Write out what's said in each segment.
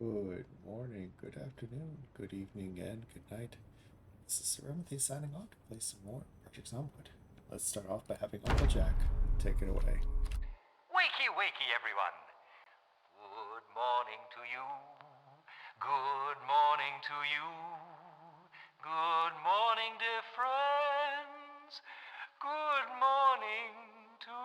Good morning, good afternoon, good evening, and good night. This is Sir Timothy signing on to play some more Project Zomwood. Let's start off by having Uncle Jack take it away. Wakey, wakey, everyone. Good morning to you. Good morning to you. Good morning, dear friends. Good morning to you.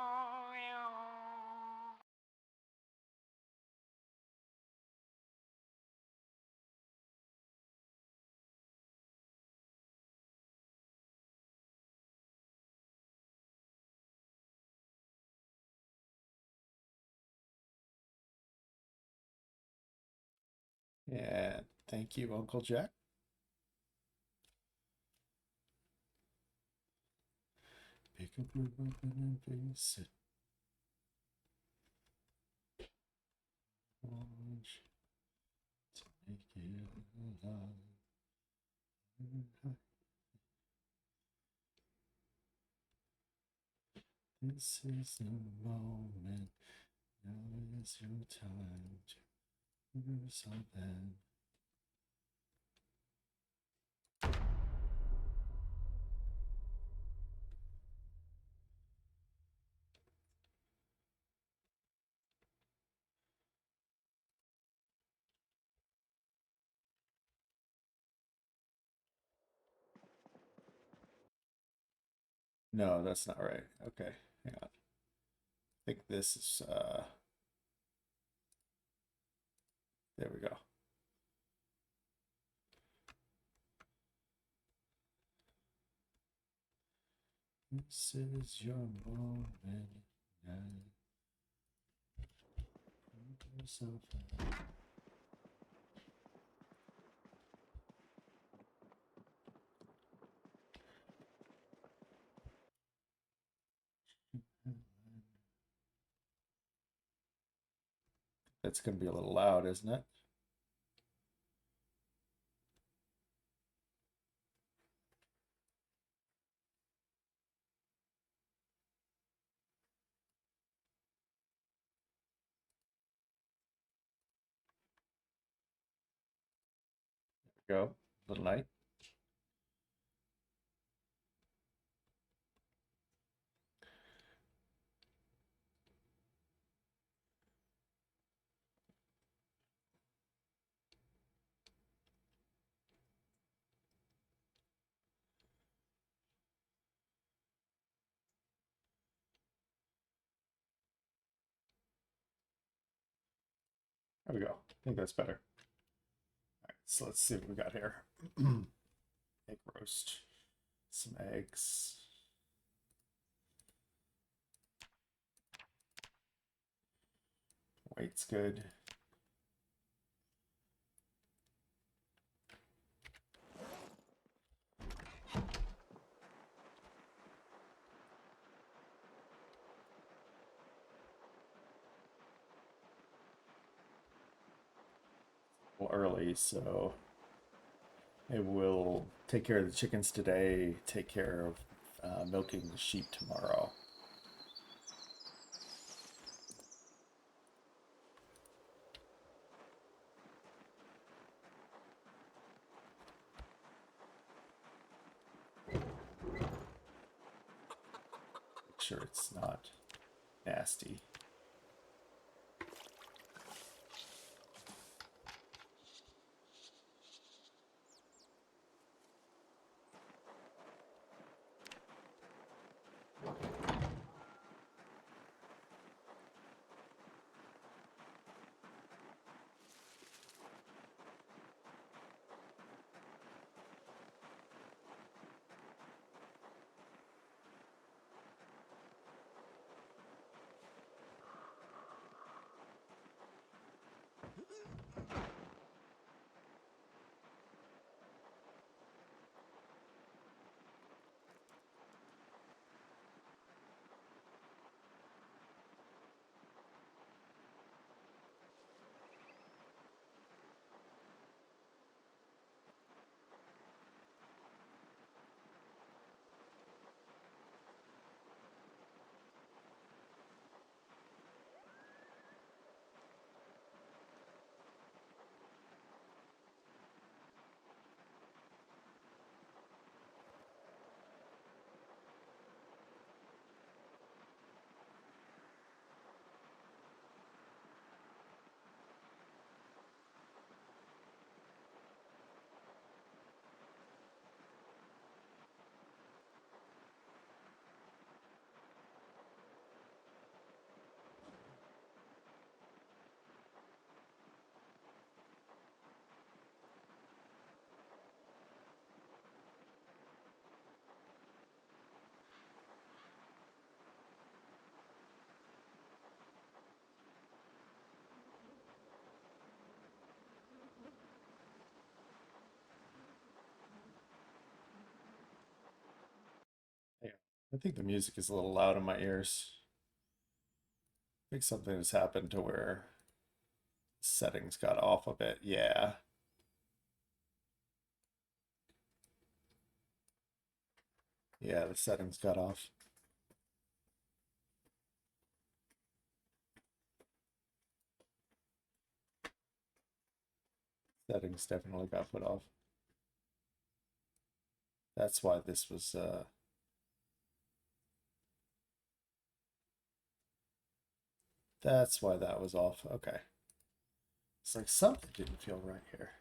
And thank you, Uncle Jack. Pick up your weapon and face it. Watch to make it alive. This is the moment. Now is your time to do something. No, that's not right. Okay, hang on. I think this is there we go. This is your moment now. Put yourself out. That's gonna be a little loud, isn't it? There we go. Little light. There we go. I think that's better. All right, so let's see what we got here. Egg roast. Some eggs. White's good. Well, early, so I will take care of the chickens today, take care of milking the sheep tomorrow. Make sure it's not nasty. I think the music is a little loud in my ears. I think something has happened to where settings got off a bit. Yeah. Yeah, the settings got off. Settings definitely got put off. That's why this was that's why that was off. Okay. It's like something didn't feel right here.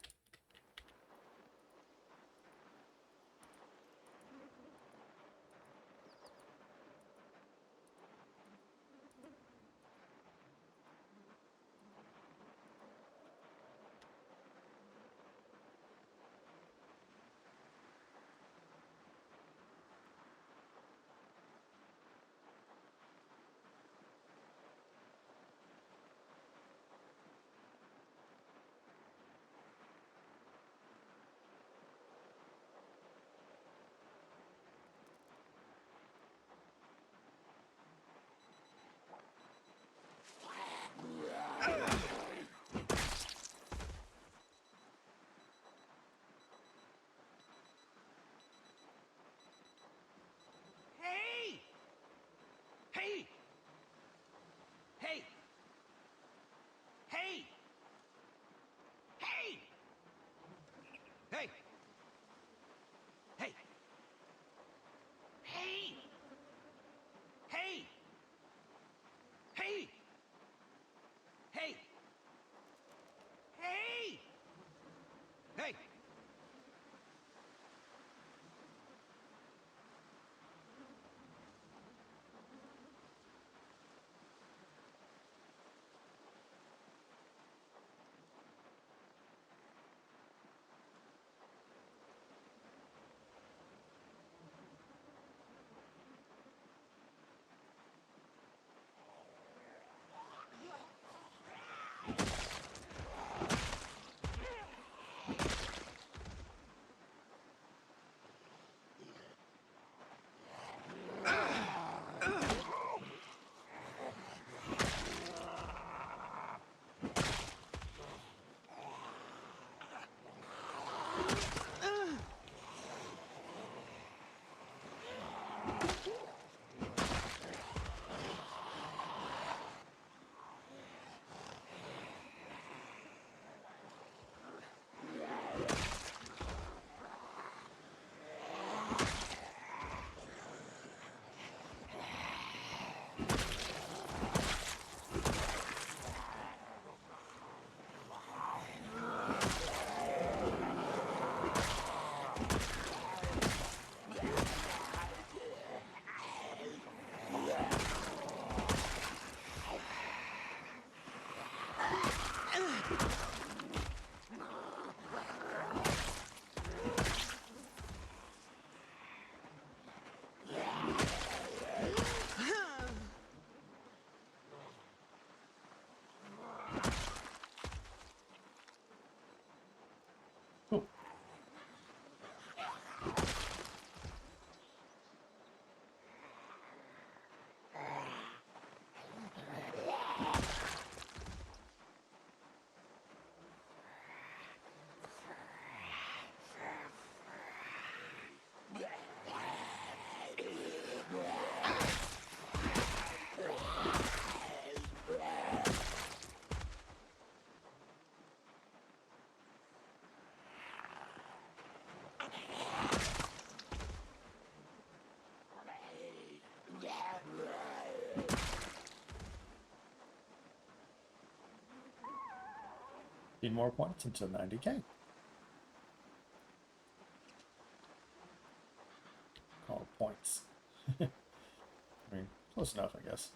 Hey! Hey! Hey! Hey! Hey! Hey! Hey! Hey! Hey! Hey! Hey! Hey! Hey! Cool. Need more points until 90K. Call it points. I mean, close enough, I guess.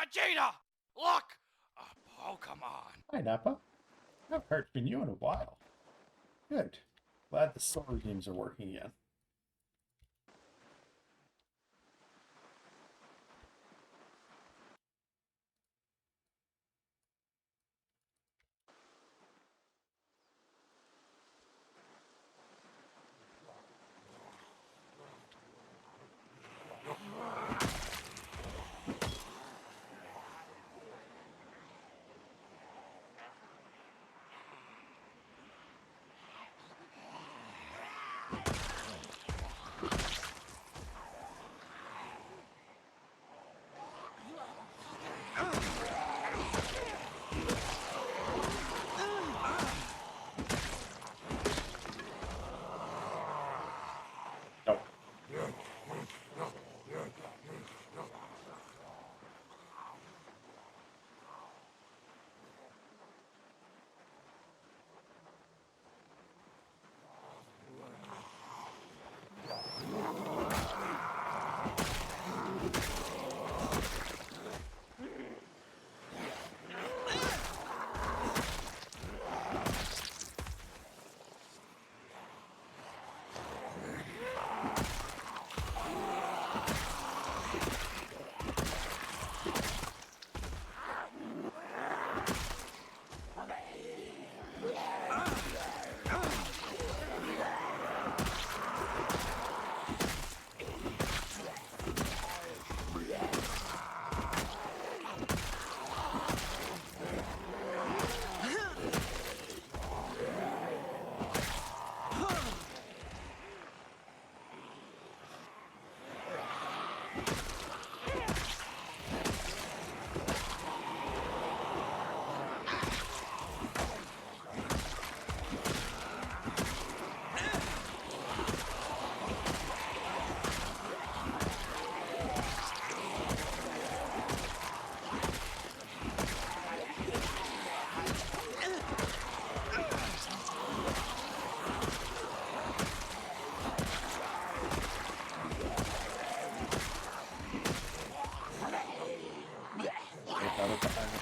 Vegeta! Look! A Pokemon! Hi, Nappa. I've heard from you in a while. Good. Glad the story games are working again. No. They got it behind me.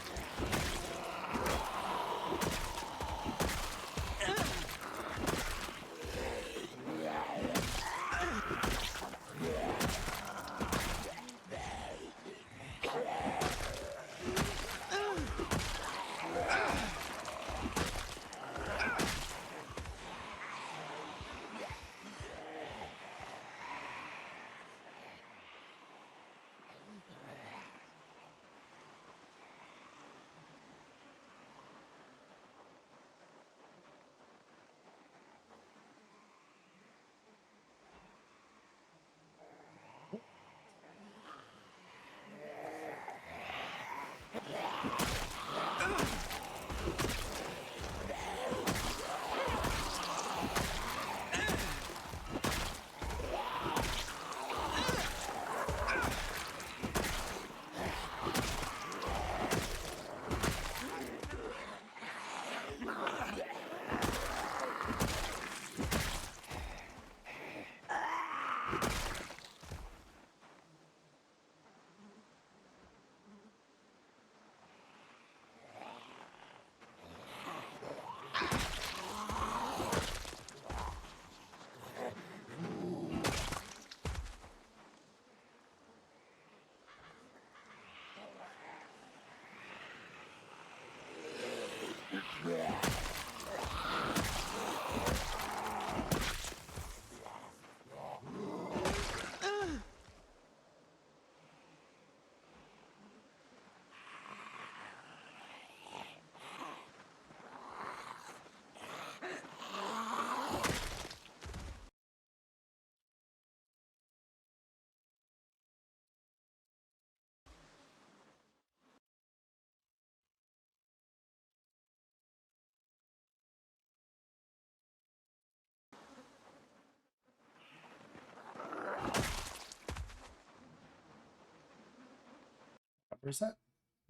Where's that?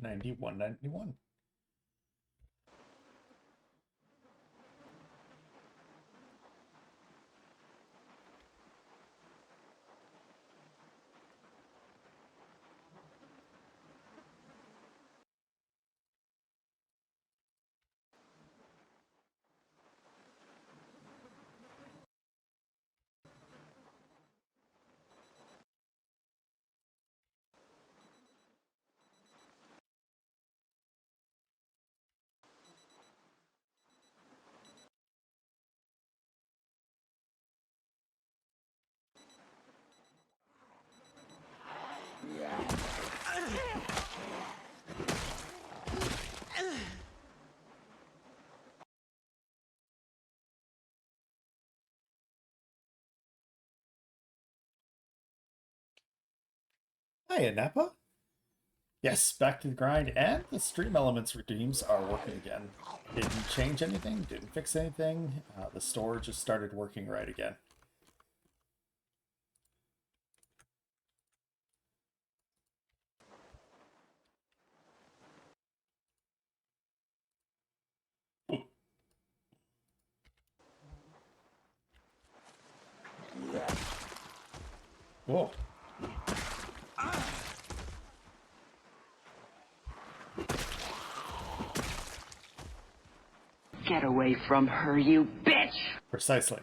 9191. Hiya, Nappa. Yes, back to the grind, and the stream elements redeems are working again. Didn't change anything, didn't fix anything. The store just started working right again. Whoa. Get away from her, you bitch! Precisely.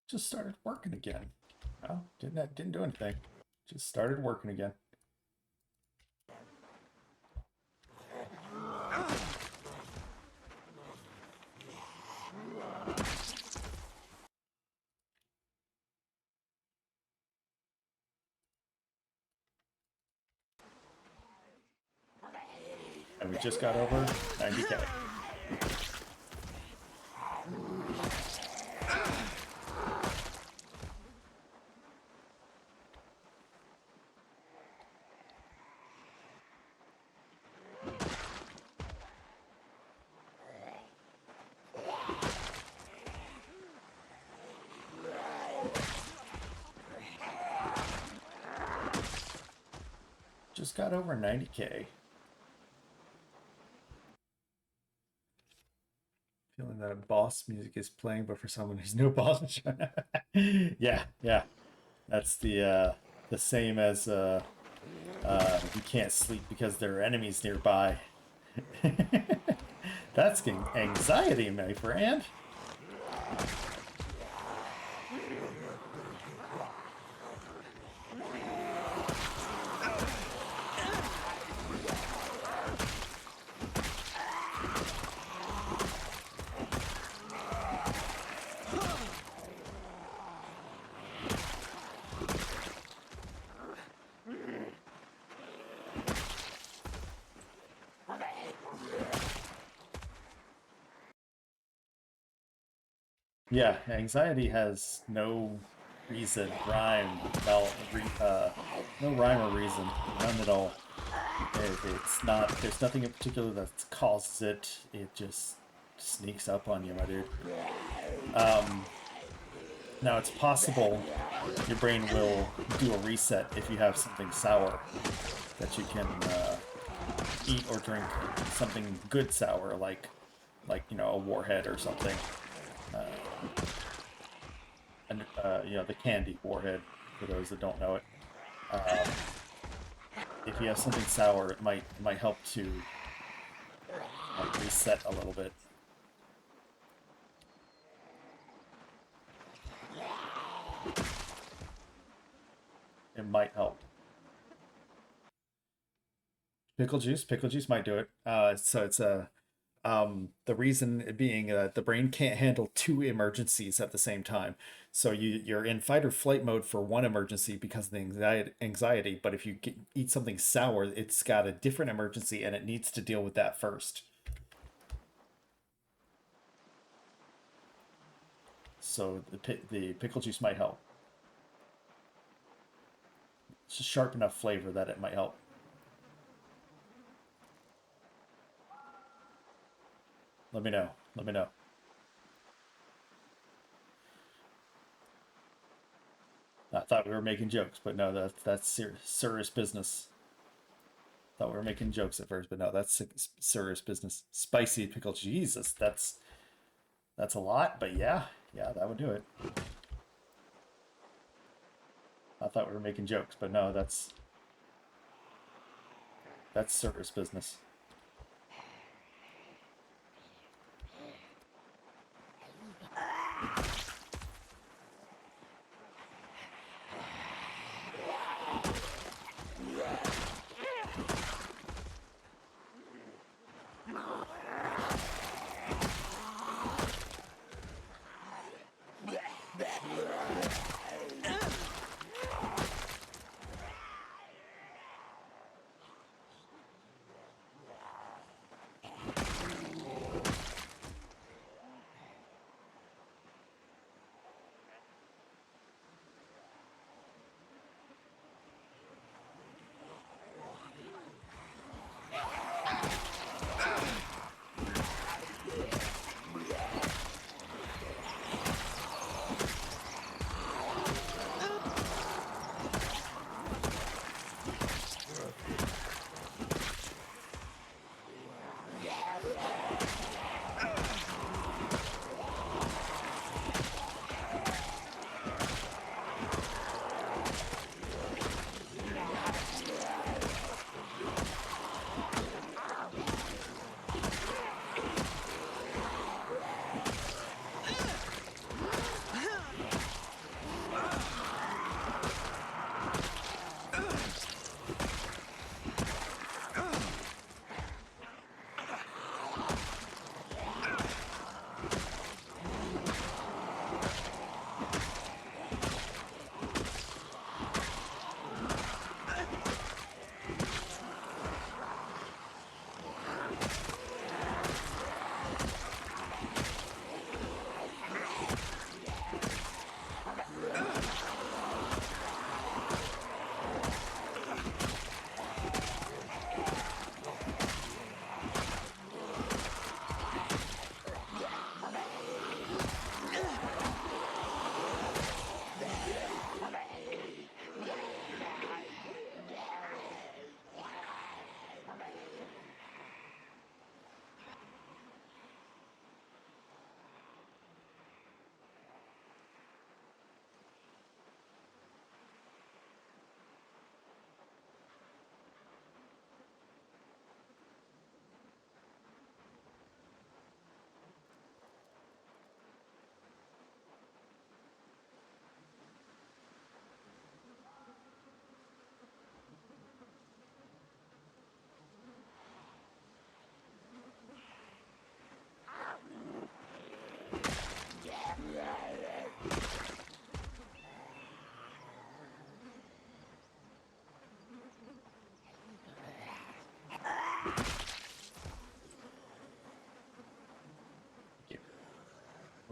Just started working again. Oh, didn't do anything. Just started working again. And we just got over 90k. Just got over 90k. Feeling that boss music is playing, but for someone who's no boss. Yeah. That's the same as you can't sleep because there are enemies nearby. That's getting anxiety, my friend. Yeah, anxiety has no reason, no rhyme or reason, none at all. It's not. There's nothing in particular that causes it. It just sneaks up on you, my dude. Now it's possible your brain will do a reset if you have something sour that you can eat or drink. Something good sour, like a warhead or something. And the candy warhead, for those that don't know it. If you have something sour, it might help to reset a little bit. It might help. Pickle juice might do it. So it's the reason being that the brain can't handle two emergencies at the same time. So you're in fight or flight mode for one emergency because of the anxiety. But if you eat something sour, it's got a different emergency and it needs to deal with that first. So the pickle juice might help. It's just sharp enough flavor that it might help. Let me know. Let me know. I thought we were making jokes, but no, that's serious business. Thought we were making jokes at first, but no, that's serious business. Spicy pickle, Jesus, that's a lot, but yeah, that would do it. I thought we were making jokes, but no, that's serious business.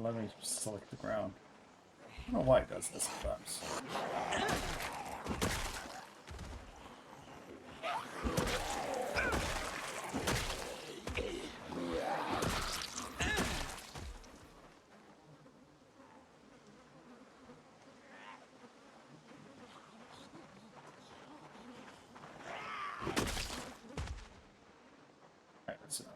let me select the ground. I don't know why it does this sometimes. Alright, that's enough.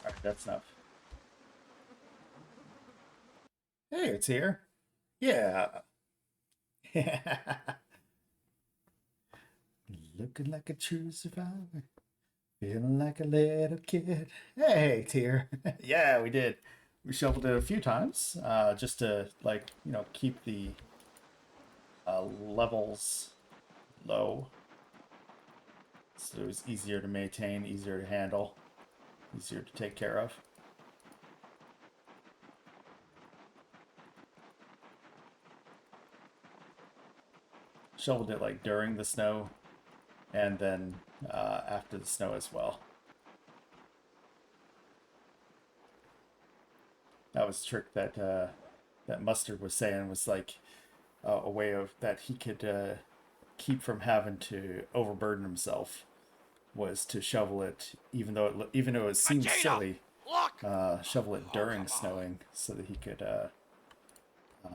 Alright, that's enough. Hey, it's here. Yeah. Looking like a true survivor. Feeling like a little kid. Hey, Tier. Yeah, we did. We shoveled it a few times, just to, like, you know, keep the levels low. So it was easier to maintain, easier to handle, easier to take care of. Shoveled it, like, during the snow, and then after the snow as well. That was a trick that that Mustard was saying was like a way of that he could keep from having to overburden himself was to shovel it, even though it seemed Vegeta, silly, look! shovel it Oh, during come on. snowing so that he could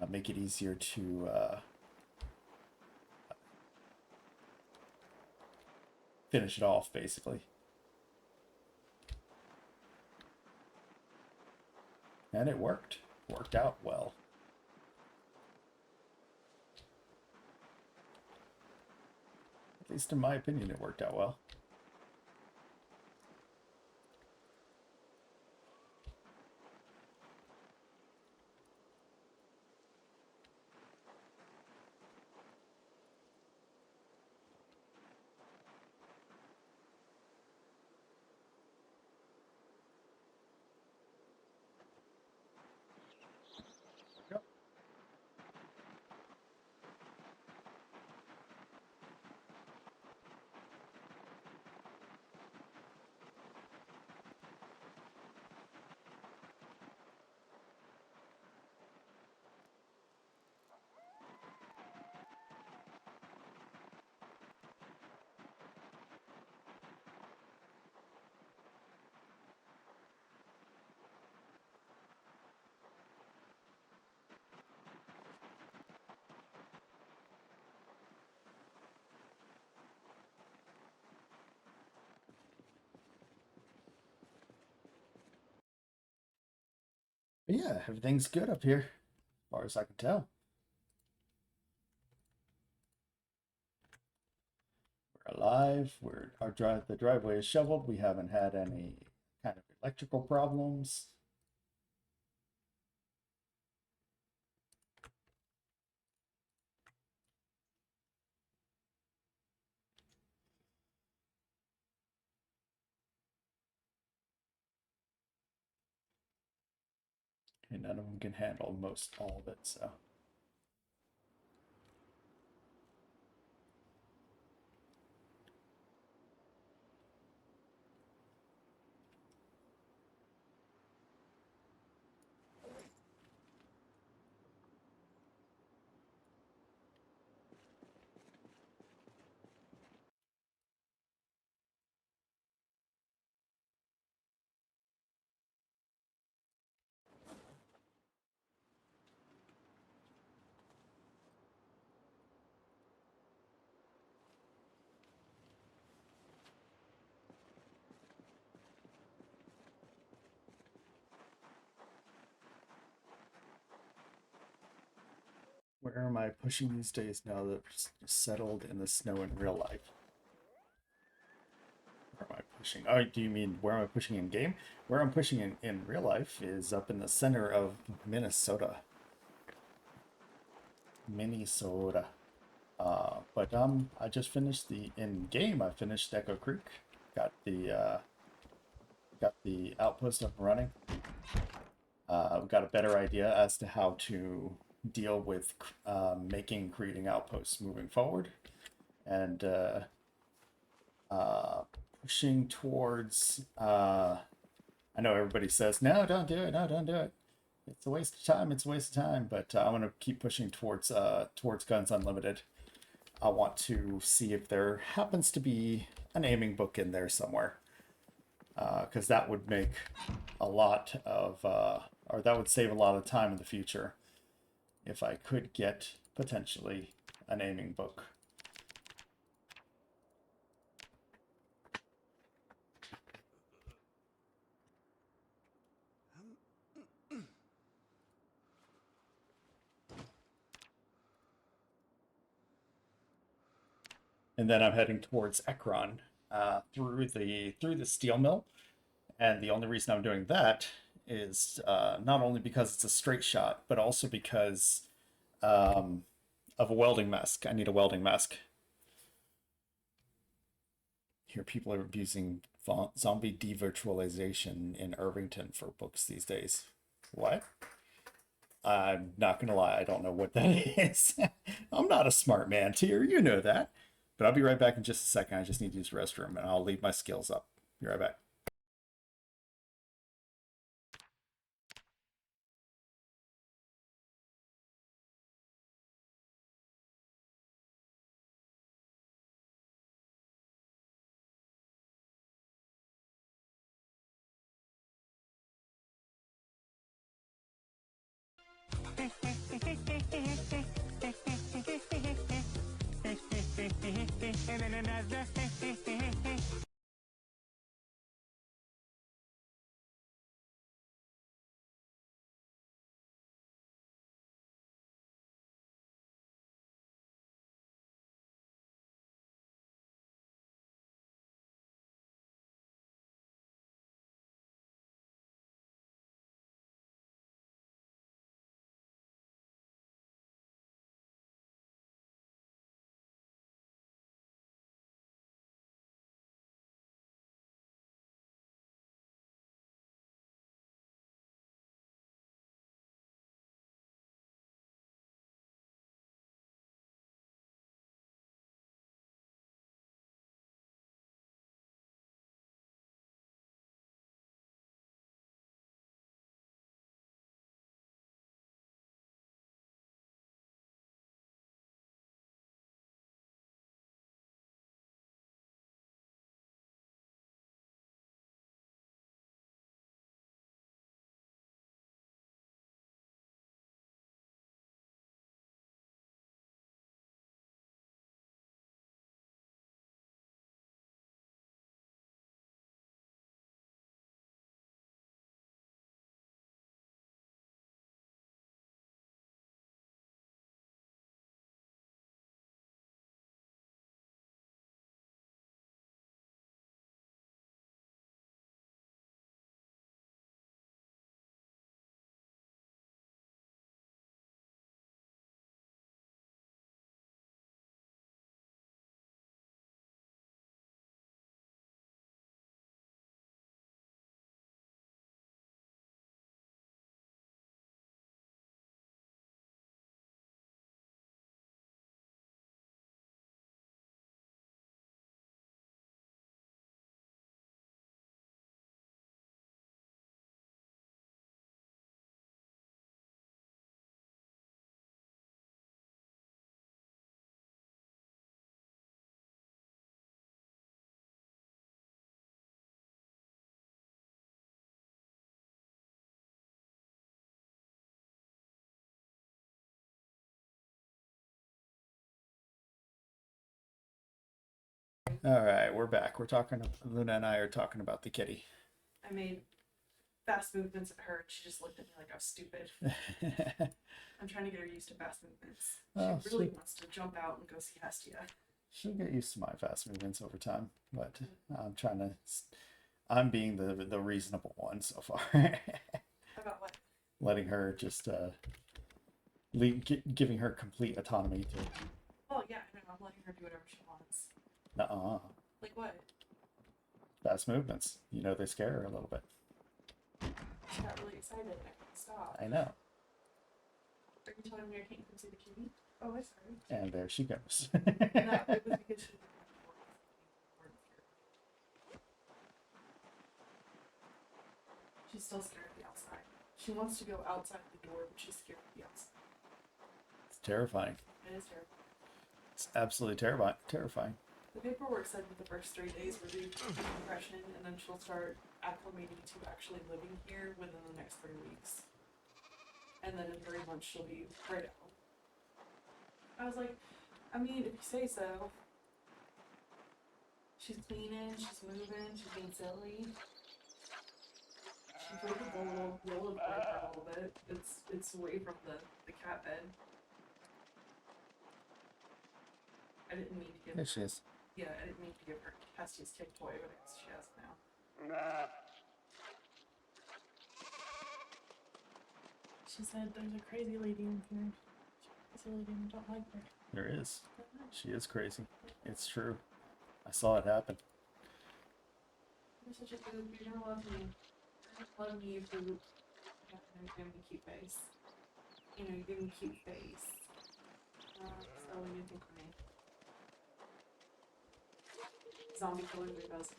make it easier to finish it off, basically. And it worked. Worked out well. At least in my opinion, it worked out well. Yep. But yeah, everything's good up here, as far as I can tell. We're alive. The driveway is shoveled. We haven't had any kind of electrical problems. And none of them can handle all of it, so. Where am I pushing these days now that we're settled in the snow in real life? Where am I pushing? Oh, do you mean where am I pushing in game? Where I'm pushing in real life is up in the center of Minnesota. Minnesota. But I just finished in game. I finished Echo Creek. Got the outpost up and running. We've got a better idea as to how to deal with creating outposts moving forward, and pushing towards. I know everybody says no, don't do it. No, don't do it. It's a waste of time. It's a waste of time. But I'm gonna keep pushing towards Guns Unlimited. I want to see if there happens to be an aiming book in there somewhere, because that would make a lot of, or that would save a lot of time in the future if I could get potentially an aiming book. And then I'm heading towards Ekron, through the steel mill. And the only reason I'm doing that is not only because it's a straight shot, but also because of a welding mask. I need a welding mask. Here, people are abusing zombie devirtualization in Irvington for books these days. What? I'm not gonna lie, I don't know what that is. I'm not a smart man, Tier, you know that. But I'll be right back in just a second. I just need to use the restroom, and I'll leave my skills up. Be right back. All right, we're back. We're talking. Luna and I are talking about the kitty. I made fast movements at her, and she just looked at me like I was stupid. I'm trying to get her used to fast movements. She really wants to jump out and go see Hestia. She'll get used to my fast movements over time, but I'm trying to. I'm being the reasonable one so far. About what? Letting her just giving her complete autonomy to. Oh yeah, I know. I'm letting her do whatever she wants. Nuh-uh. Like what? Fast movements. You know they scare her a little bit. She got really excited. I couldn't stop. I know. Are you telling me I can't come see the kitty? Oh, I'm sorry. And there she goes. No, it was because she was She's still scared of the outside. She wants to go outside the door, but she's scared of the outside. It's terrifying. It is terrifying. It's absolutely terrifying. The paperwork said that the first 3 days were the decompression, and then she'll start acclimating to actually living here within the next 3 weeks. And then in 3 months she'll be right out. I was like, I mean, if you say so. She's cleaning, she's moving, she's being silly. She played with the little roller blade for a little bit. It's away from the cat bed. I didn't mean to give There her. she is. Yeah, I didn't mean to give her Cassie's tick toy, but I guess she has it now. She said there's a crazy lady in here. Crazy lady and I don't like her. There is. She is crazy. It's true. I saw it happen. You're such a goof. You're gonna love me. You're gonna love me, you goof. Yeah, you're giving me a cute face. You know, you're giving me a cute face. So what do you think of me? Zombie Killer 3000.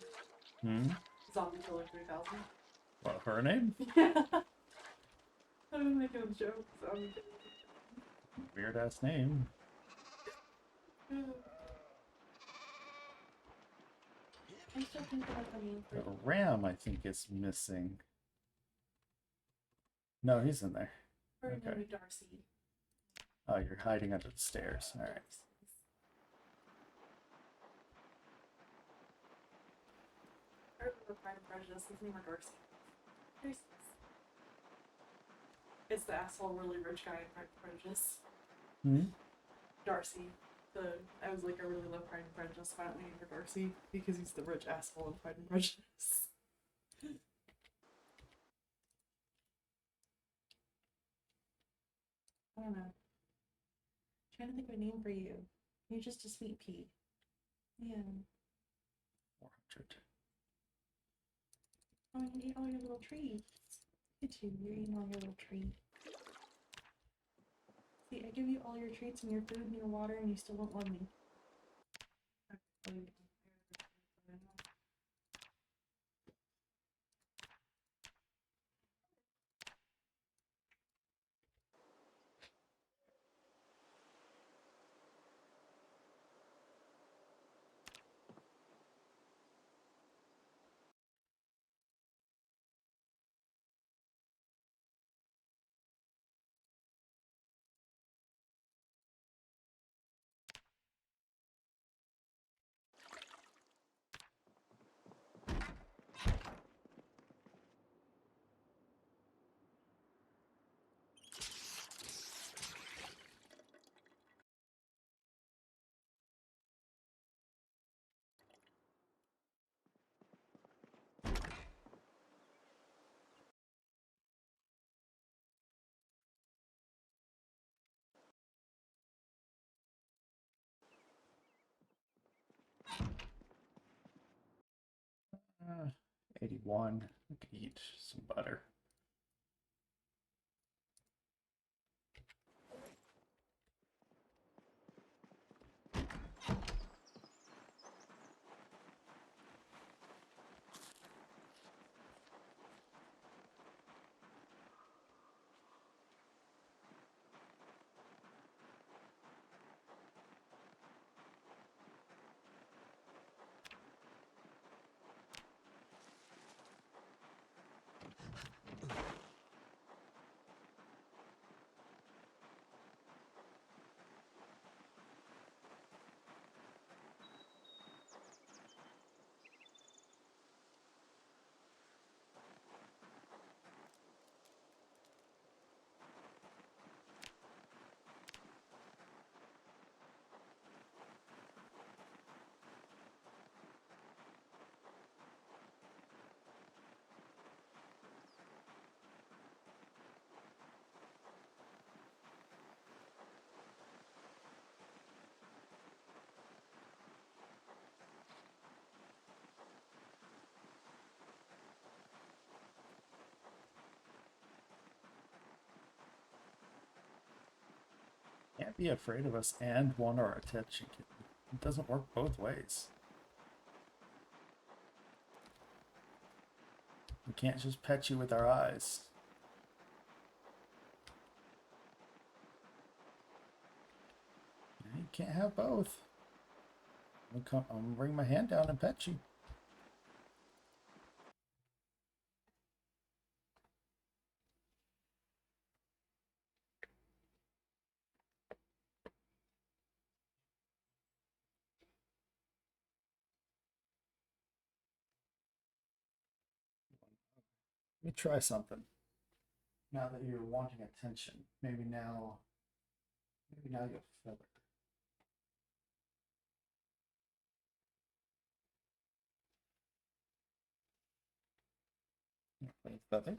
Hmm? Zombie Killer 3000. What, her name? Yeah. I was making a joke. Zombie Killer. Weird ass name. I still think about the name The for ram, I think, is missing. No, he's in there. her Okay. name is Darcy. Oh, you're hiding under the stairs. All right. I remember Pride and Prejudice. His name is Darcy. Darcy. It's the asshole, really rich guy in Pride and Prejudice. Hmm? Darcy. I was like, I really love Pride and Prejudice. Why don't we name her Darcy? Because he's the rich asshole in Pride and Prejudice. I don't know. I'm trying to think of a name for you. You're just a sweet pea. Yeah. 400. Oh, you can eat all your little treats. Look at you. You're eating all your little treats. See, I give you all your treats and your food and your water, and you still don't love me. Uh, 81. I could eat some butter. Can't be afraid of us and want our attention. It doesn't work both ways. We can't just pet you with our eyes. You can't have both. I'm gonna bring my hand down and pet you. Let me try something. Now that you're wanting attention, maybe now you'll feel it. Play with feather.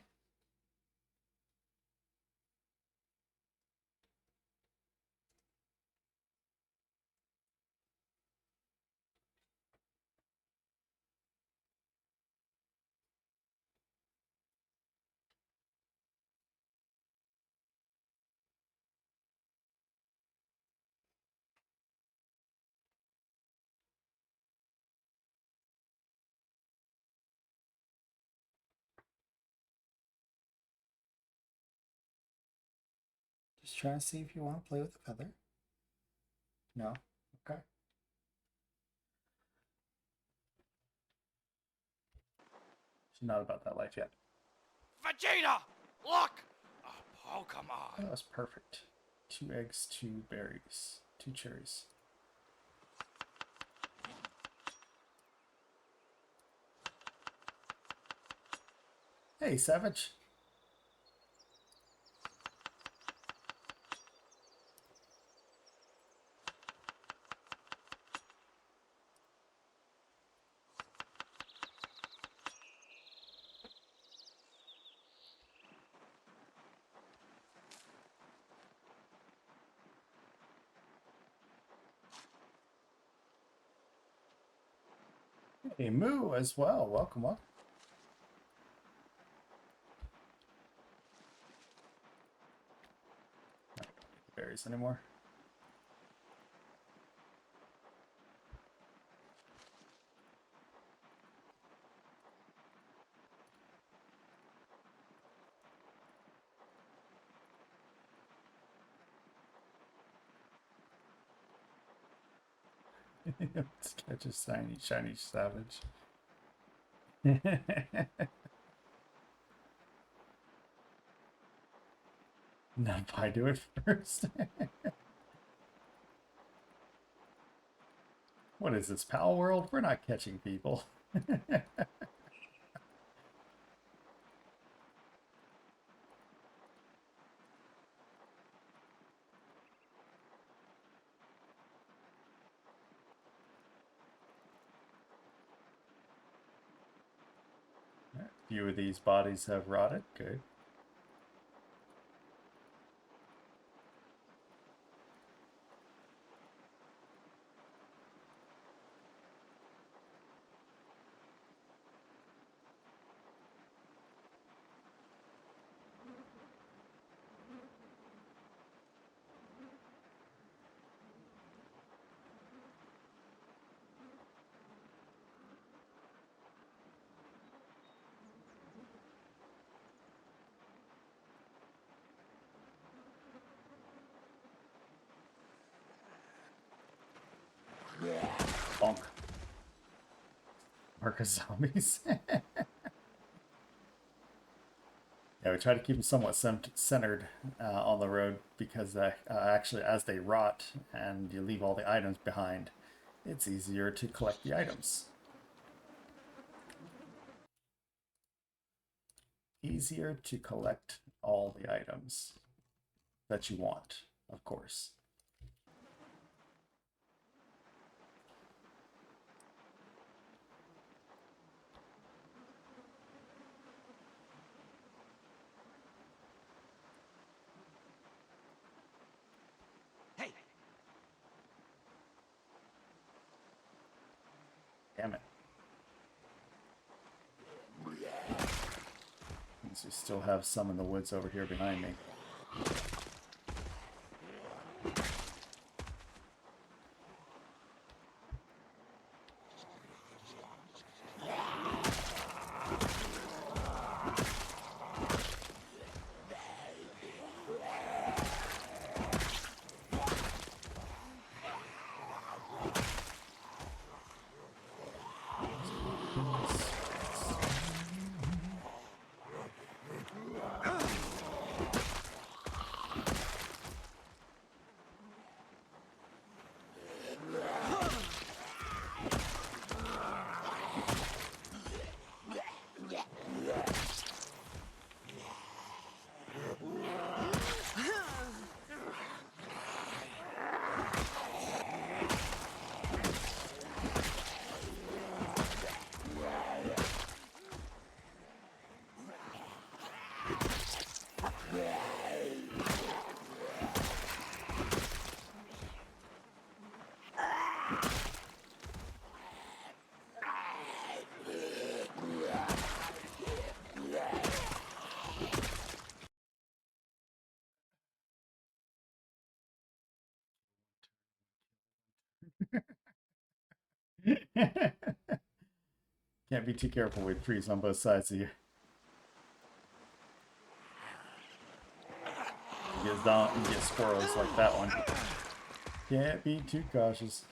Just trying to see if you want to play with the feather. No? Okay. She's not about that life yet. Vegeta! Look! Oh, come on. That was perfect. 2 eggs, 2 berries, 2 cherries. Hey, Savage. Hey, Moo as well. Welcome, welcome. I don't need the berries anymore. Let's catch a shiny Savage. Not I do it first. What is this, Pal World? We're not catching people. A few of these bodies have rotted. Good. Bonk. Marcus zombies. Yeah, we try to keep them somewhat centered on the road because actually, as they rot and you leave all the items behind, it's easier to collect the items. Easier to collect all the items that you want, of course. Hey! Damn it. Means we still have some in the woods over here behind me. Can't be too careful with trees on both sides of you. You get squirrels like that one. Can't be too cautious.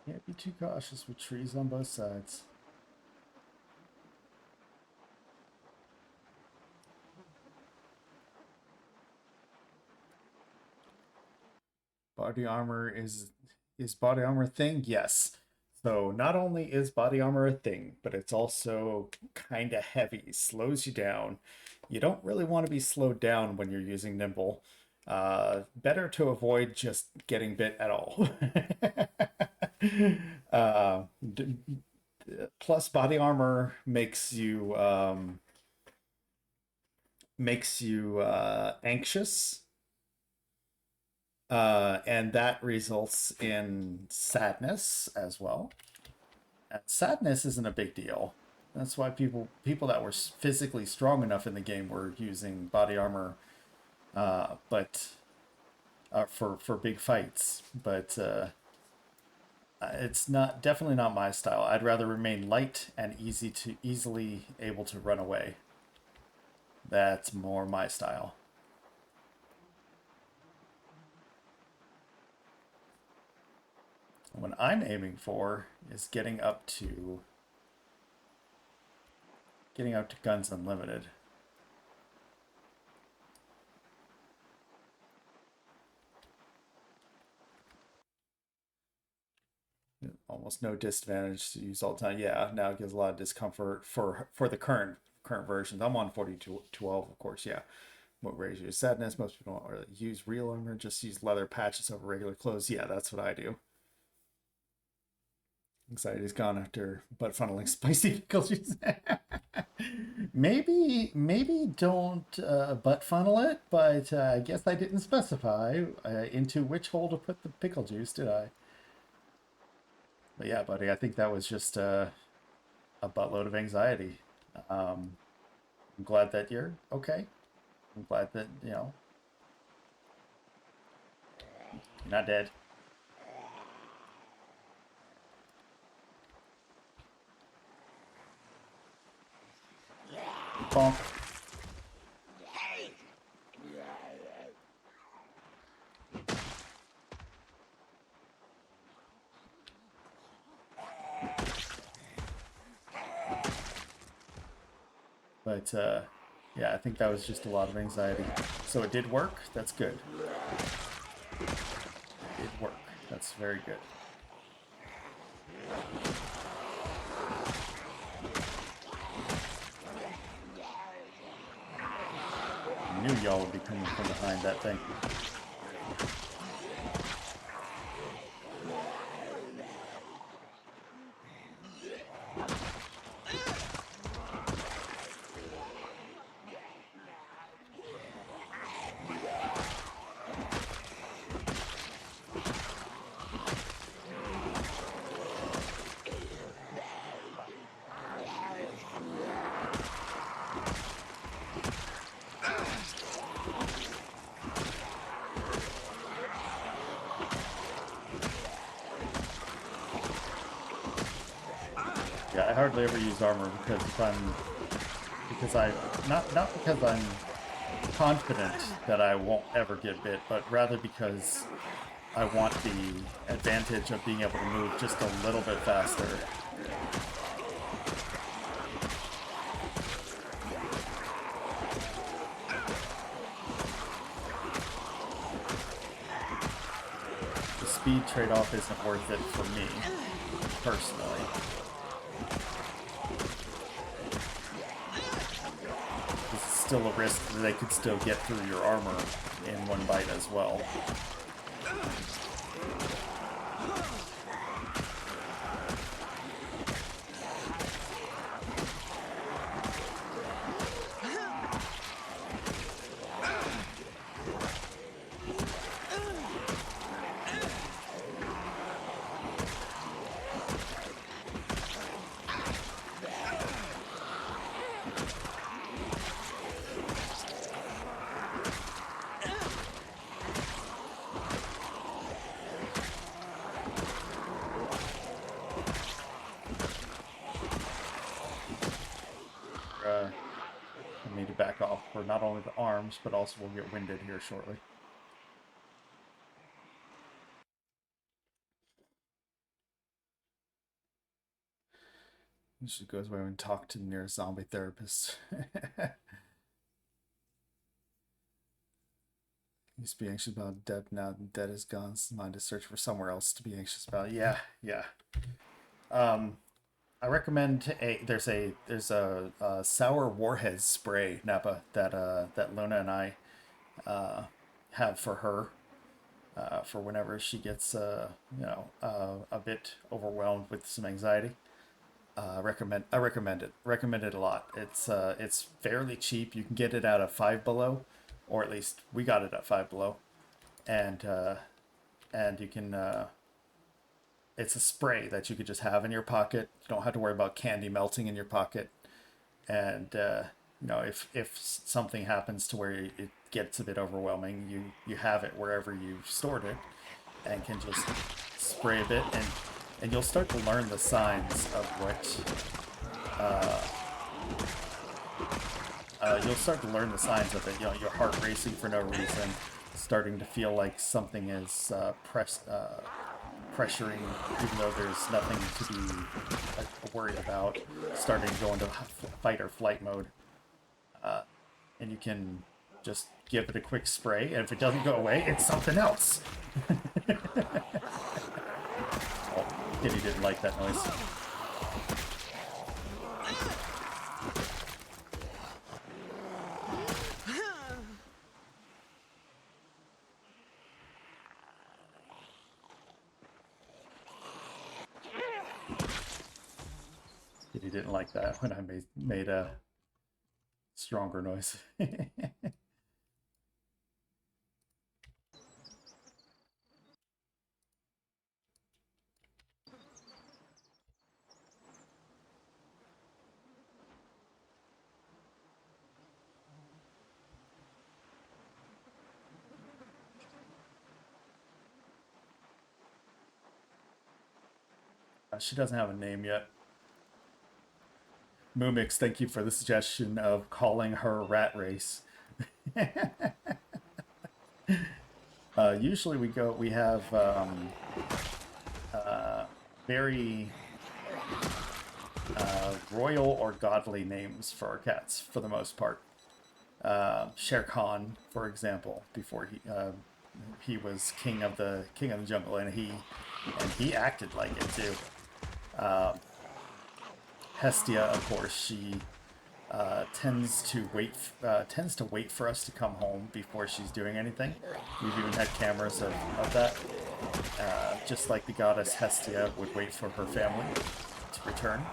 Can't be too cautious with trees on both sides. Body armor is body armor a thing? Yes. So not only is body armor a thing, but it's also kind of heavy, slows you down. You don't really want to be slowed down when you're using nimble. Better to avoid just getting bit at all. uh, Plus, body armor makes you anxious, and that results in sadness as well. And sadness isn't a big deal. That's why people that were physically strong enough in the game were using body armor, but for big fights. But it's not definitely not my style. I'd rather remain light and easily able to run away. That's more my style. What I'm aiming for is getting up to Guns Unlimited. Almost no disadvantage to use all the time. Yeah, now it gives a lot of discomfort for the current versions. I'm on 4212, of course. Yeah, what raise your sadness? Most people don't really use real armor, just use leather patches over regular clothes. Yeah, that's what I do. Anxiety's gone after butt funneling spicy pickle juice. maybe don't butt funnel it, but I guess I didn't specify into which hole to put the pickle juice, did I? But yeah, buddy, I think that was just a buttload of anxiety. I'm glad that you're okay. I'm glad that, you're not dead. Bonk. But yeah, I think that was just a lot of anxiety. So it did work. That's good. It did work. That's very good. I knew y'all would be coming from behind that thing. I hardly ever use armor because not because I'm confident that I won't ever get bit, but rather because I want the advantage of being able to move just a little bit faster. The speed trade-off isn't worth it for me, personally. It's still a risk that they could still get through your armor in one bite as well. I need to back off for not only the arms, but also we'll get winded here shortly. You should go away and talk to the nearest zombie therapist. Used to be anxious about death, now death is gone. Mind to search for somewhere else to be anxious about. Yeah. I recommend there's a sour warhead spray, Nappa, that Luna and I have for her for whenever she gets a bit overwhelmed with some anxiety. I recommend it. Recommend it a lot. It's fairly cheap. You can get it out of Five Below, or at least we got it at Five Below, and you can. It's a spray that you could just have in your pocket. You don't have to worry about candy melting in your pocket, and if something happens to where it gets a bit overwhelming, you have it wherever you stored it, and can just spray a bit and you'll start to learn the signs of what you'll start to learn the signs of it. Your heart racing for no reason, starting to feel like something is pressuring, even though there's nothing to be worried about. Starting to go into fight or flight mode, and you can just give it a quick spray, and if it doesn't go away, it's something else. Oh, Kitty didn't like that noise. Kitty didn't like that when I made a stronger noise. She doesn't have a name yet. Mumix, thank you for the suggestion of calling her RatRace. Usually we have very royal or godly names for our cats for the most part. Shere Khan, for example, before he was king of the jungle, and he acted like it too. Hestia, of course, she tends to wait for us to come home before she's doing anything. We've even had cameras of that. Just like the goddess Hestia would wait for her family to return.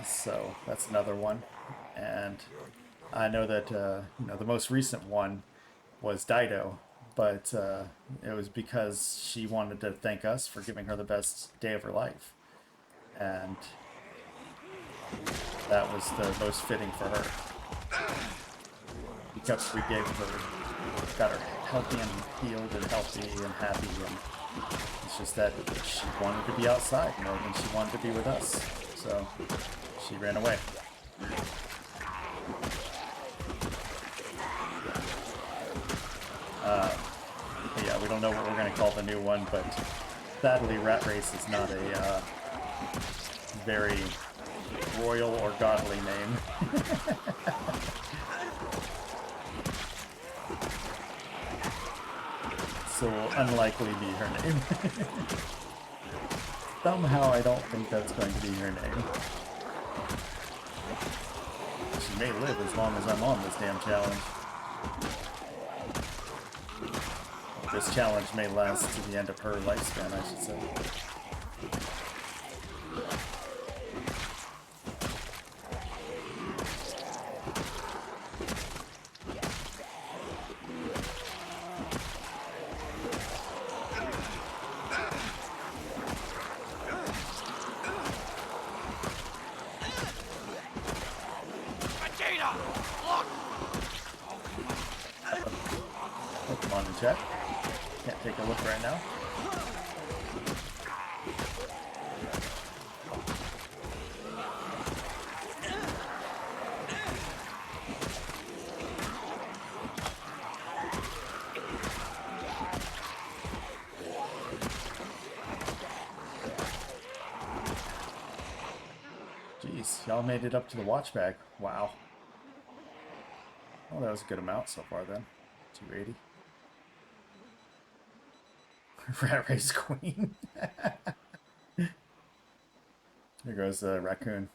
So that's another one. And I know that the most recent one was Dido, but it was because she wanted to thank us for giving her the best day of her life, and that was the most fitting for her. Because we got her healthy and healed and healthy and happy, and it's just that she wanted to be outside more than she wanted to be with us. so she ran away. But yeah, we don't know what we're going to call the new one, but sadly RatRace is not a very royal or godly name. So will unlikely be her name. Somehow I don't think that's going to be her name. She may live as long as I'm on this damn challenge. This challenge may last to the end of her lifespan, I should say. Vegeta! Look! Pokemon in chat. Can't take a look right now. Jeez, y'all made it up to the watch bag. Wow. Well, that was a good amount so far then. 280. Rat Race Queen. There goes the raccoon.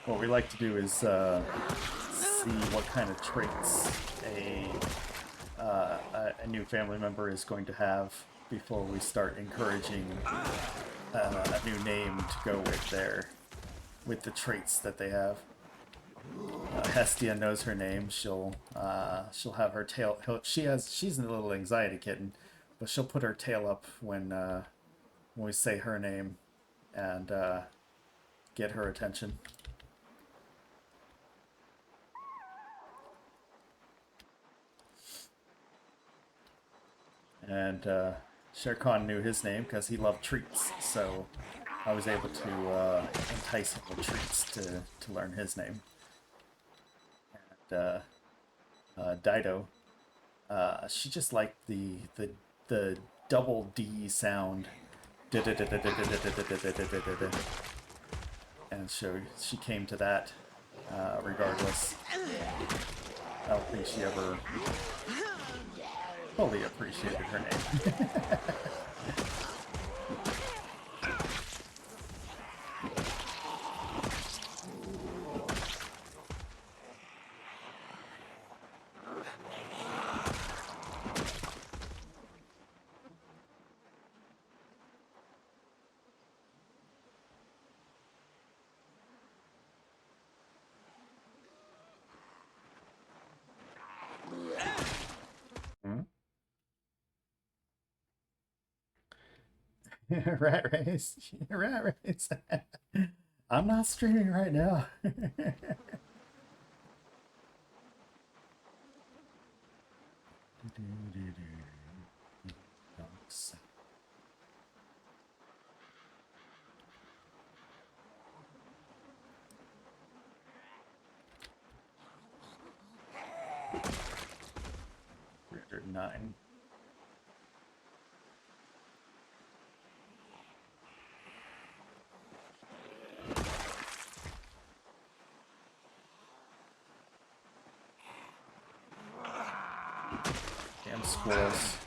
What we like to do is see what kind of traits a new family member is going to have before we start encouraging a new name to go with the traits that they have. Hestia knows her name. She'll have her tail. She's a little anxiety kitten, but she'll put her tail up when we say her name and get her attention. And Shere Khan knew his name because he loved treats, so I was able to entice him with treats to learn his name. And Dido, she just liked the double D sound, and so she came to that regardless. I don't think she ever fully appreciated her name. Rat race. Rat race. I'm not streaming right now. Nine. Damn squirrels.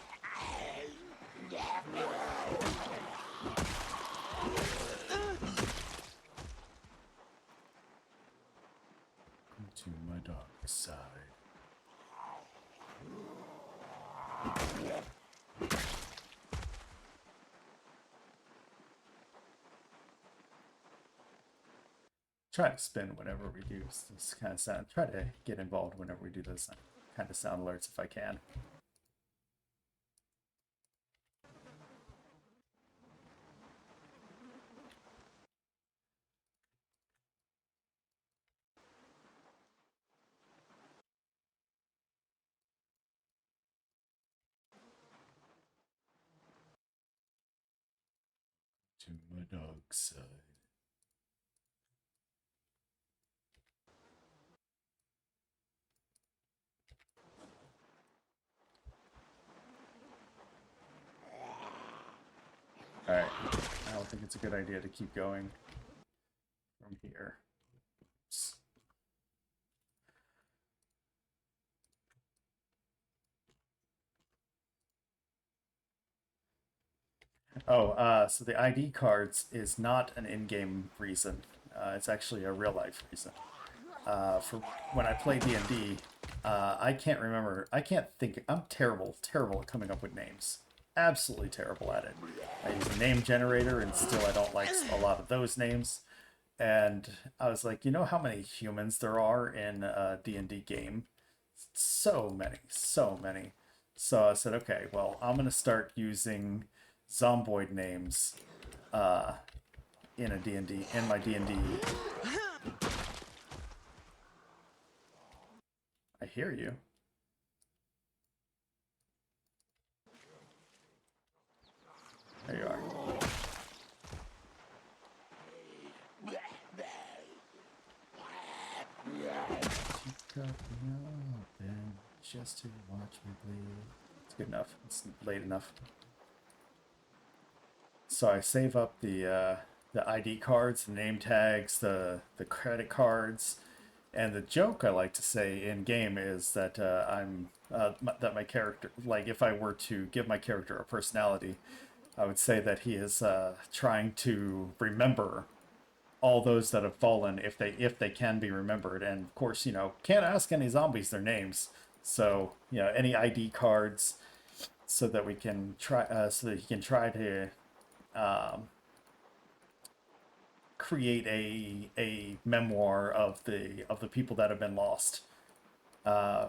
Come to my dark side. Try to spin whenever we do this kind of sound. Try to get involved whenever we do this kind of sound alerts if I can. To my dog's side. Alright, I don't think it's a good idea to keep going from here. Oops. Oh, so the ID cards is not an in-game reason. It's actually a real-life reason. For when I play D&D, I can't remember. I can't think. I'm terrible at coming up with names. Absolutely terrible at it. I use a name generator, and still I don't like a lot of those names. And I was like, you know how many humans there are in a D&D game? So many, so many. So I said, okay, well, I'm gonna start using zomboid names in a D&D, in my D&D. I hear you. There you are. Cut me open just to watch me bleed. It's good enough. It's late enough. So I save up the ID cards, the name tags, the credit cards, and the joke I like to say in game is that that my character, like if I were to give my character a personality, I would say that he is trying to remember all those that have fallen if they can be remembered. And of course, you know, can't ask any zombies their names. So, you know, any ID cards so that we can try so that he can try to create a memoir of the people that have been lost. Uh,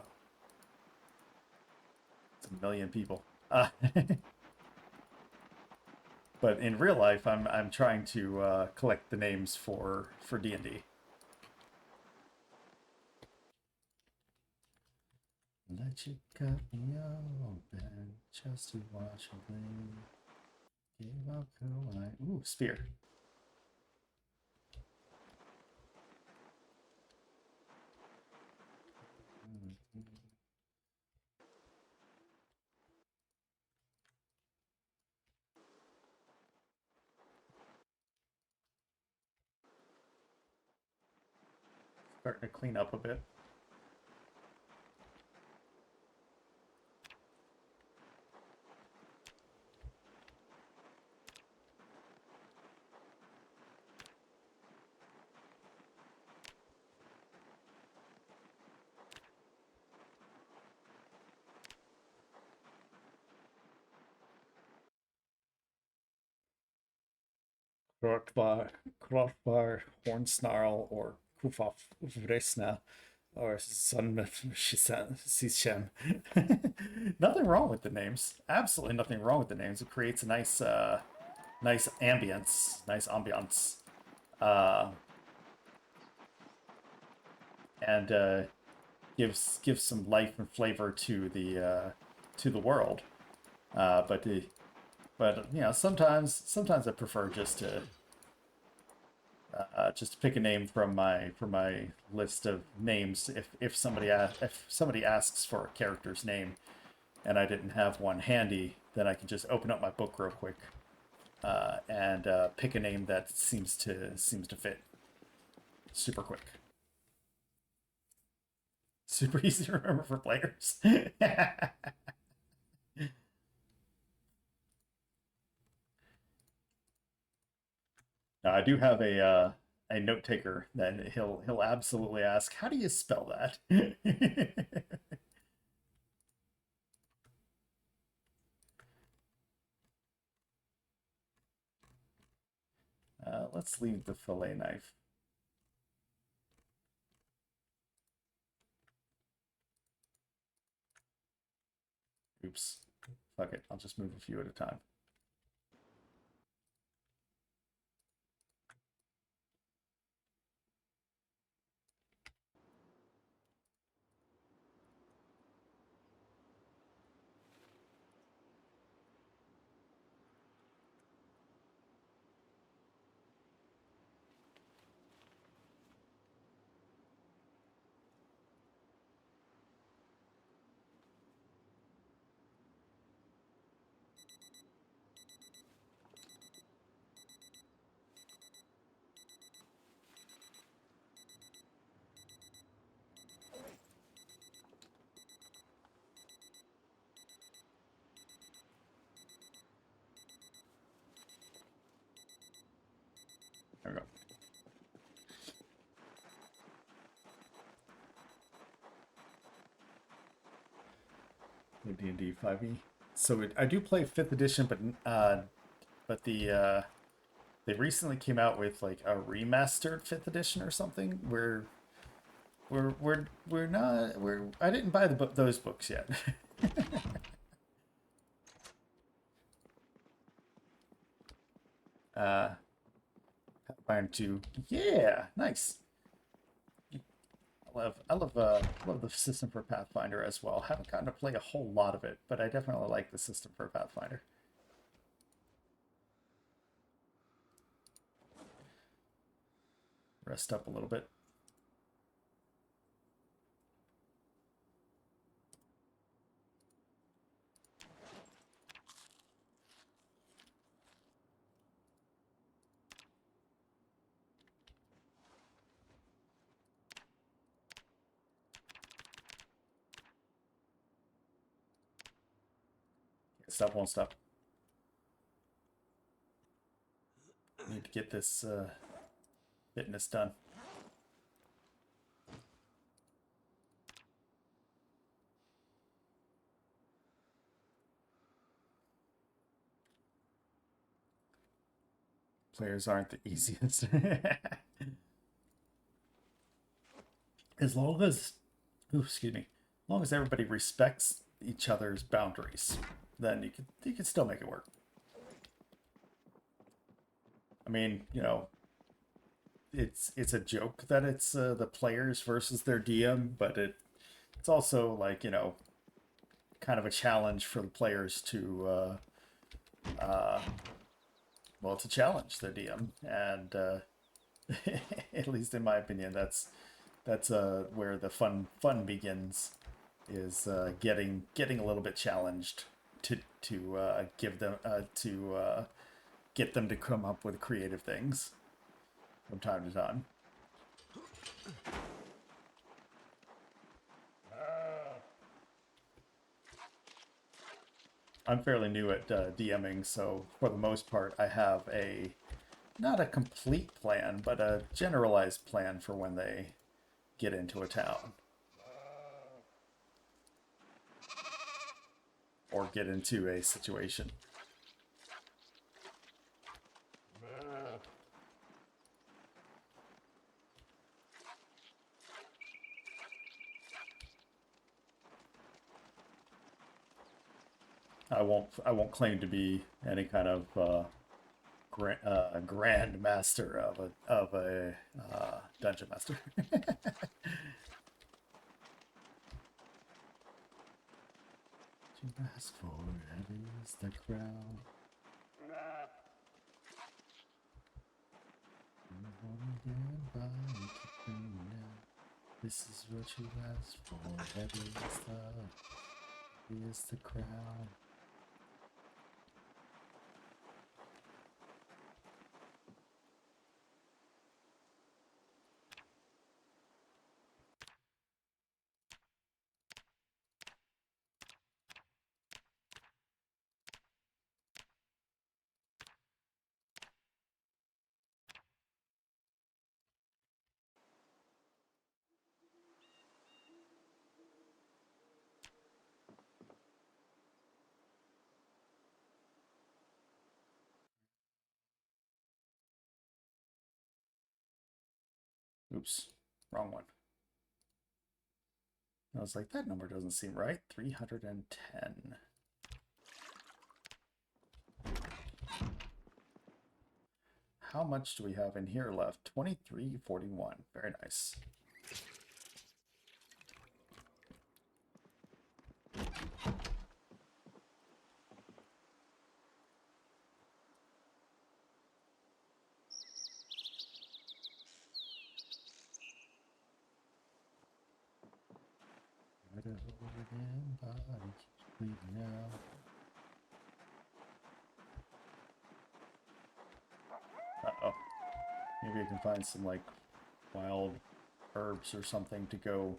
it's a million people. But in real life, I'm trying to collect the names for D&D. Let you cut me open just to watch me bleed. Give up who I. Ooh, spear. Starting to clean up a bit. Krotvar, Hornsnarl, or Kufaf Vresna, or Sishem. Nothing wrong with the names. Absolutely nothing wrong with the names. It creates a nice ambience, uh, and gives some life and flavor to the world. But you know, sometimes I prefer just to pick a name from my list of names. If somebody asks for a character's name, and I didn't have one handy, then I can just open up my book real quick and pick a name that seems to fit super quick, super easy to remember for players. Now, I do have a note taker that he'll absolutely ask, "How do you spell that?" Let's leave the fillet knife. Oops. Fuck it. I'll just move a few at a time. There we go. D&D 5e. So I do play 5th edition, but they recently came out with like a remastered 5th edition or something where we're not I didn't buy those books yet. Pathfinder 2. Yeah, nice. I love the system for Pathfinder as well. Haven't gotten to play a whole lot of it, but I definitely like the system for Pathfinder. Rest up a little bit. Stop won't stop. Need to get this fitness done. Players aren't the easiest. As long as, excuse me, as long as everybody respects each other's boundaries, then you can still make it work. I mean, you know, it's a joke that it's the players versus their DM, but it's also like, you know, kind of a challenge for the players to well, to challenge their DM, and at least in my opinion, that's where the fun begins, is getting a little bit challenged to give them to get them to come up with creative things from time to time. I'm fairly new at DMing, so for the most part, I have not a complete plan, but a generalized plan for when they get into a town. Or get into a situation. I won't claim to be any kind of grand master of a dungeon master. You ask for heavy is the crown. This is what you asked for. Heavy is the crown. Oops, wrong one. I was like, that number doesn't seem right. 310. How much do we have in here left? 2341. Very nice. Maybe I can find some like wild herbs or something to go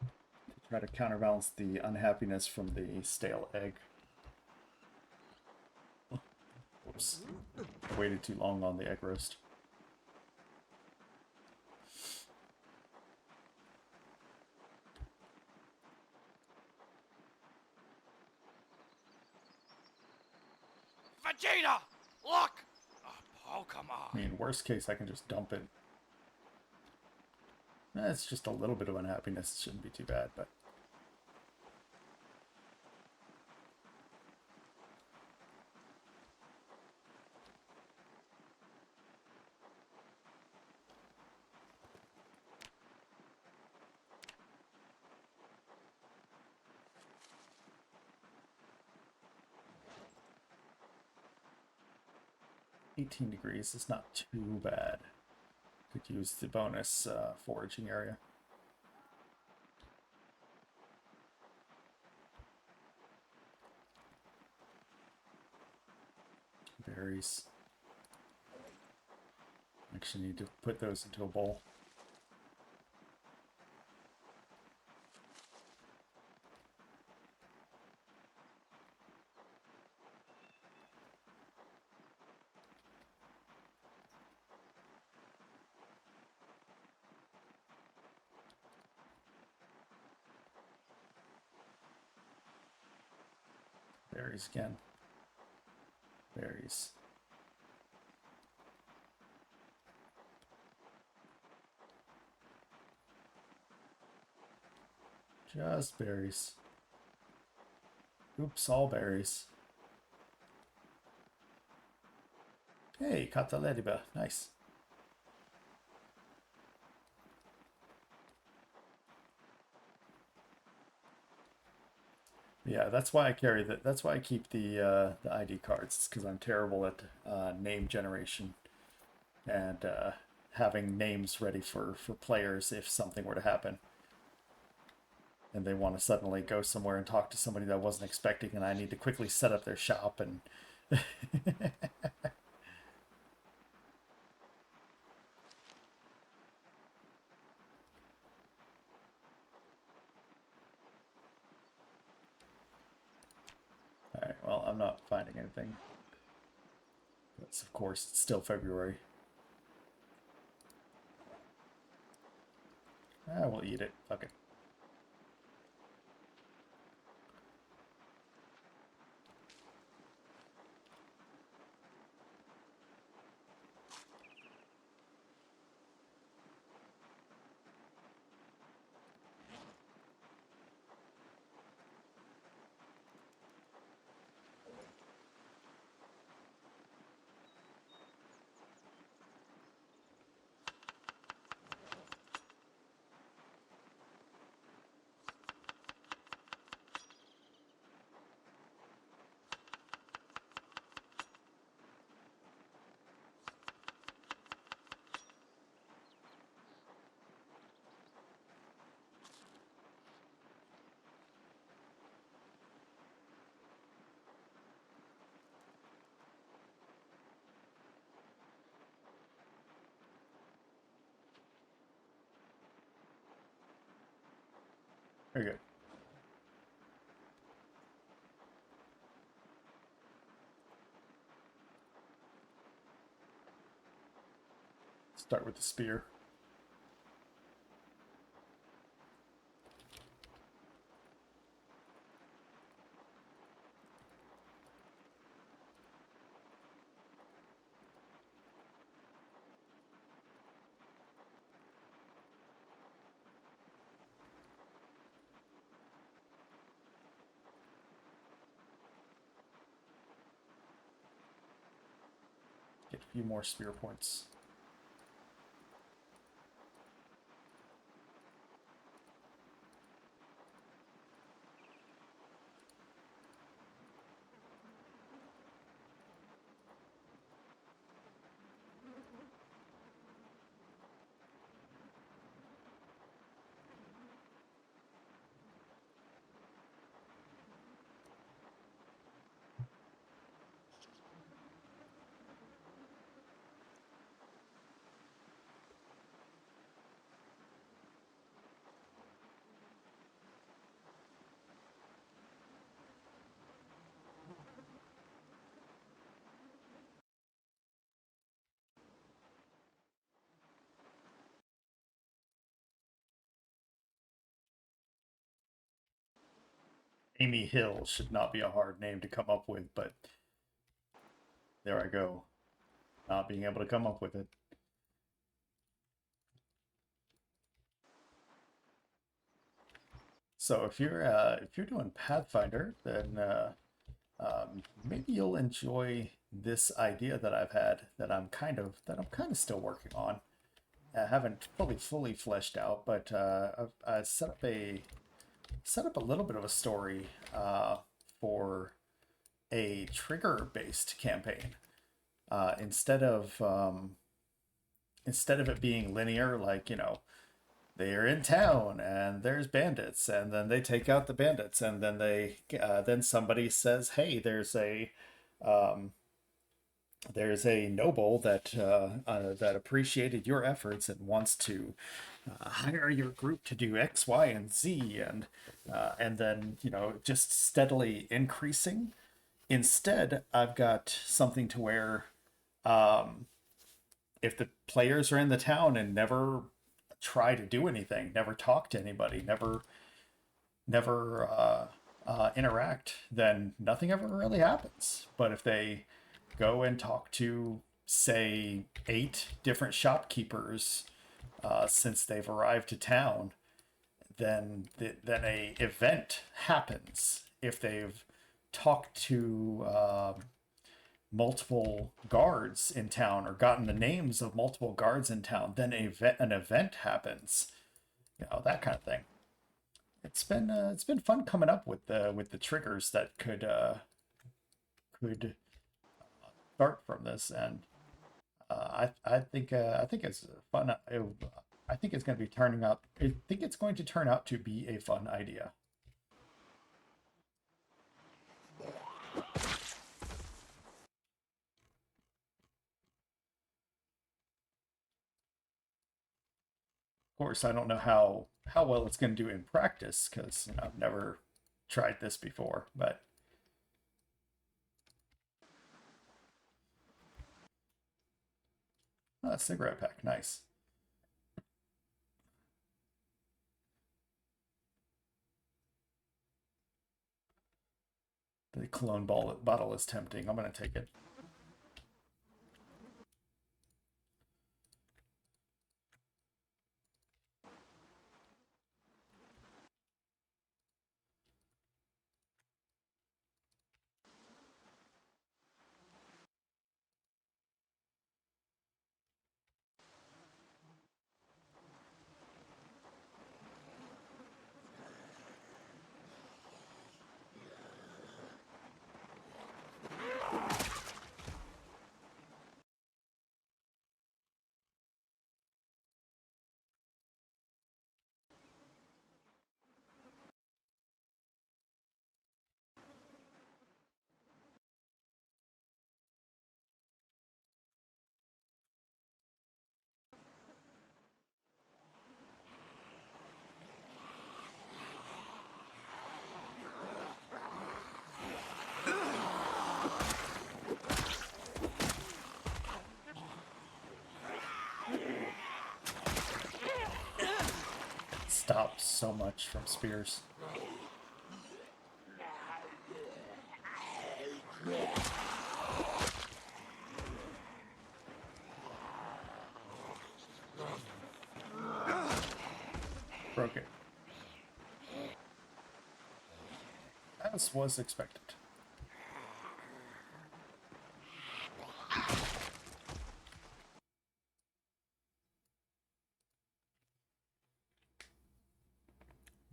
to try to counterbalance the unhappiness from the stale egg. Whoops. I waited too long on the egg roast. Vegeta! Look! A Pokemon! I mean, worst case, I can just dump it. It's just a little bit of unhappiness. It shouldn't be too bad, but... $18 is not too bad. Could use the bonus foraging area. Berries. Actually need to put those into a bowl. Berries again. Berries. Just berries. Oops, all berries. Hey, caught the ladybug. Nice. Yeah, that's why I carry that. That's why I keep the ID cards. It's because I'm terrible at name generation and having names ready for players if something were to happen and they want to suddenly go somewhere and talk to somebody that I wasn't expecting, and I need to quickly set up their shop and. Alright, well, I'm not finding anything. Because, of course, it's still February. We'll eat it. Fuck it. Very good. Start with the spear. Get a few more spear points. Amy Hill should not be a hard name to come up with, but there I go, not being able to come up with it. So if you're doing Pathfinder, then maybe you'll enjoy this idea that I've had that I'm kind of still working on. I haven't fully fleshed out, but I set up a little bit of a story for a trigger-based campaign. Instead of it being linear, like, you know, they're in town and there's bandits, and then they take out the bandits, and then then somebody says, hey, there's a noble that that appreciated your efforts and wants to hire your group to do X, Y, and Z, and then, you know, just steadily increasing. Instead, I've got something to where if the players are in the town and never try to do anything, never talk to anybody, never interact, then nothing ever really happens. But if they go and talk to, say, 8 different shopkeepers since they've arrived to town, then a event happens. If they've talked to multiple guards in town or gotten the names of multiple guards in town, then an event happens. You know, that kind of thing. It's been fun coming up with the triggers that could start from this, and I think it's fun. I think it's going to be turning out. I think it's going to turn out to be a fun idea. Of course, I don't know how well it's going to do in practice because, you know, I've never tried this before, but cigarette pack, nice. The cologne bottle is tempting. I'm going to take it. Stops so much from spears. Broke it. As was expected.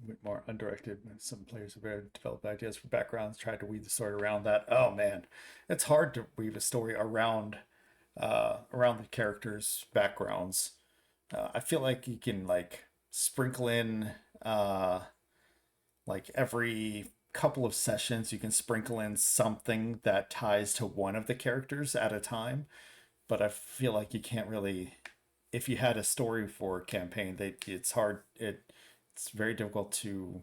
A bit more undirected. Some players have developed ideas for backgrounds, tried to weave the story around that. Oh man, it's hard to weave a story around the characters' backgrounds. I feel like you can like sprinkle in like every couple of sessions you can sprinkle in something that ties to one of the characters at a time, but I feel like you can't really, if you had a story for a campaign, it's hard, it's very difficult to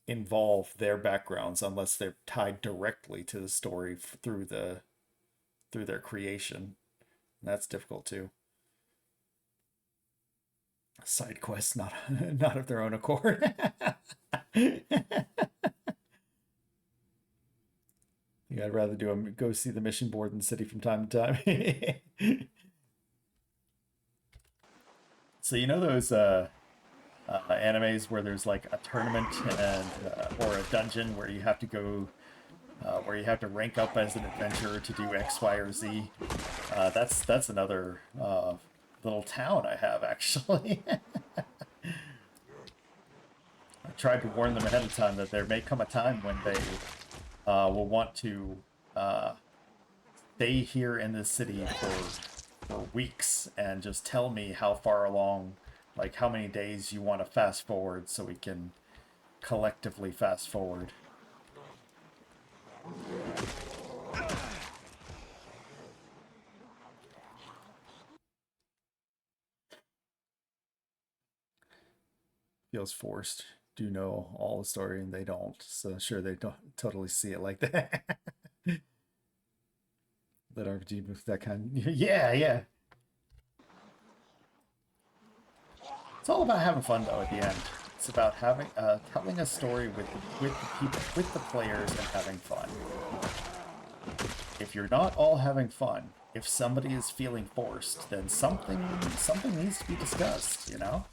involve their backgrounds unless they're tied directly to the story through their creation. And that's difficult too. Side quests not not of their own accord. Yeah, I'd rather do a go see the mission board in the city from time to time. So you know those animes where there's like a tournament and or a dungeon where you have to go where you have to rank up as an adventurer to do X, Y, or Z. That's another little town I have actually. I tried to warn them ahead of time that there may come a time when they will want to stay here in this city for weeks and just tell me how far along, like how many days you want to fast forward so we can collectively fast forward. Feels forced. Do know all the story and they don't. So sure they don't totally see it like that. That RPG with that kind. Yeah, yeah. It's all about having fun though. At the end, it's about having telling a story with the people, with the players, and having fun. If you're not all having fun, if somebody is feeling forced, then something needs to be discussed. You know.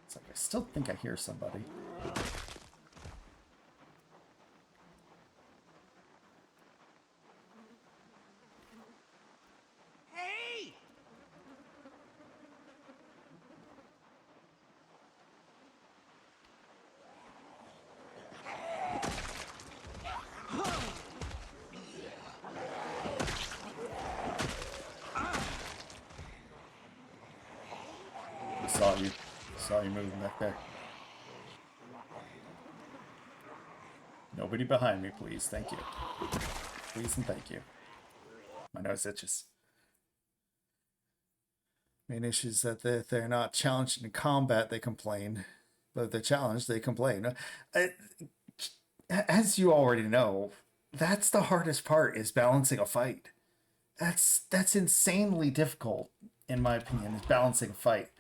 It's like I still think I hear somebody. Hey! I saw you moving back there. Nobody behind me, please. Thank you. Please and thank you. My nose itches. Main issue is that they're not challenged in combat, they complain. But if they're challenged, they complain. As you already know, that's the hardest part, is balancing a fight. That's insanely difficult, in my opinion, is balancing a fight.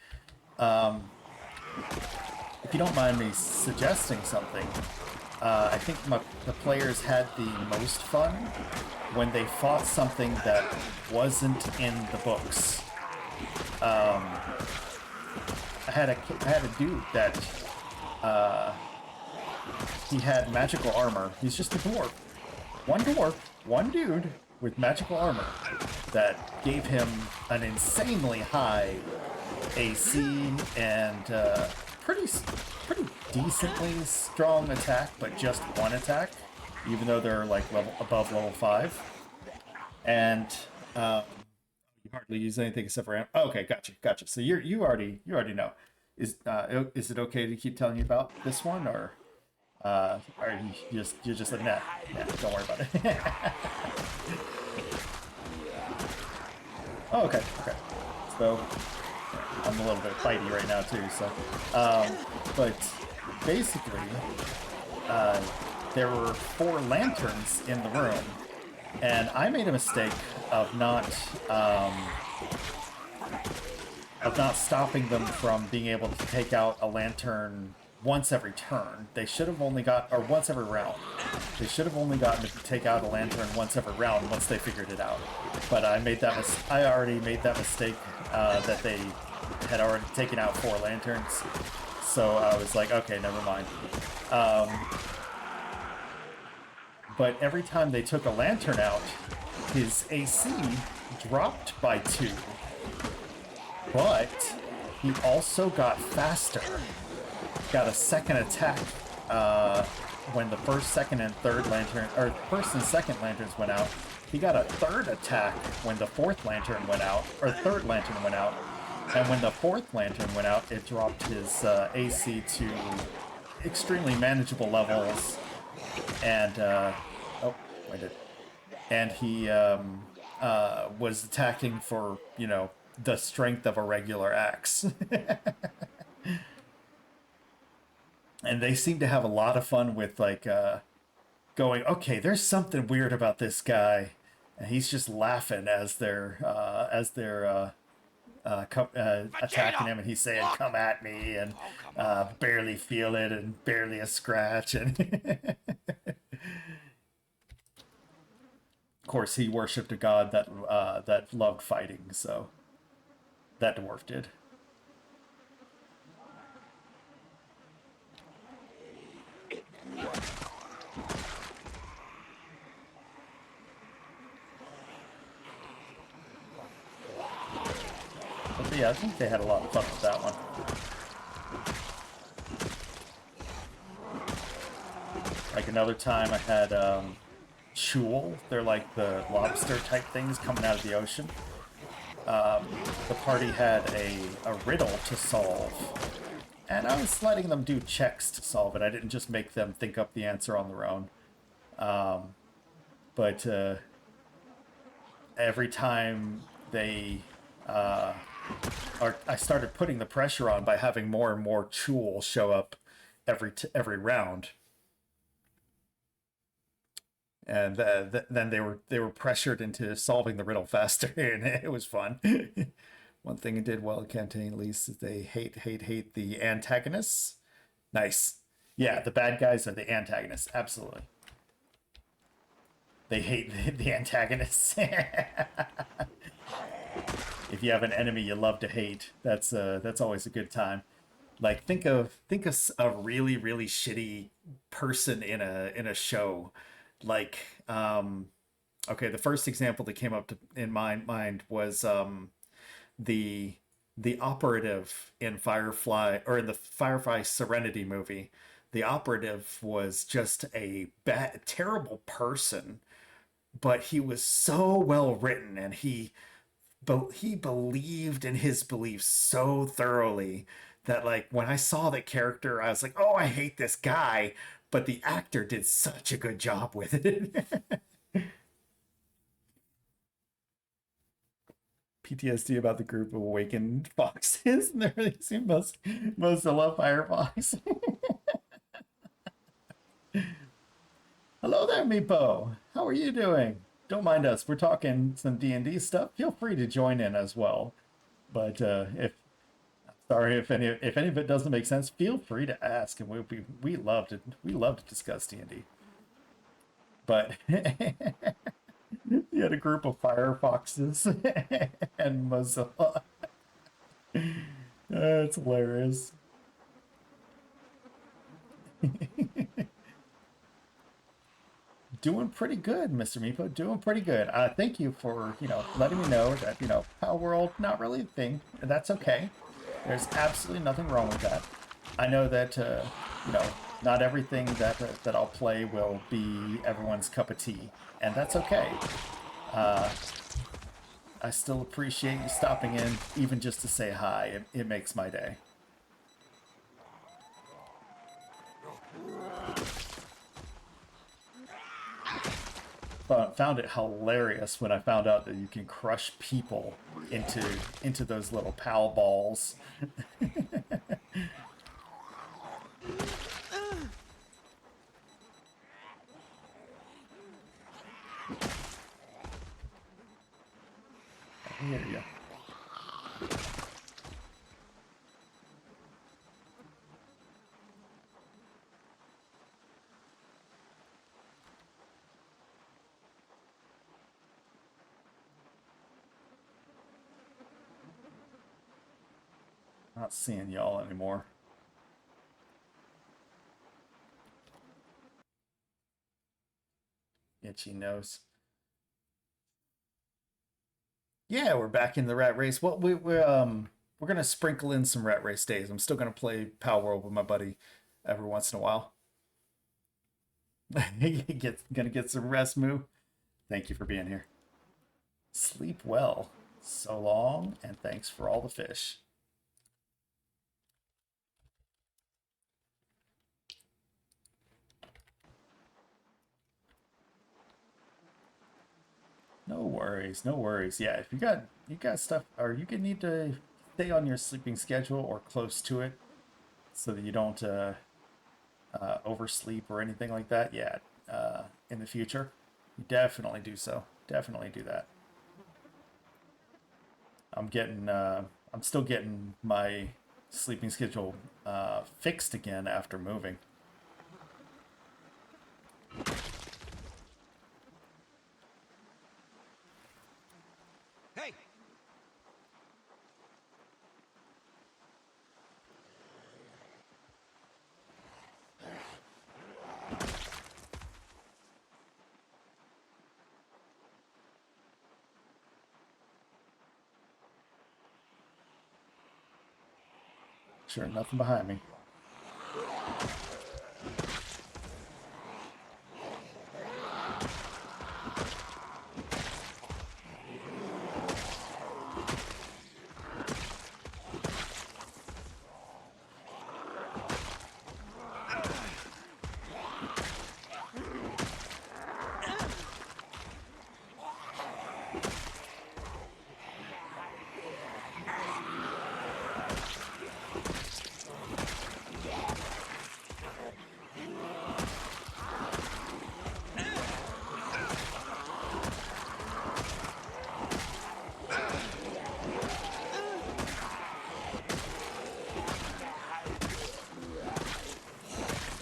If you don't mind me suggesting something, I think the players had the most fun when they fought something that wasn't in the books. I had a dude that he had magical armor. He's just a dwarf. One dude with magical armor that gave him an insanely high AC and pretty decently strong attack, but just one attack, even though they're like above level 5. And you hardly use anything except for okay, gotcha. So you already know. Is it okay to keep telling you about this one, or are you're just like nah, don't worry about it. Oh, okay. So I'm a little bit fighty right now too. So, but basically, there were 4 lanterns in the room, and I made a mistake of not stopping them from being able to take out a lantern once every turn. They should have only got, or once every round. They should have only gotten to take out a lantern once every round once they figured it out. But I already made that mistake that they had already taken out 4 lanterns. So I was like, okay, never mind. But every time they took a lantern out, his AC dropped by 2. But he also got faster. Got a second attack when the first, second, and third lantern, or first and second lanterns went out. He got a third attack when the fourth lantern went out, or third lantern went out. And when the fourth lantern went out, it dropped his AC to extremely manageable levels. And and he was attacking for, the strength of a regular axe. And they seem to have a lot of fun with, like, going, okay, there's something weird about this guy. and he's just laughing as they're attacking him, and he's saying, "Come at me," and barely feel it, and barely a scratch, and of course he worshipped a god that loved fighting, so that dwarf did. But yeah, I think they had a lot of fun with that one. Like another time I had chul. They're like the lobster type things coming out of the ocean. The party had a riddle to solve, and I was letting them do checks to solve it. I didn't just make them think up the answer on their own. But every time they I started putting the pressure on by having more and more chul show up every round, and then they were pressured into solving the riddle faster, and it was fun. One thing it did well in campaign, at least, is they hate the antagonists. Nice. Yeah, the bad guys are the antagonists. Absolutely. They hate the antagonists. If you have an enemy you love to hate, that's always a good time. Like think of a really really shitty person in a show. Like okay, the first example that came up in my mind was the operative in Firefly, or in the Firefly Serenity movie. The operative was just a terrible person, but he was so well written, and he believed in his beliefs so thoroughly that, like, when I saw the character, I was like, oh, I hate this guy, but the actor did such a good job with it. PTSD about the group of awakened foxes. They really seem most to love Firefox. Hello there, Meepo. How are you doing? Don't mind us. We're talking some D&D stuff. Feel free to join in as well. But if sorry if any of it doesn't make sense, feel free to ask, and we love to discuss D&D. But you had a group of firefoxes and Mozilla. That's hilarious. Doing pretty good, Mr. Meepo. Doing pretty good. Thank you for, letting me know that, Power World, not really a thing. That's okay. There's absolutely nothing wrong with that. I know that, not everything that I'll play will be everyone's cup of tea, and that's okay. I still appreciate you stopping in, even just to say hi. It makes my day. Found it hilarious when I found out that you can crush people into those little pal balls. I hear you. Not seeing y'all anymore. Itchy nose. Yeah, we're back in the Rat Race. Well, we're gonna sprinkle in some Rat Race days. I'm still gonna play Power World with my buddy every once in a while. Gonna get some rest, Moo. Thank you for being here. Sleep well. So long, and thanks for all the fish. No worries, no worries. Yeah, if you got stuff, or you could need to stay on your sleeping schedule or close to it, so that you don't oversleep or anything like that. Yeah, in the future, you definitely do so. Definitely do that. I'm still getting my sleeping schedule fixed again after moving. Hey! Sure, nothing behind me.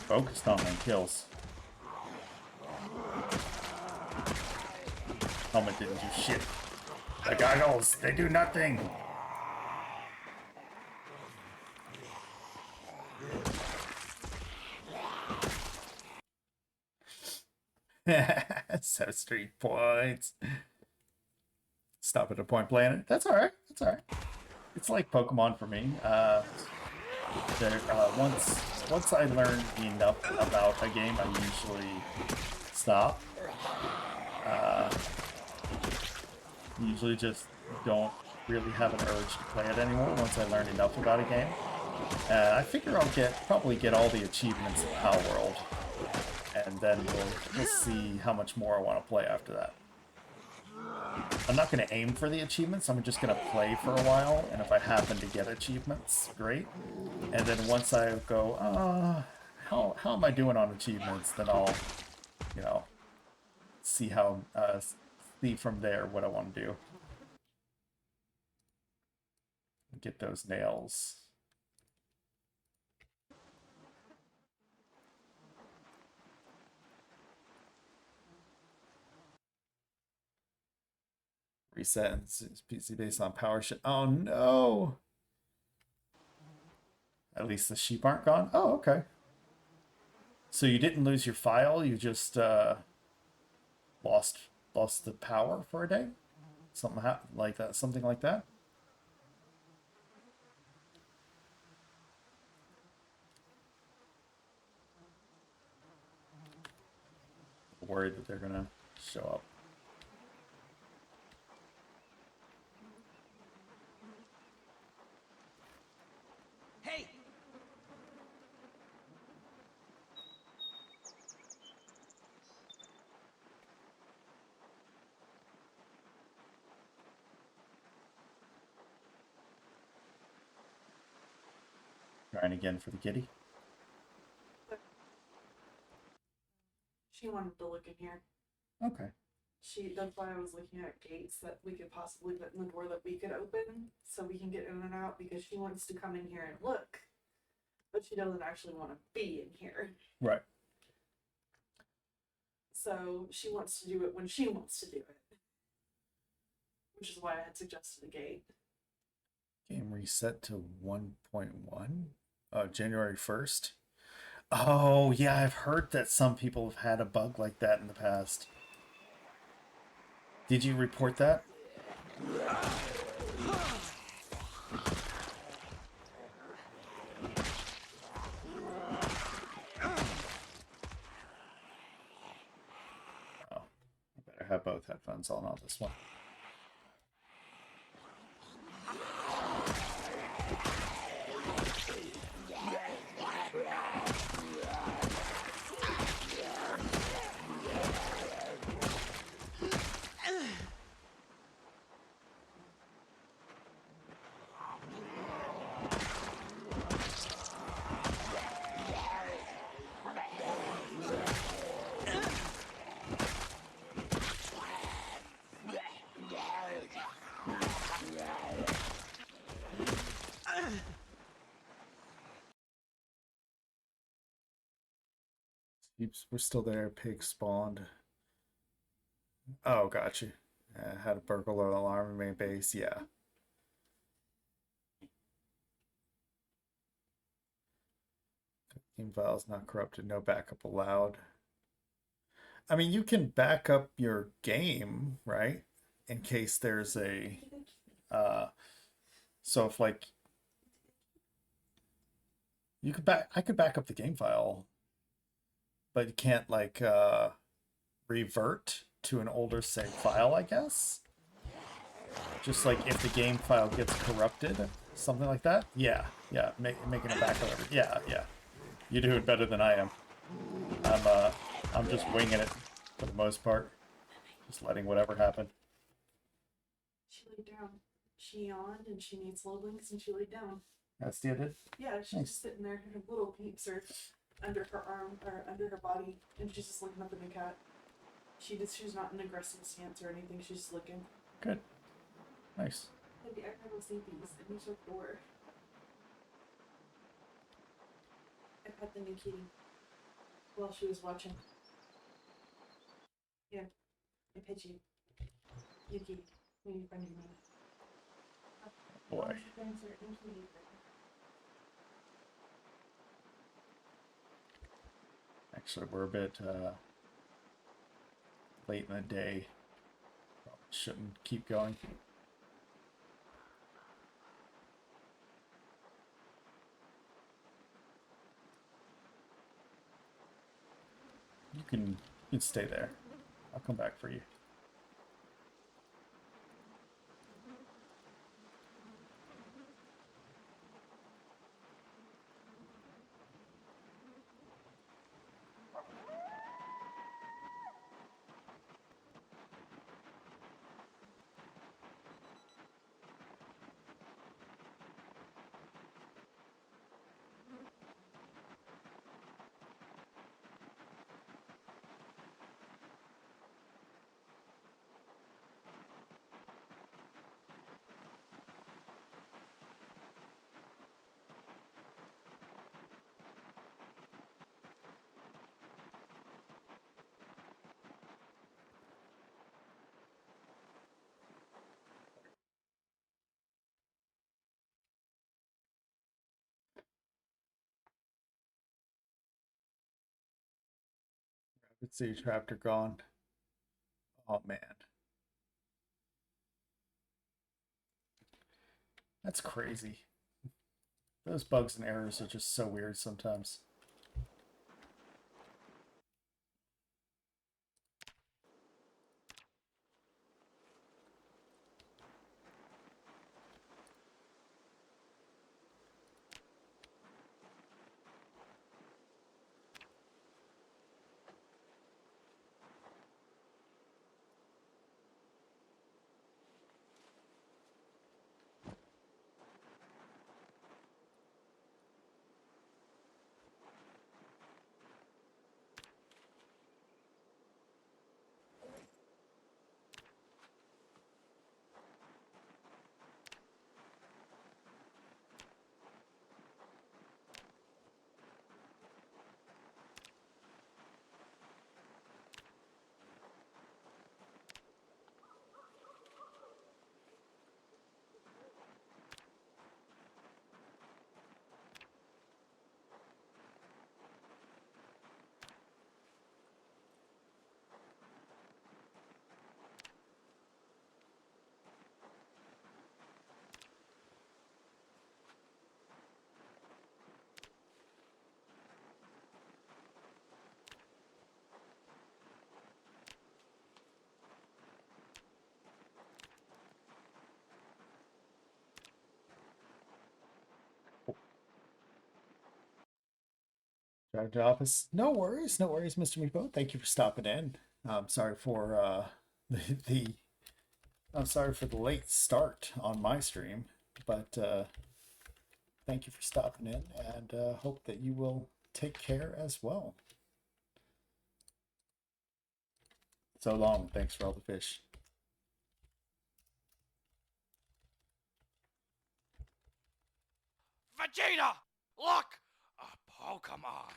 Focused on my kills. Helmet didn't do shit. The goggles, they do nothing. So street points. Stop at a point planet. That's all right. That's all right. It's like Pokemon for me. Once I learn enough about a game, I usually stop. Usually just don't really have an urge to play it anymore once I learn enough about a game. I figure I'll probably get all the achievements in Power World, and then we'll see how much more I want to play after that. I'm not going to aim for the achievements, I'm just going to play for a while, and if I happen to get achievements, great. And then once I go, how am I doing on achievements, then I'll, you know, see from there what I want to do. Get those nails. Reset and PC based on power shit. Oh no! At least the sheep aren't gone. Oh, okay. So you didn't lose your file. You just lost the power for a day. Something like that. Something like that. Worried that they're gonna show up. Hey! Trying again for the kitty. She wanted to look in here. Okay. That's why I was looking at gates that we could possibly put in the door that we could open so we can get in and out, because she wants to come in here and look, but she doesn't actually want to be in here. Right. So she wants to do it when she wants to do it, which is why I had suggested a gate. Game reset to 1.1. January 1st. Oh, yeah, I've heard that some people have had a bug like that in the past. Did you report that? Oh, I better have both headphones on this one. We're still there. Pig spawned. Oh, got you. Had a burglar alarm in main base. Yeah. Game files not corrupted. No backup allowed. I mean, you can back up your game, right? In case there's a so if like I could back up the game file, but you can't like revert to an older save file, I guess. Just like if the game file gets corrupted, something like that. Yeah, yeah, making a backup. Yeah, yeah. You do it better than I am. I'm just winging it for the most part, just letting whatever happen. She laid down. She yawned and she needs low links and she laid down. That's the did. Yeah, she's Nice. just sitting there. Her little peeps are under her arm or under her body, and she's just looking up at the cat. She's not in an aggressive stance or anything. She's just looking. Good. Nice. Maybe I have those sleepies and he's at the door. I pet the new kitty while she was watching. Yeah, I pet you. You kitty. When you find your mom. Boy. Actually, we're a bit late in the day. Probably shouldn't keep going. You can stay there. I'll come back for you. Let's see, chapter gone. Oh man. That's crazy. Those bugs and errors are just so weird sometimes. Drive to office. No worries, Mr. Meepo. Thank you for stopping in. Sorry for the I'm sorry for the late start on my stream, but thank you for stopping in, and hope that you will take care as well. So long. Thanks for all the fish. Vegeta! Look! A Pokemon!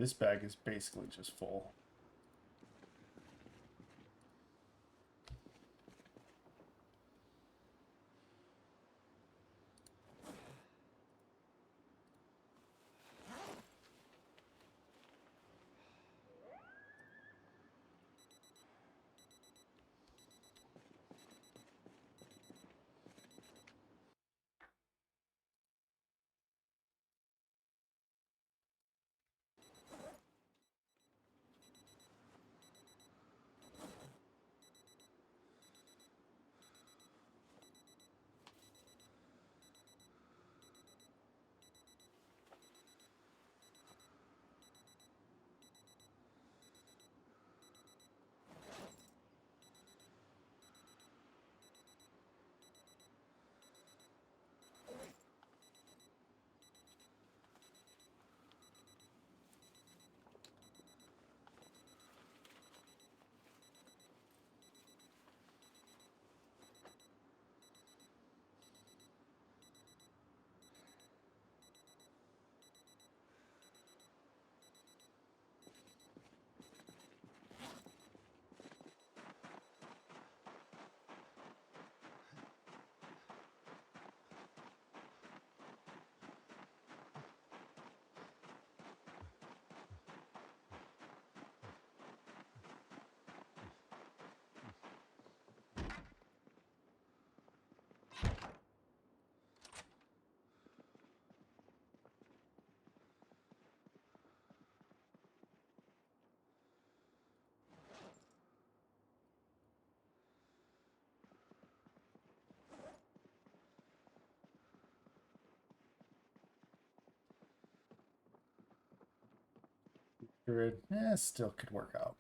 This bag is basically just full. Grid, still could work out.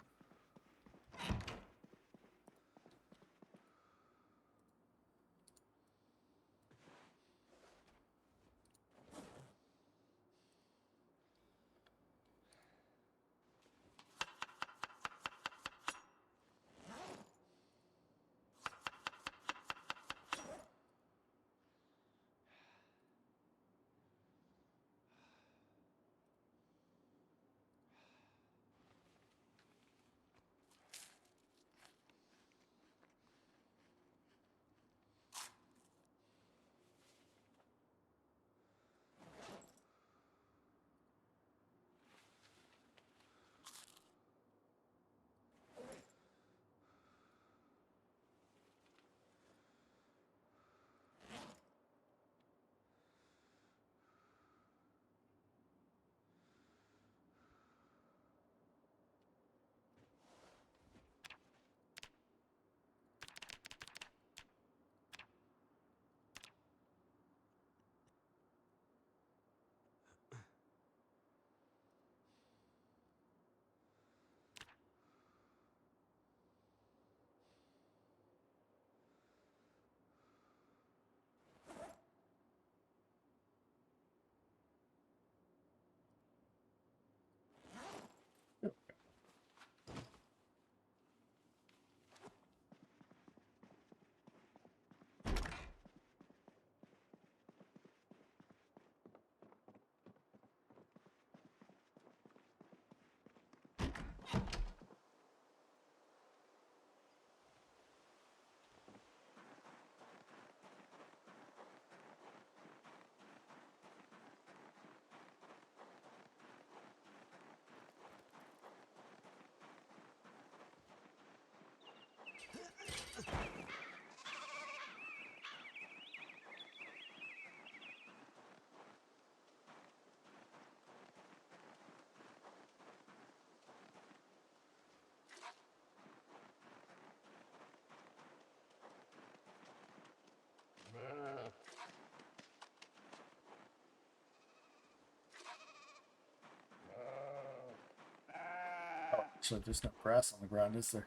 Oh, actually, there's no grass on the ground, is there?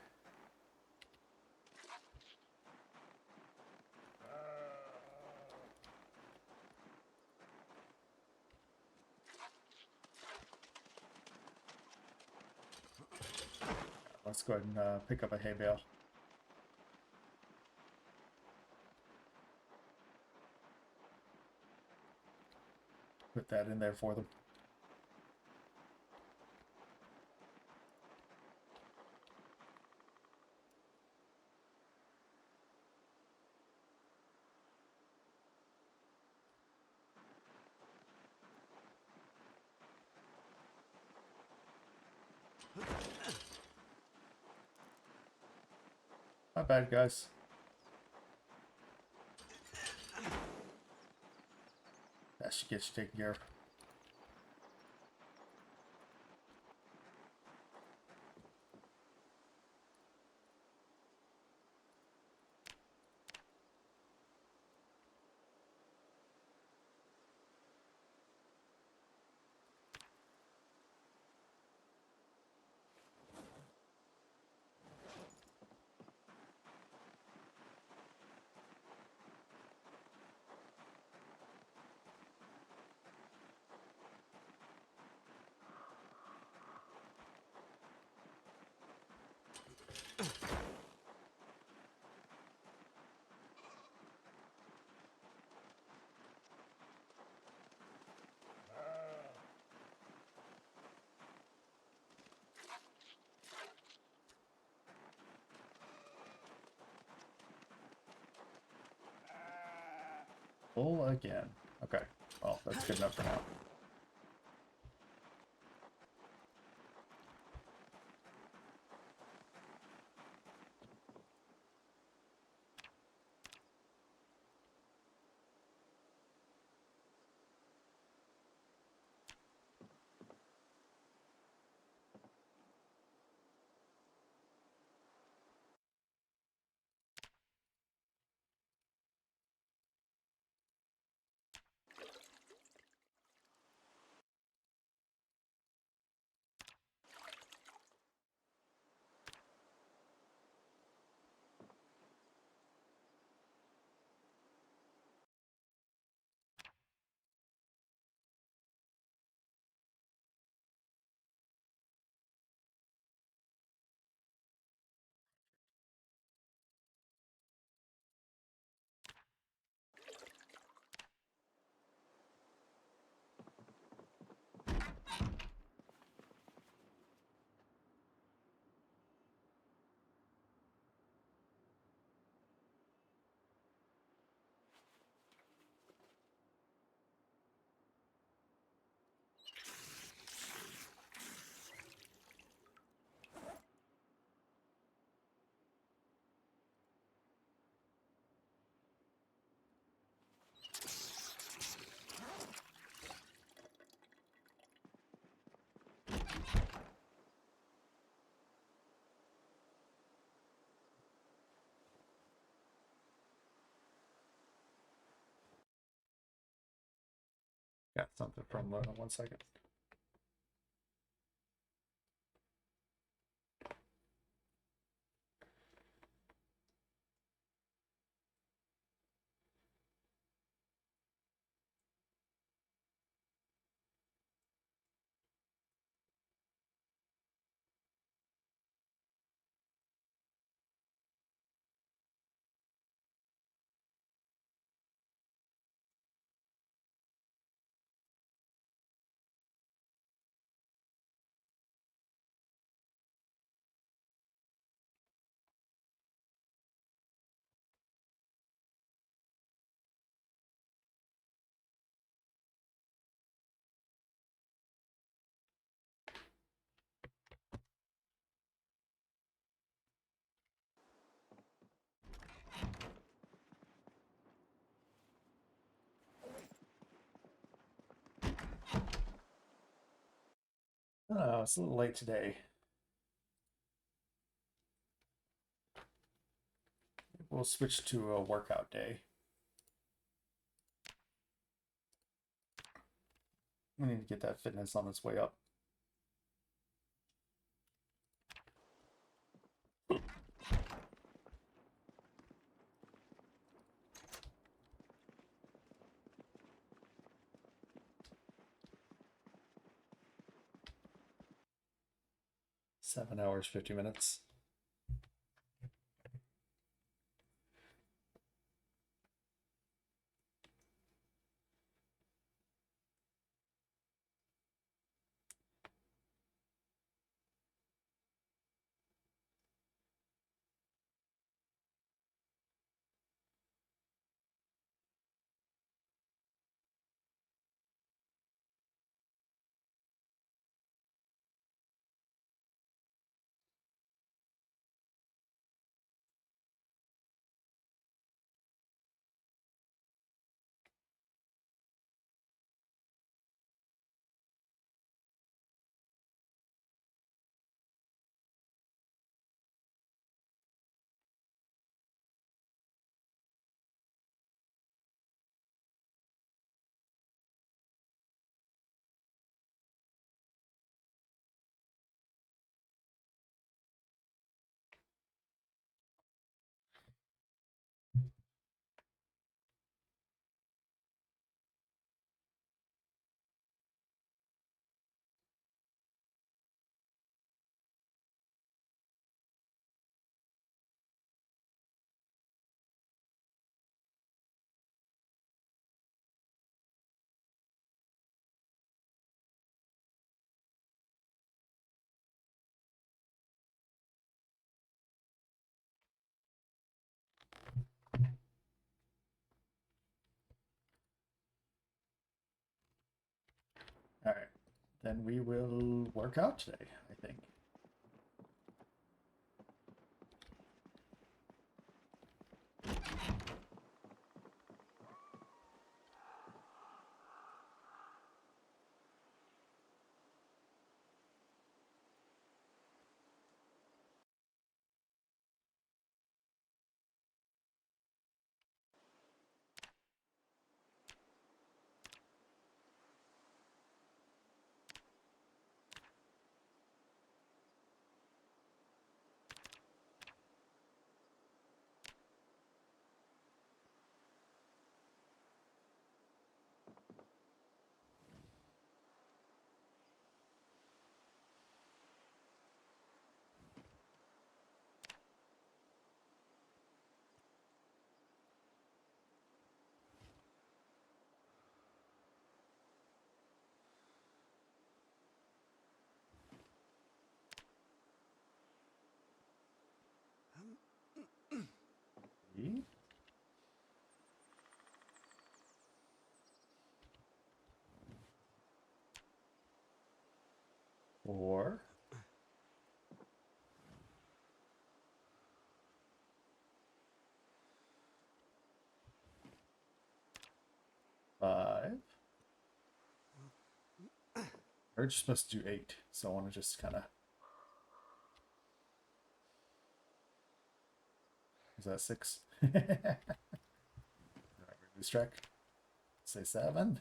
Let's go ahead and pick up a hay bale. Put that in there for them. Not bad, guys. That should get you taken care of. Full again. Okay. Well, that's good enough for now. Got something from 1 second. It's a little late today. We'll switch to a workout day. We need to get that fitness on its way up. Seven hours, 50 minutes. then we will work out today, I think. Four. Five. We're just supposed to do 8, so I want to just kind of... Is that 6? Alright, lose track. Say 7.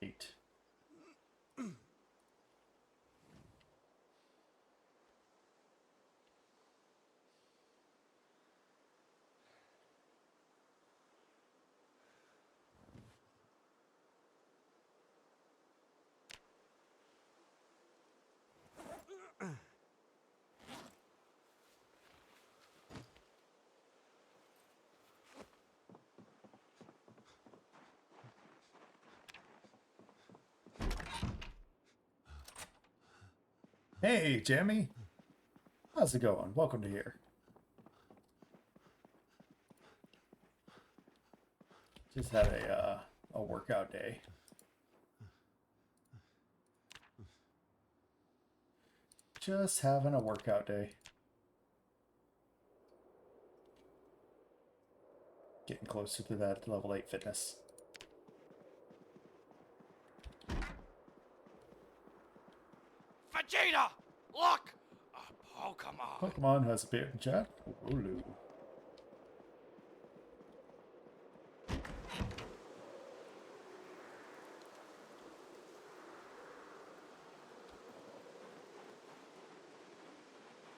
Eight. Hey, Jamie. How's it going? Welcome to here. Just had a workout day. Just having a workout day. Getting closer to that level 8 fitness. Vegeta! Look! A Pokemon! Pokemon has appeared in chat. Olu.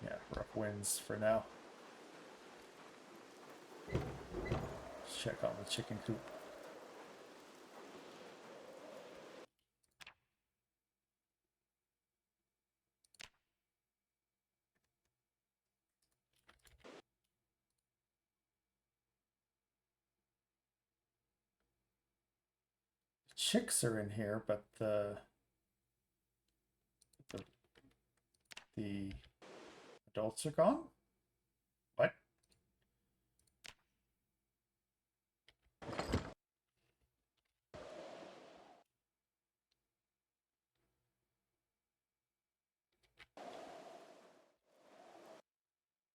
Yeah, rough winds for now. Let's check on the chicken coop. Chicks are in here, but the adults are gone? What?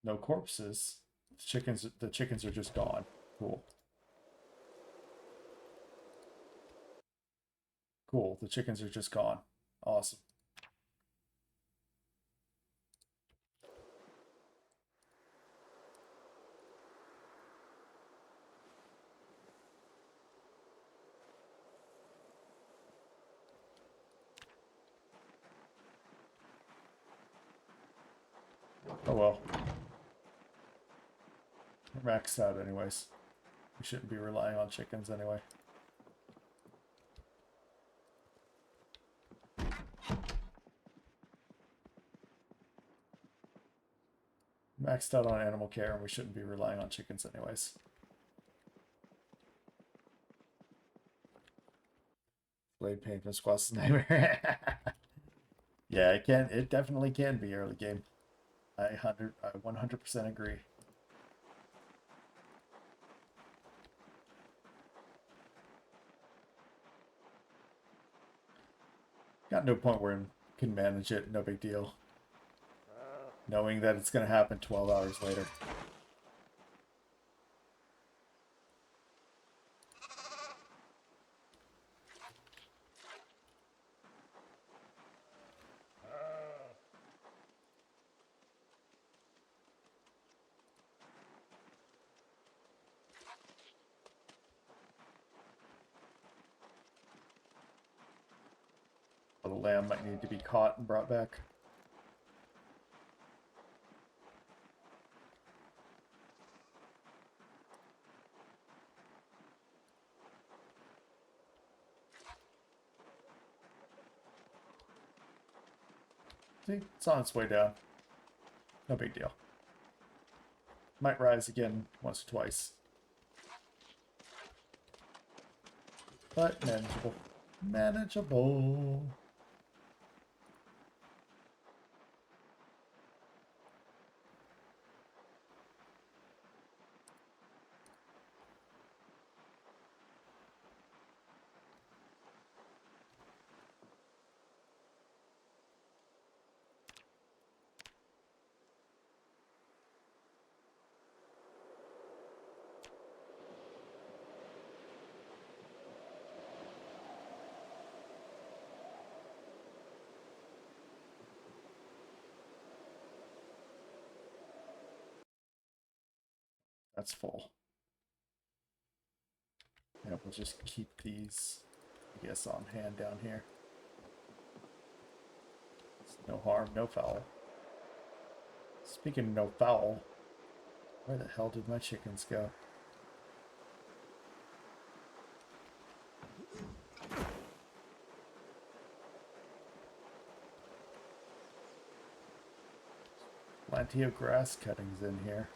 No corpses. The chickens are just gone. Cool. Cool. The chickens are just gone. Awesome. Oh well. We're maxed out anyways. We shouldn't be relying on chickens anyway. Maxed out on animal care, and we shouldn't be relying on chickens anyways. Blade pain from Squaw's nightmare. Yeah, it can. It definitely can be early game. I 100% agree. Got no point where I can manage it, no big deal. Knowing that it's going to happen 12 hours later. The lamb might need to be caught and brought back. See, it's on its way down. No big deal. Might rise again once or twice. But manageable. Manageable. That's full. Yeah, we'll just keep these, I guess, on hand down here. No harm, no foul. Speaking of no foul, where the hell did my chickens go? Plenty of grass cuttings in here.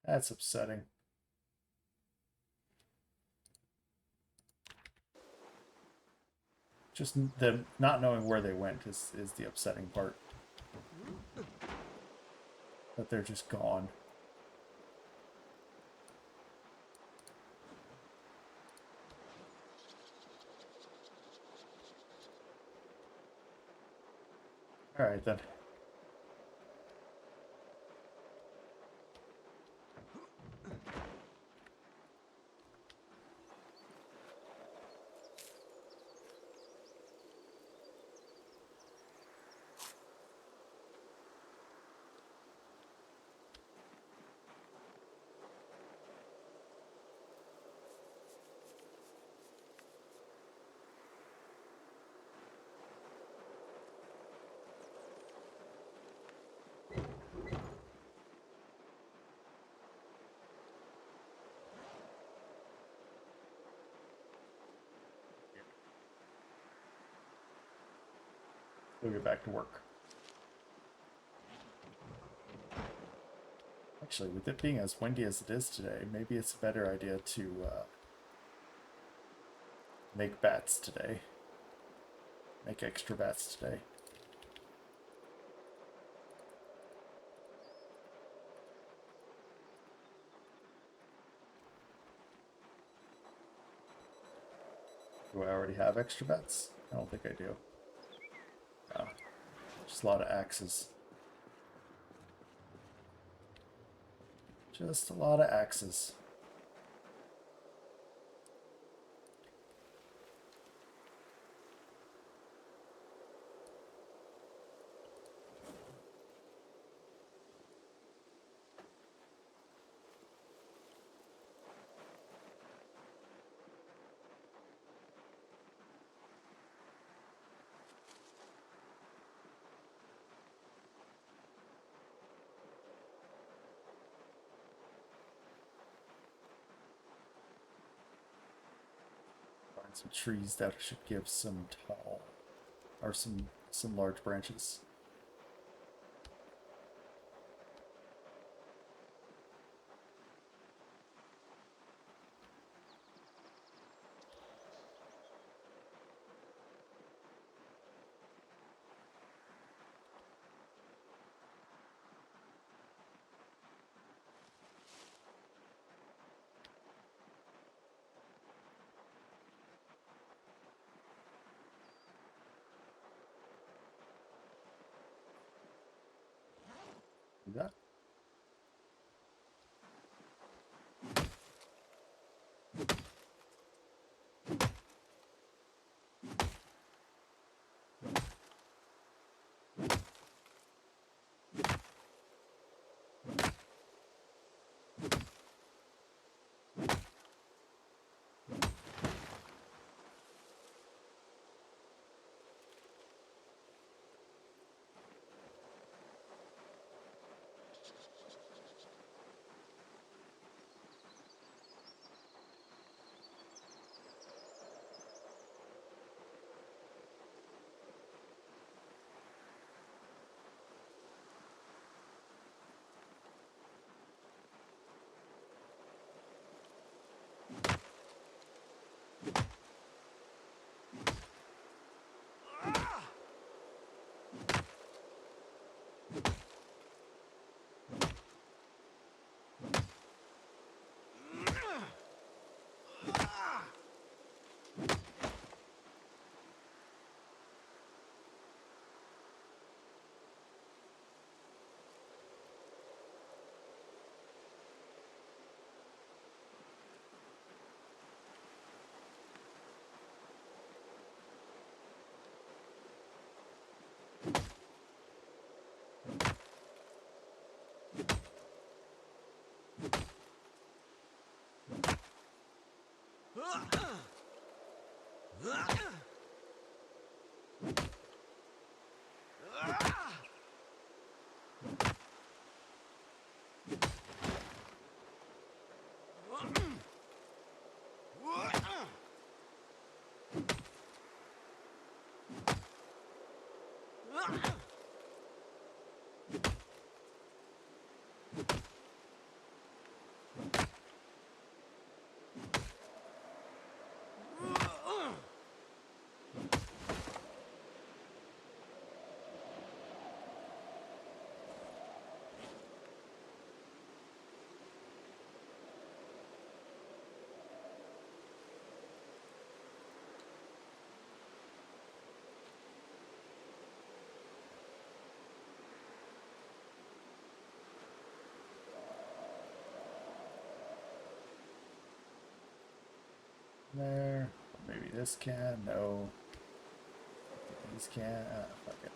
That's upsetting. Just the not knowing where they went is the upsetting part. That they're just gone. Alright then. We'll get back to work. Actually, with it being as windy as it is today, maybe it's a better idea to make bats today. Make extra bats today. Do I already have extra bats? I don't think I do. No. Just a lot of axes. Just a lot of axes. Find some trees that should give some tall, or some large branches. Do that. There. Maybe this can. No. These can. Fuck it.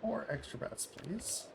More extra bats, please.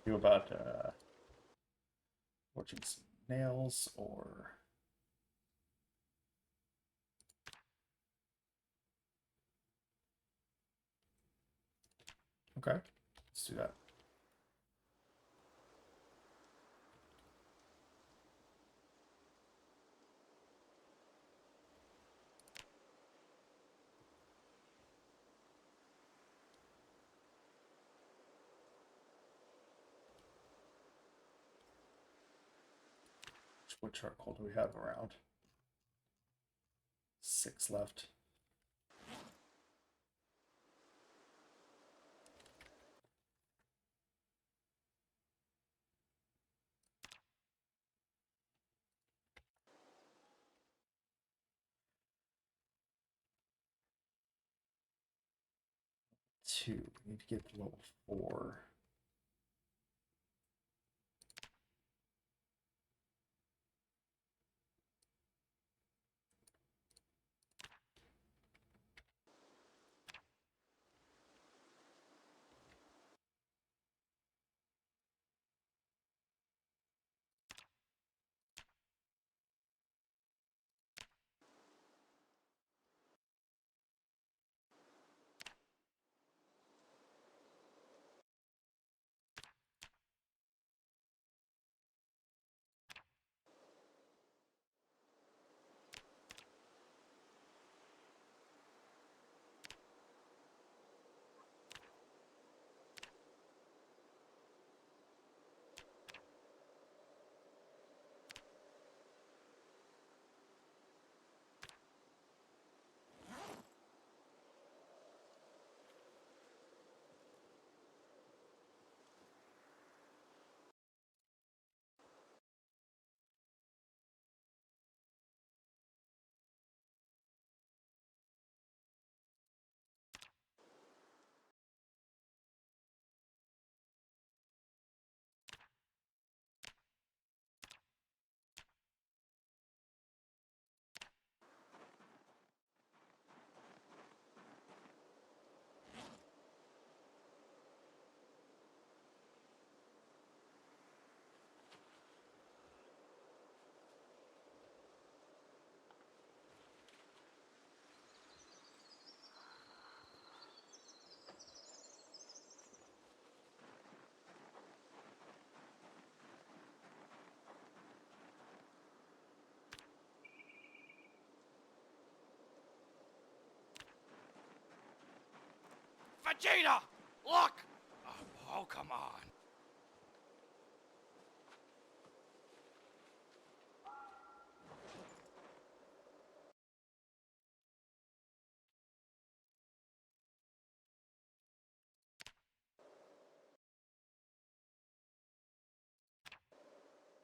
Do about watching some nails or okay, let's do that. What charcoal do we have around? 6 left. Two. We need to get to level 4. Vegeta! Look! A Pokemon!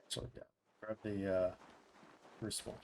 So yeah, grab the crucible.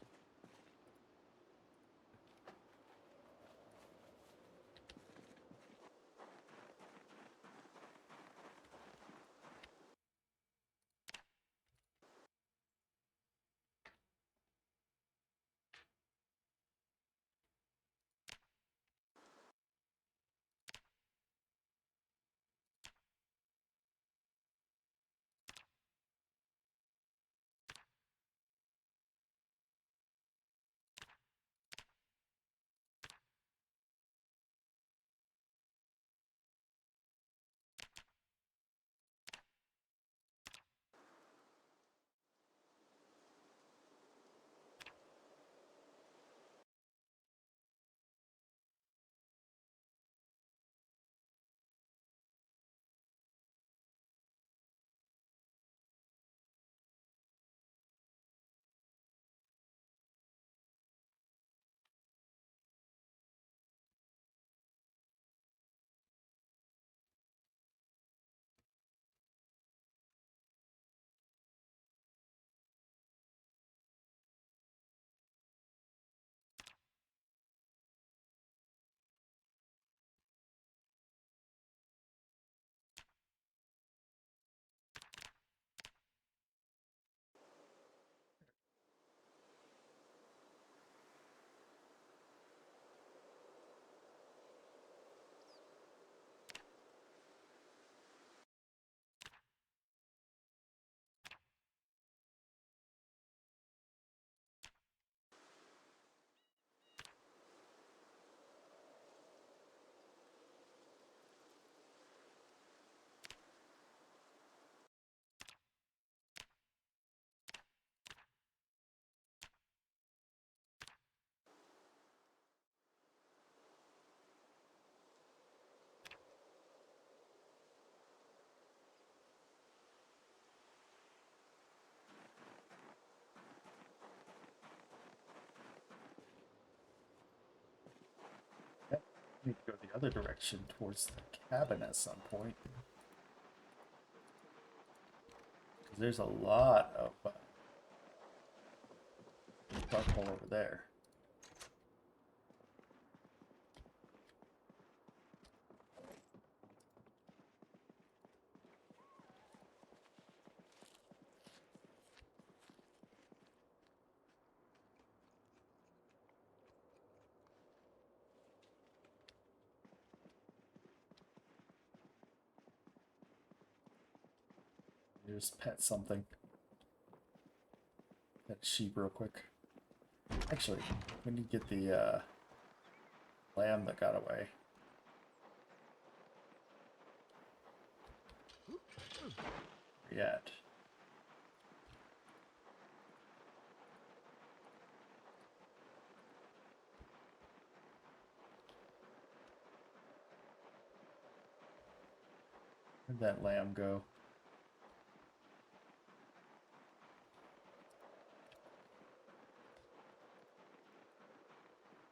need to go the other direction towards the cabin at some point. 'Cause there's a lot of charcoal over there. Just pet something. Pet sheep real quick. Actually, we need to get the lamb that got away. Yet. Where'd that lamb go?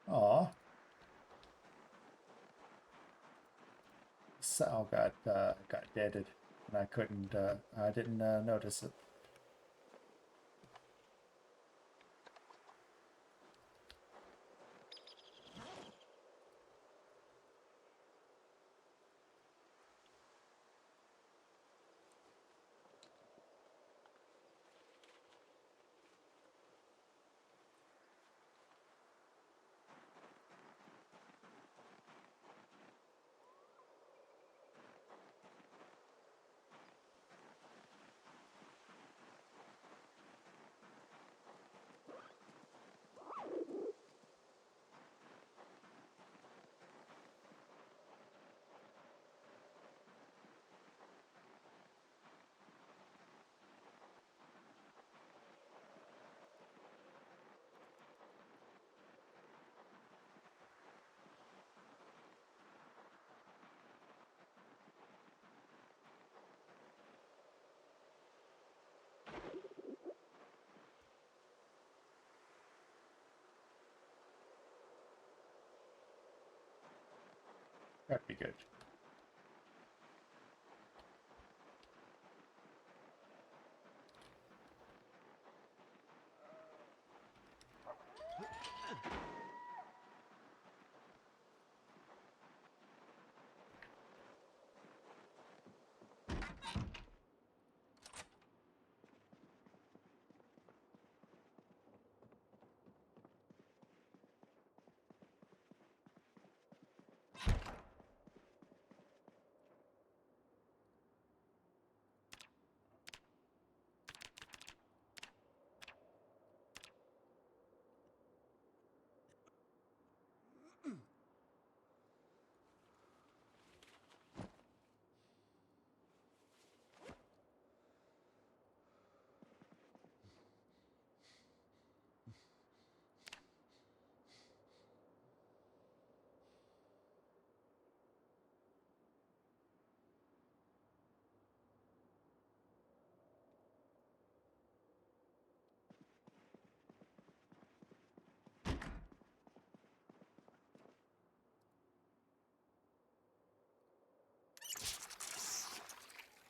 Aw. Sow got deaded, and I didn't notice it. That'd be good.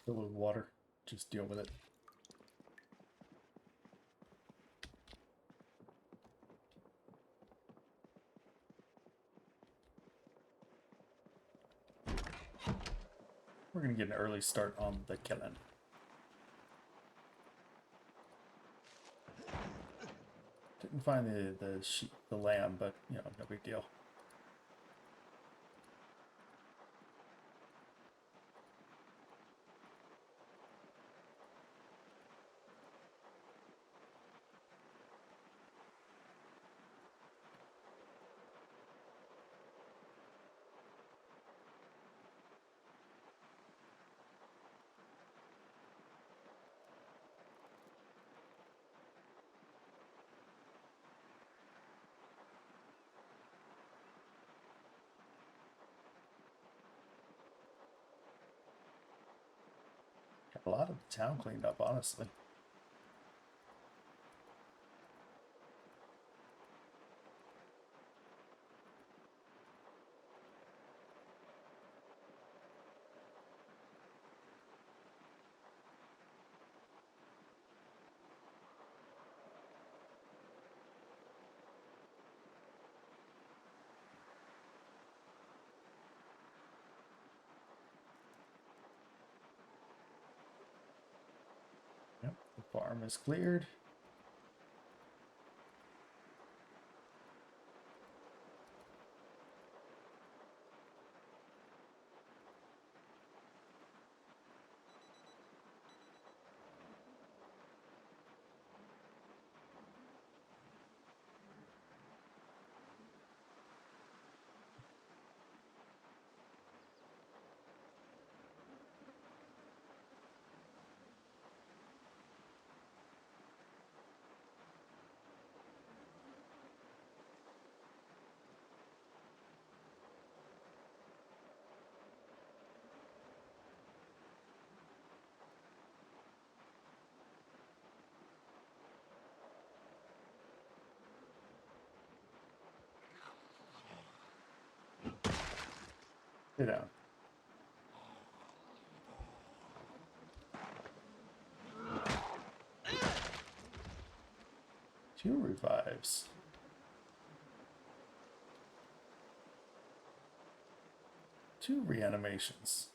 Fill it with water. Just deal with it. We're gonna get an early start on the killing. Didn't find the lamb, but you know, no big deal. Got a lot of the town cleaned up, honestly. Farm is cleared. Sit down. Two revives. Two reanimations.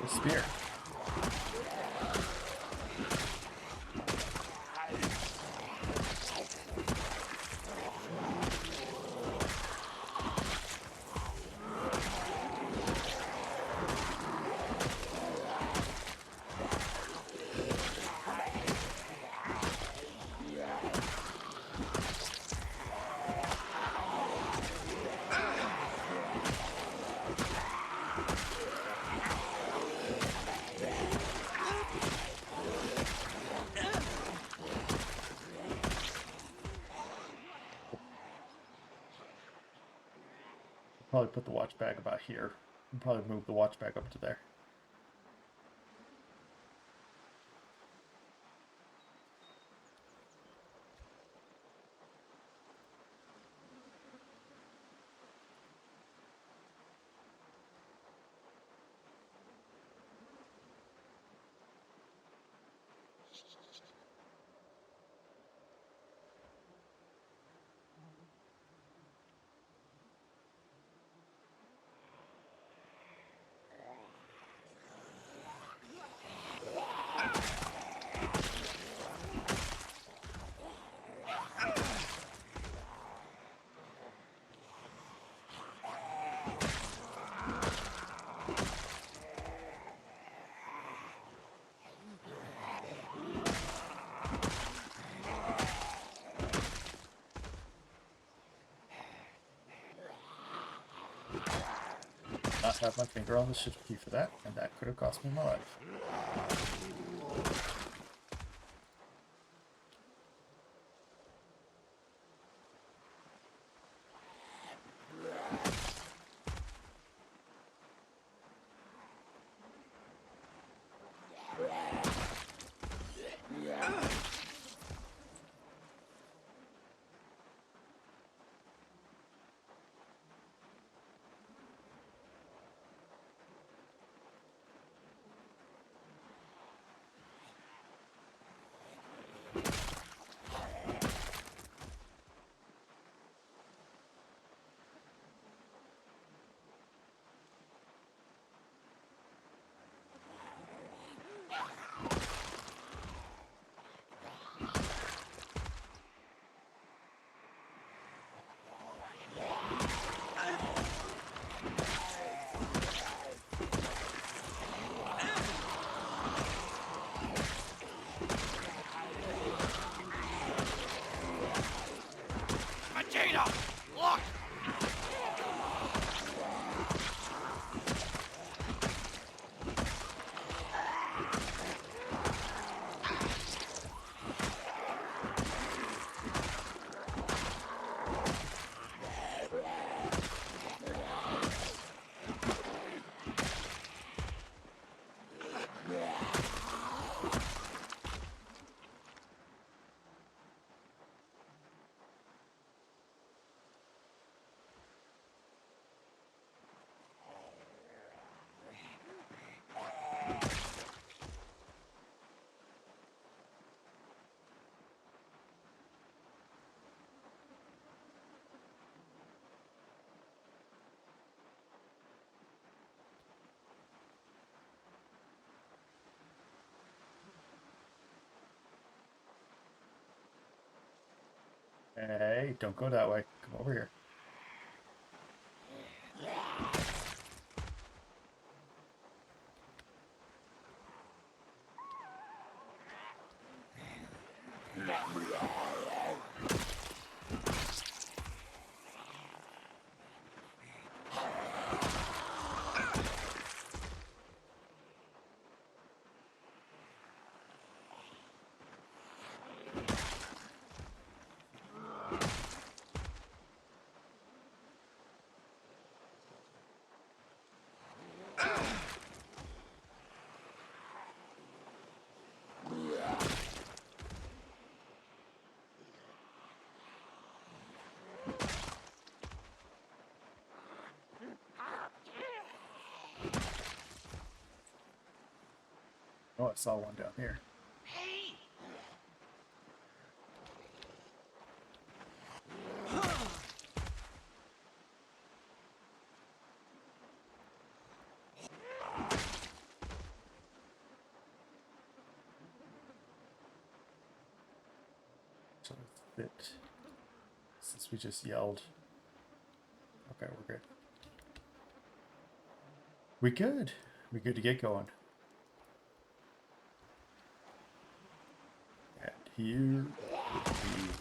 Spear. Probably put the watch bag about here. And probably move the watch bag up to there. not have my finger on the shift key for that, and that could have cost me my life. Vegeta! Look! Hey, don't go that way. Come over here. Oh, I saw one down here. So fit. Since we just yelled. Okay, we're good. We good. We good to get going. And here we go.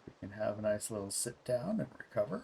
We can have a nice little sit down and recover.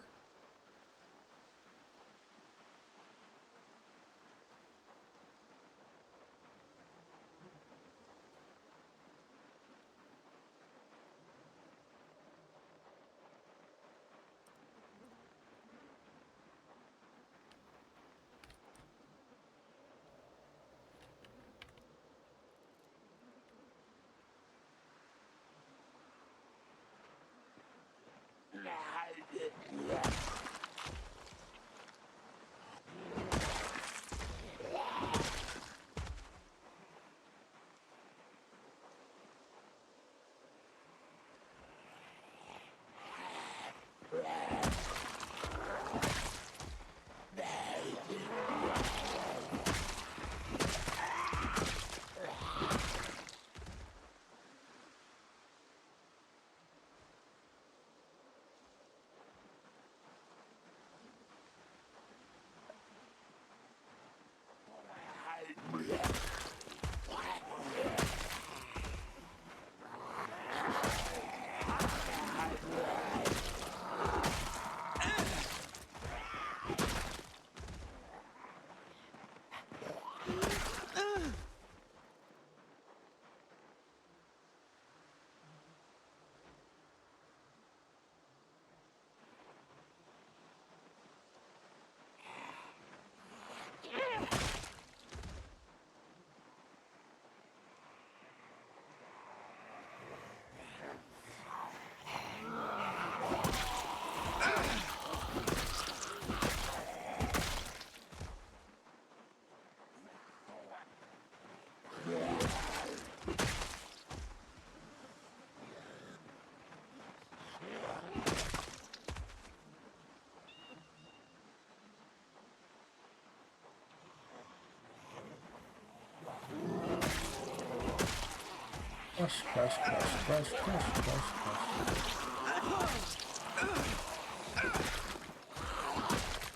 Crush, crush, crush, crush, crush, crush, crush.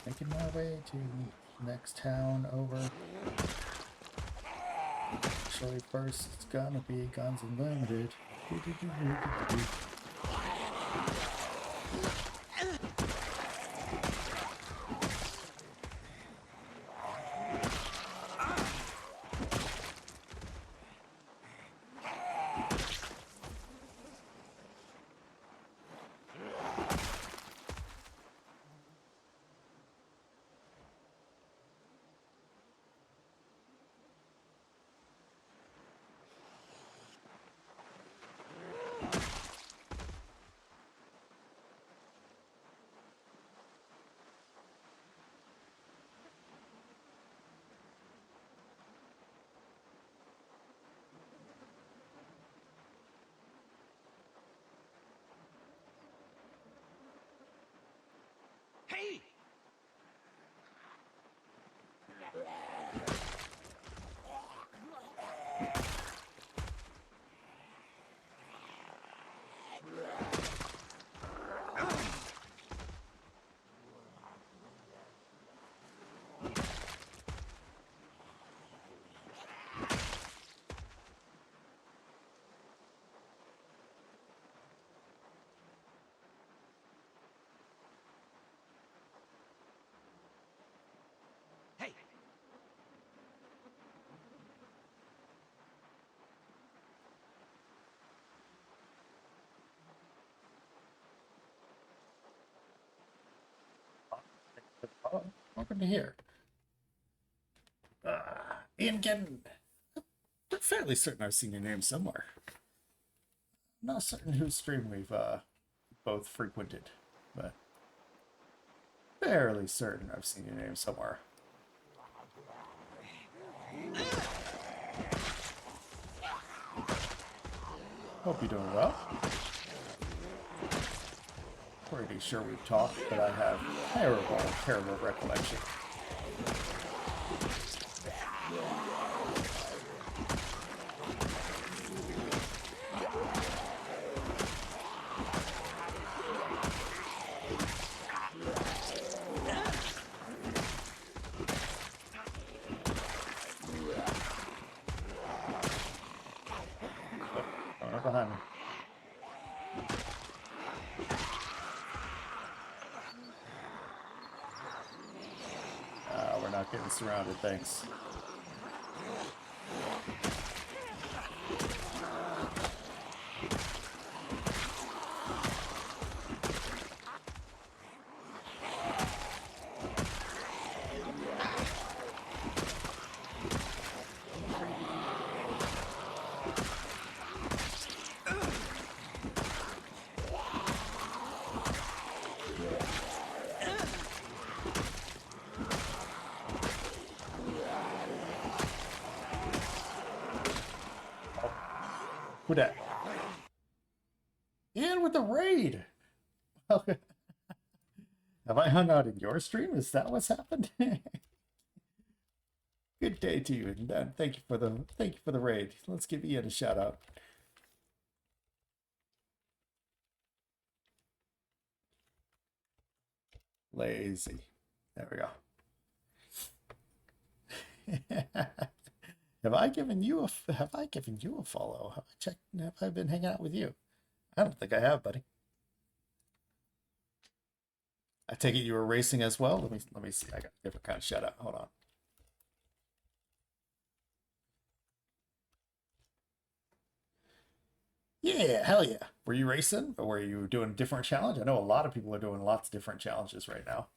Making my way to the next town over. Actually, first it's gonna be Guns Unlimited. Hey! Hey! Welcome to here. Ian Gedden. I'm fairly certain I've seen your name somewhere. I'm not certain whose stream we've both frequented, but fairly certain I've seen your name somewhere. Hope you're doing well. Pretty sure we've talked, but I have terrible recollection. Behind me. surrounded, thanks. Who dat? In with the raid! Have I hung out in your stream? Is that what's happened? Good day to you, and thank you for the raid. Let's give Ian a shout out. Lazy. There we go. Have I given you a follow? Have I checked? Have I been hanging out with you? I don't think I have, buddy. I take it you were racing as well. Let me see. I got a different kind of shout out. Hold on. Yeah, hell yeah. Were you racing or were you doing a different challenge? I know a lot of people are doing lots of different challenges right now.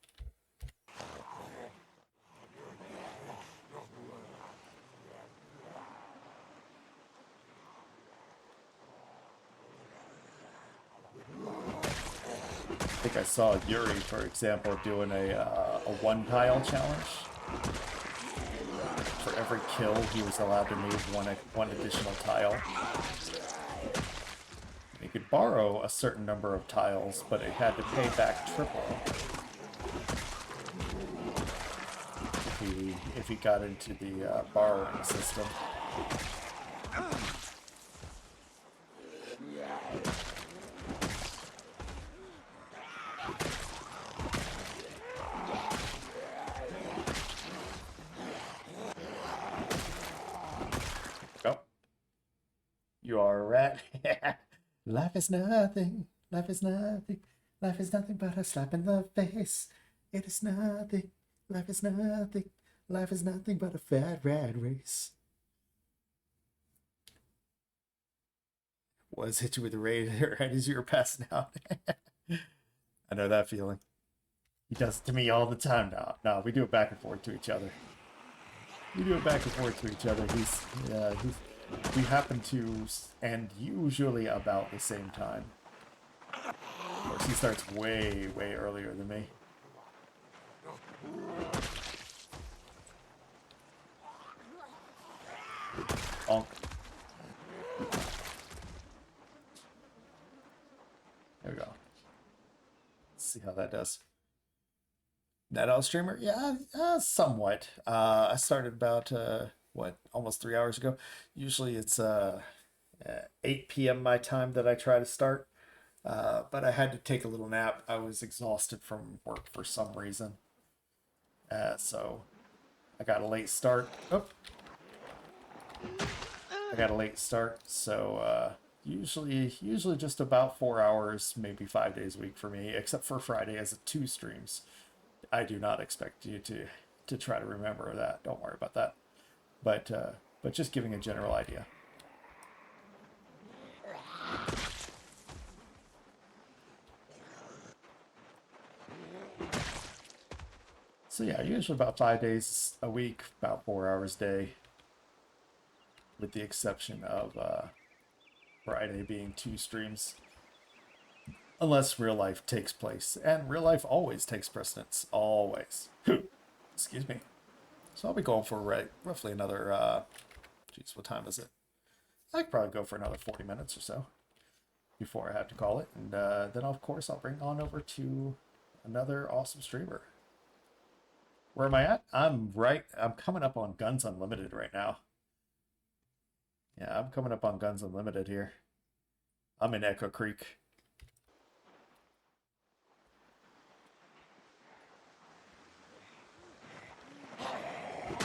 I think I saw Yuri, for example, doing a one-tile challenge. For every kill, he was allowed to move one additional tile. He could borrow a certain number of tiles, but it had to pay back triple if he got into the borrowing system. Go. You are a rat. Life is nothing. Life is nothing. Life is nothing but a slap in the face. It is nothing. Life is nothing. Life is nothing but a fat rat race. Was hit you with the raid right as you were passing out. I know that feeling. He does it to me all the time now. No, we do it back and forth to each other. We do it back and forth to each other. We happen to end usually about the same time. Of course, he starts way, way earlier than me. Bonk. There we go. Let's see how that does. Night Owl streamer? Yeah, somewhat. I started about, almost 3 hours ago. Usually it's 8 p.m. my time that I try to start. But I had to take a little nap. I was exhausted from work for some reason. So I got a late start. Oh. I got a late start, so usually just about 4 hours, maybe 5 days a week for me, except for Friday as 2 streams. I do not expect you to try to remember that. Don't worry about that. But just giving a general idea. So yeah, usually about 5 days a week, about 4 hours a day, with the exception of Friday being 2 streams. Unless real life takes place. And real life always takes precedence. Always. Excuse me. So I'll be going for roughly another, geez, what time is it? I could probably go for another 40 minutes or so before I have to call it. And then, of course, I'll bring on over to another awesome streamer. Where am I at? I'm coming up on Guns Unlimited right now. Yeah, I'm coming up on Guns Unlimited here. I'm in Echo Creek.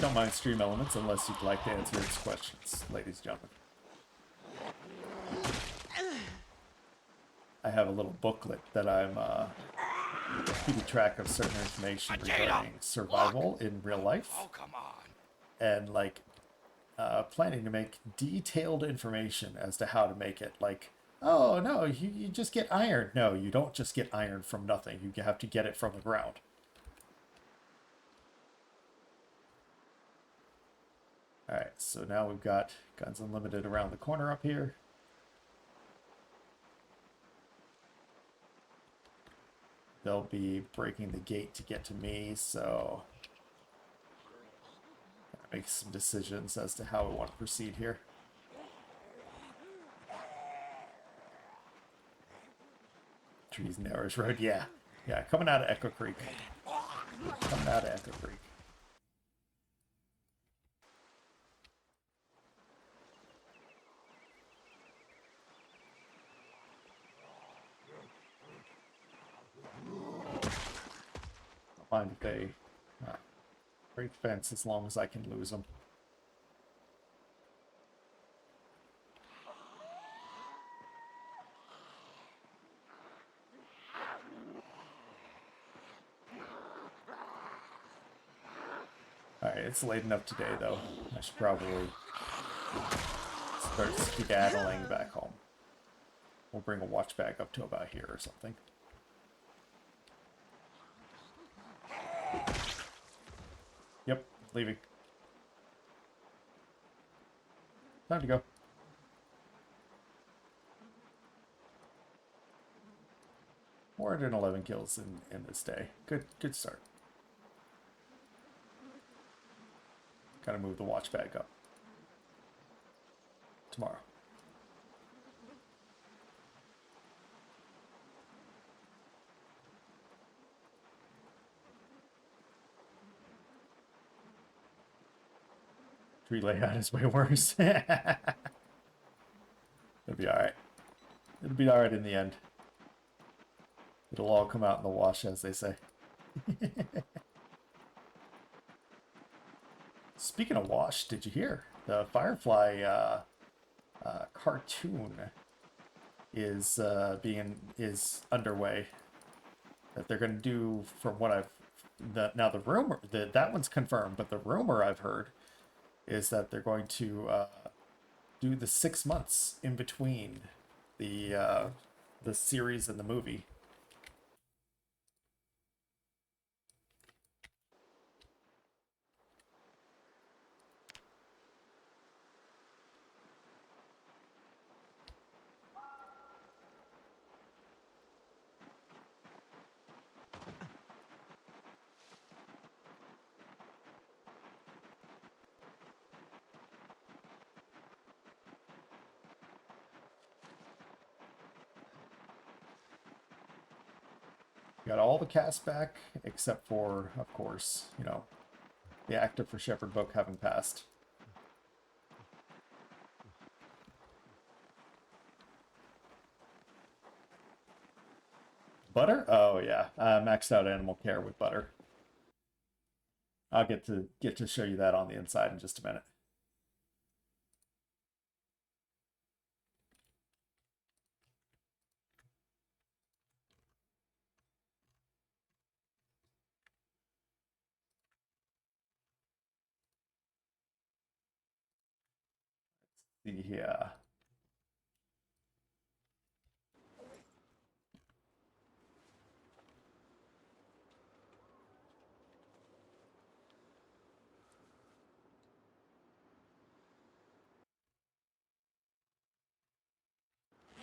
Don't mind stream elements unless you'd like to answer its questions, ladies and gentlemen. I have a little booklet that I'm keeping track of certain information Vegeta, regarding survival in real life, Oh, come on. and like planning to make detailed information as to how to make it. Like, oh no, you just get iron. No, you don't just get iron from nothing. You have to get it from the ground. Alright, so now we've got Guns Unlimited around the corner up here. They'll be breaking the gate to get to me, so gotta make some decisions as to how we want to proceed here. Trees and Arrows Road, yeah. Yeah, coming out of Echo Creek. Coming out of Echo Creek. Don't mind if they break fence as long as I can lose them. Alright, it's late enough today, though. I should probably start skedaddling back home. We'll bring a watch bag up to about here or something. Yep, leaving. Time to go. More than 11 kills in this day. Good start. Gotta move the watch bag up. Tomorrow. Tree layout is way worse. It'll be alright. It'll be alright in the end. It'll all come out in the wash, as they say. Speaking of wash, did you hear? The Firefly cartoon is underway. That they're going to do, from what I've... now the rumor, that one's confirmed, but the rumor I've heard is that they're going to do the 6 months in between the series and the movie. Got all the cast back, except for, of course, you know, the actor for Shepherd book having passed. Butter? Oh yeah, maxed out animal care with Butter. I'll get to show you that on the inside in just a minute. Let's see here.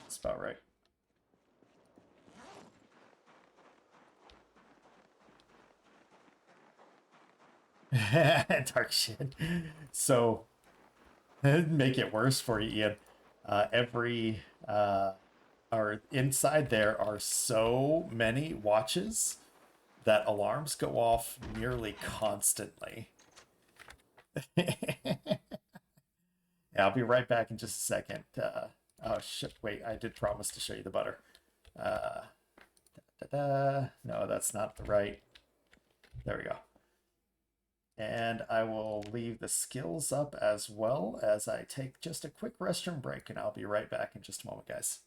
That's about right. Dark shit. So, make it worse for you, Ian. Or inside there are so many watches that alarms go off nearly constantly. Yeah, I'll be right back in just a second. Oh shit! Wait, I did promise to show you the butter. No, that's not the right. There we go. And I will leave the skills up as well as I take just a quick restroom break, and I'll be right back in just a moment, guys.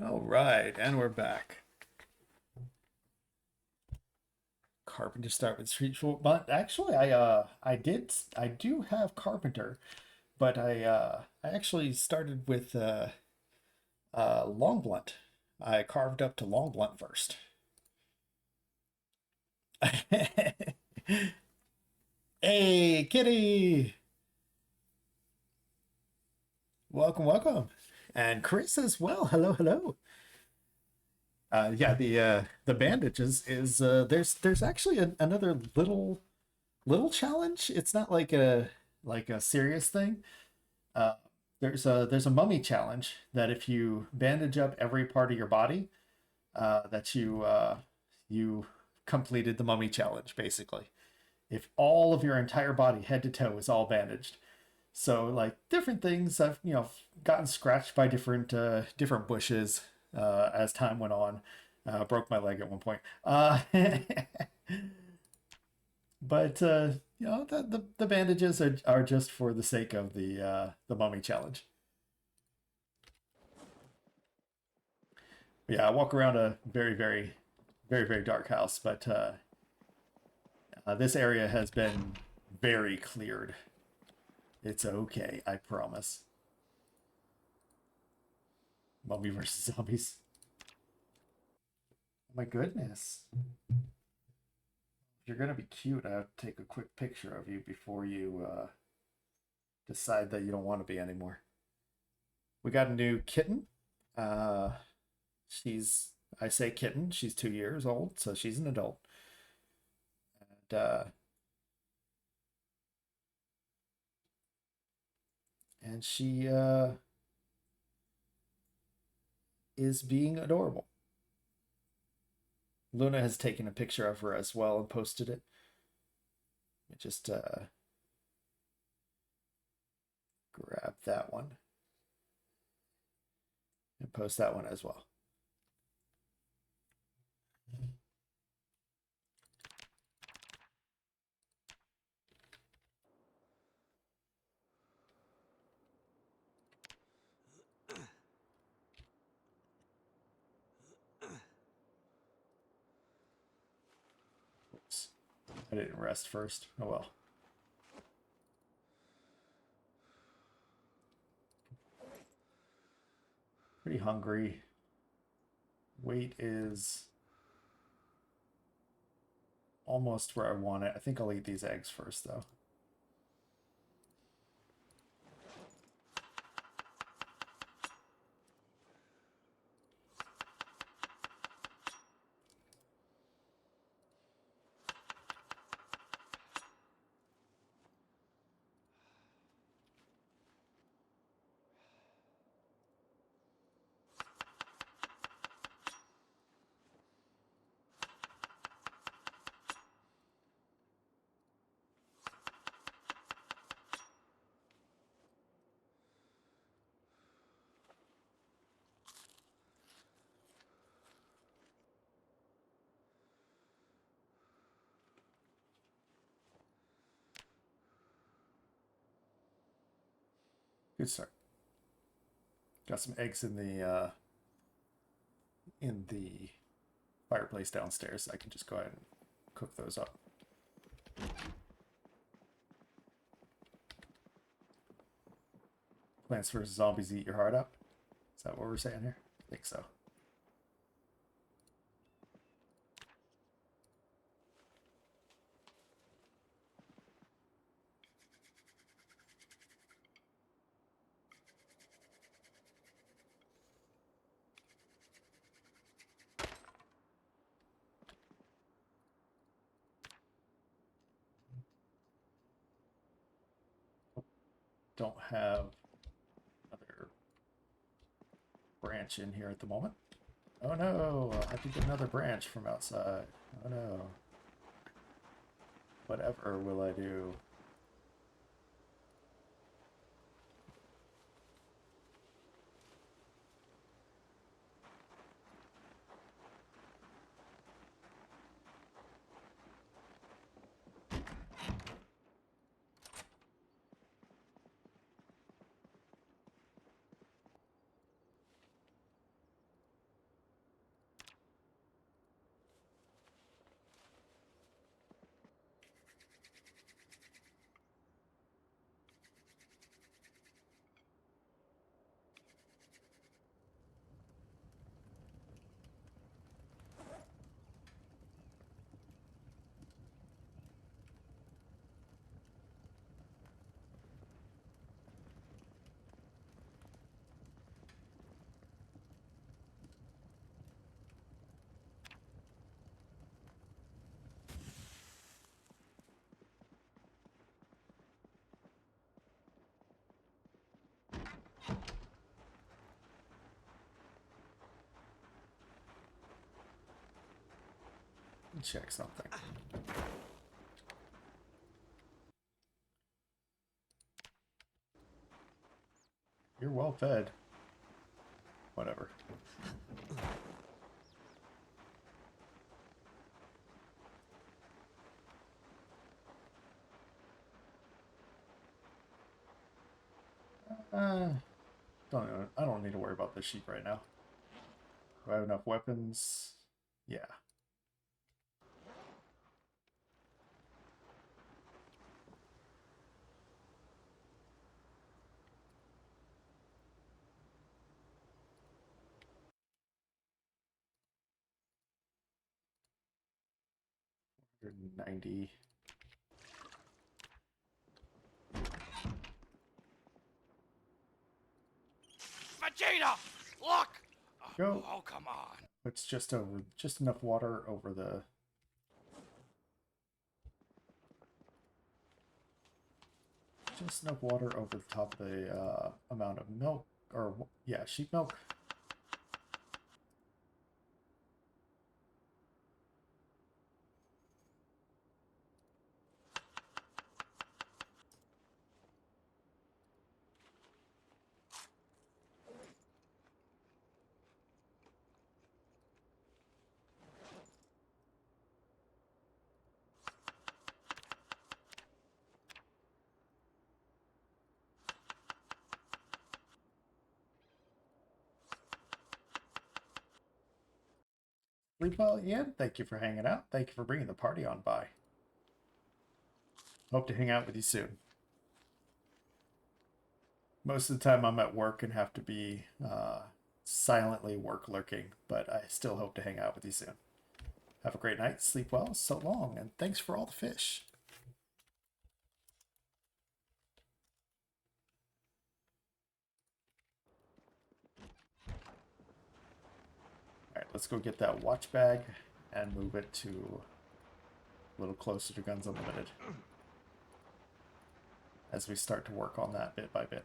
All right, and we're back. Carpenter start with street short, but actually, I do have carpenter, but I actually started with long blunt. I carved up to long blunt first. Hey, kitty! Welcome, welcome, and Chris as well. Hello, hello. Yeah, the bandages is there's actually another little challenge. It's not like a serious thing. Uh, there's a mummy challenge that if you bandage up every part of your body, that you completed the mummy challenge basically. If all of your entire body, head to toe, is all bandaged. So like different things, I've gotten scratched by different bushes as time went on. Broke my leg at one point. But the bandages are just for the sake of the mummy challenge. Yeah, I walk around a very dark house, but this area has been very cleared. It's okay, I promise. Mummy versus zombies. Oh my goodness. If you're gonna be cute, I have to take a quick picture of you before you decide that you don't want to be anymore. We got a new kitten. Uh, I say kitten, she's 2 years old, so she's an adult. And she is being adorable. Luna has taken a picture of her as well and posted it. Just grab that one and post that one as well. Oops. I didn't rest first. Oh well. Pretty hungry. Weight is almost where I want it. I think I'll eat these eggs first, though. Good start. Got some eggs in the fireplace downstairs. I can just go ahead and cook those up. Plants vs. Zombies eat your heart out. Is that what we're saying here? I think so. Don't have another branch in here at the moment. Oh no, I'll have to get another branch from outside. Oh no. Whatever will I do? check something. You're well fed. Whatever. Don't know. I don't need to worry about the sheep right now. Do I have enough weapons? Yeah. $190. Vegeta! Look! Go. Oh, come on. It's just enough water over the. Just enough water over the top of the amount of milk, or yeah, sheep milk. Sleep well, Ian. Thank you for hanging out. Thank you for bringing the party on by. Hope to hang out with you soon. Most of the time I'm at work and have to be silently work lurking, but I still hope to hang out with you soon. Have a great night, sleep well, so long, and thanks for all the fish. Alright, let's go get that watch bag and move it to a little closer to Guns Unlimited as we start to work on that bit by bit.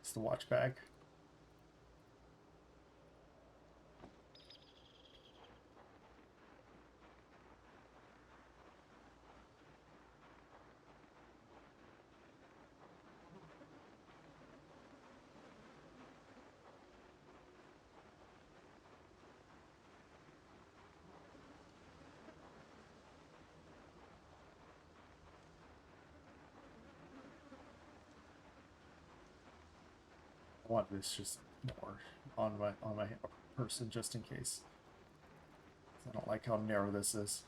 It's the watch bag. I want this just more on my person just in case. I don't like how narrow this is.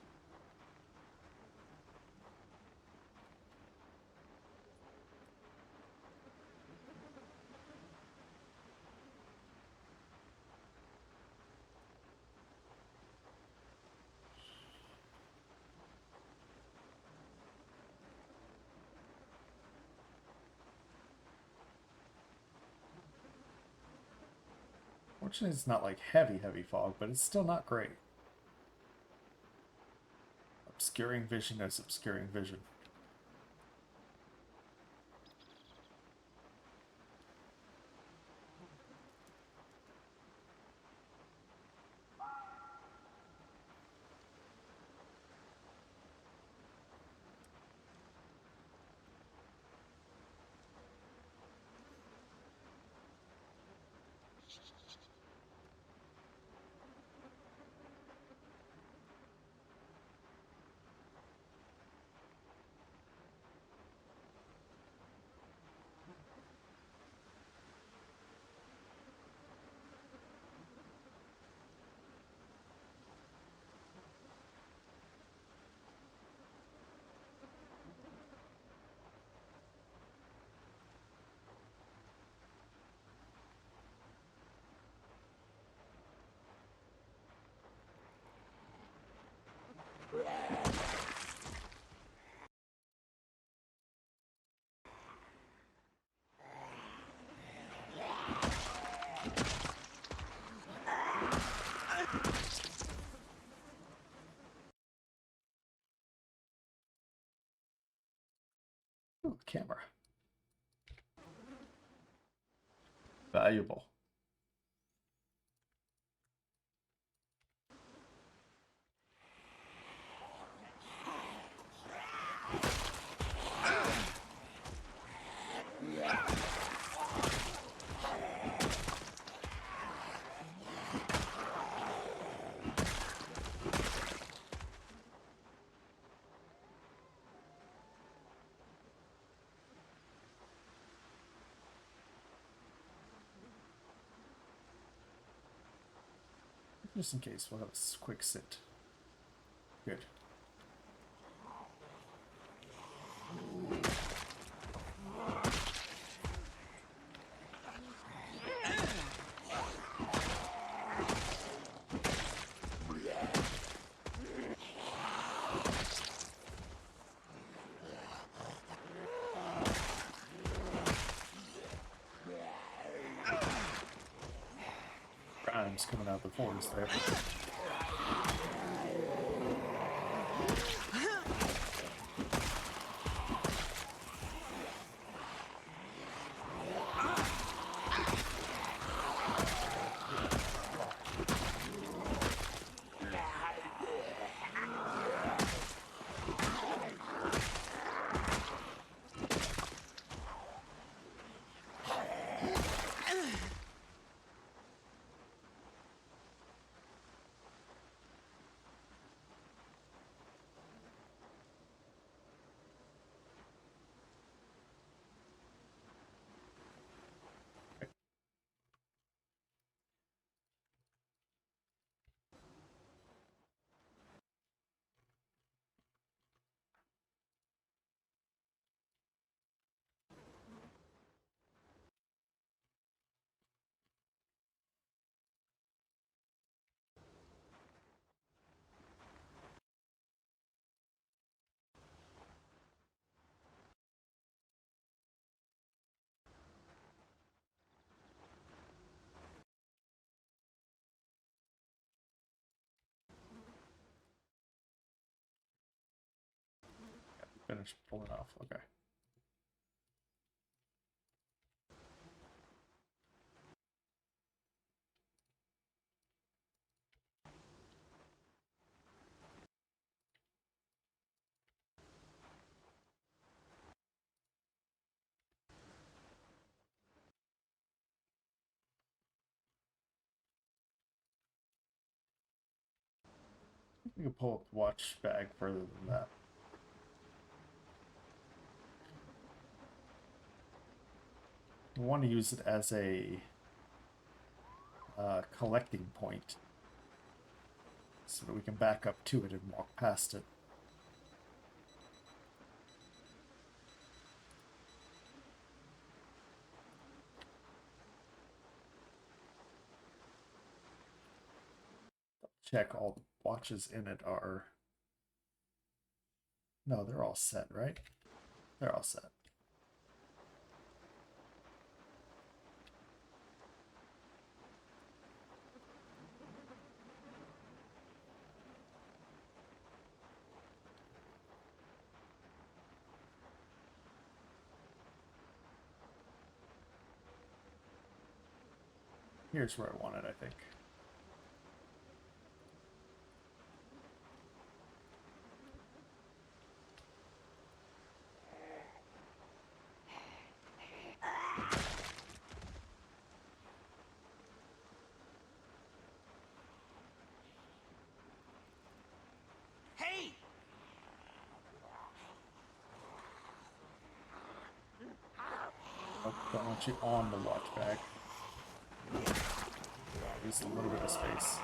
Fortunately, it's not like heavy fog, but it's still not great. Obscuring vision is obscuring vision. camera. Valuable. Just in case, we'll have a quick sit. Good. Grimes coming out of the forest there. Finish pulling off. Okay. You can pull the watch bag further than that. We want to use it as a collecting point so that we can back up to it and walk past it. Check all the watches in it are... No, they're all set, right? They're all set. Here's where I want it, I think. Hey! Oh, don't want you on the watch bag. Just a little bit of space.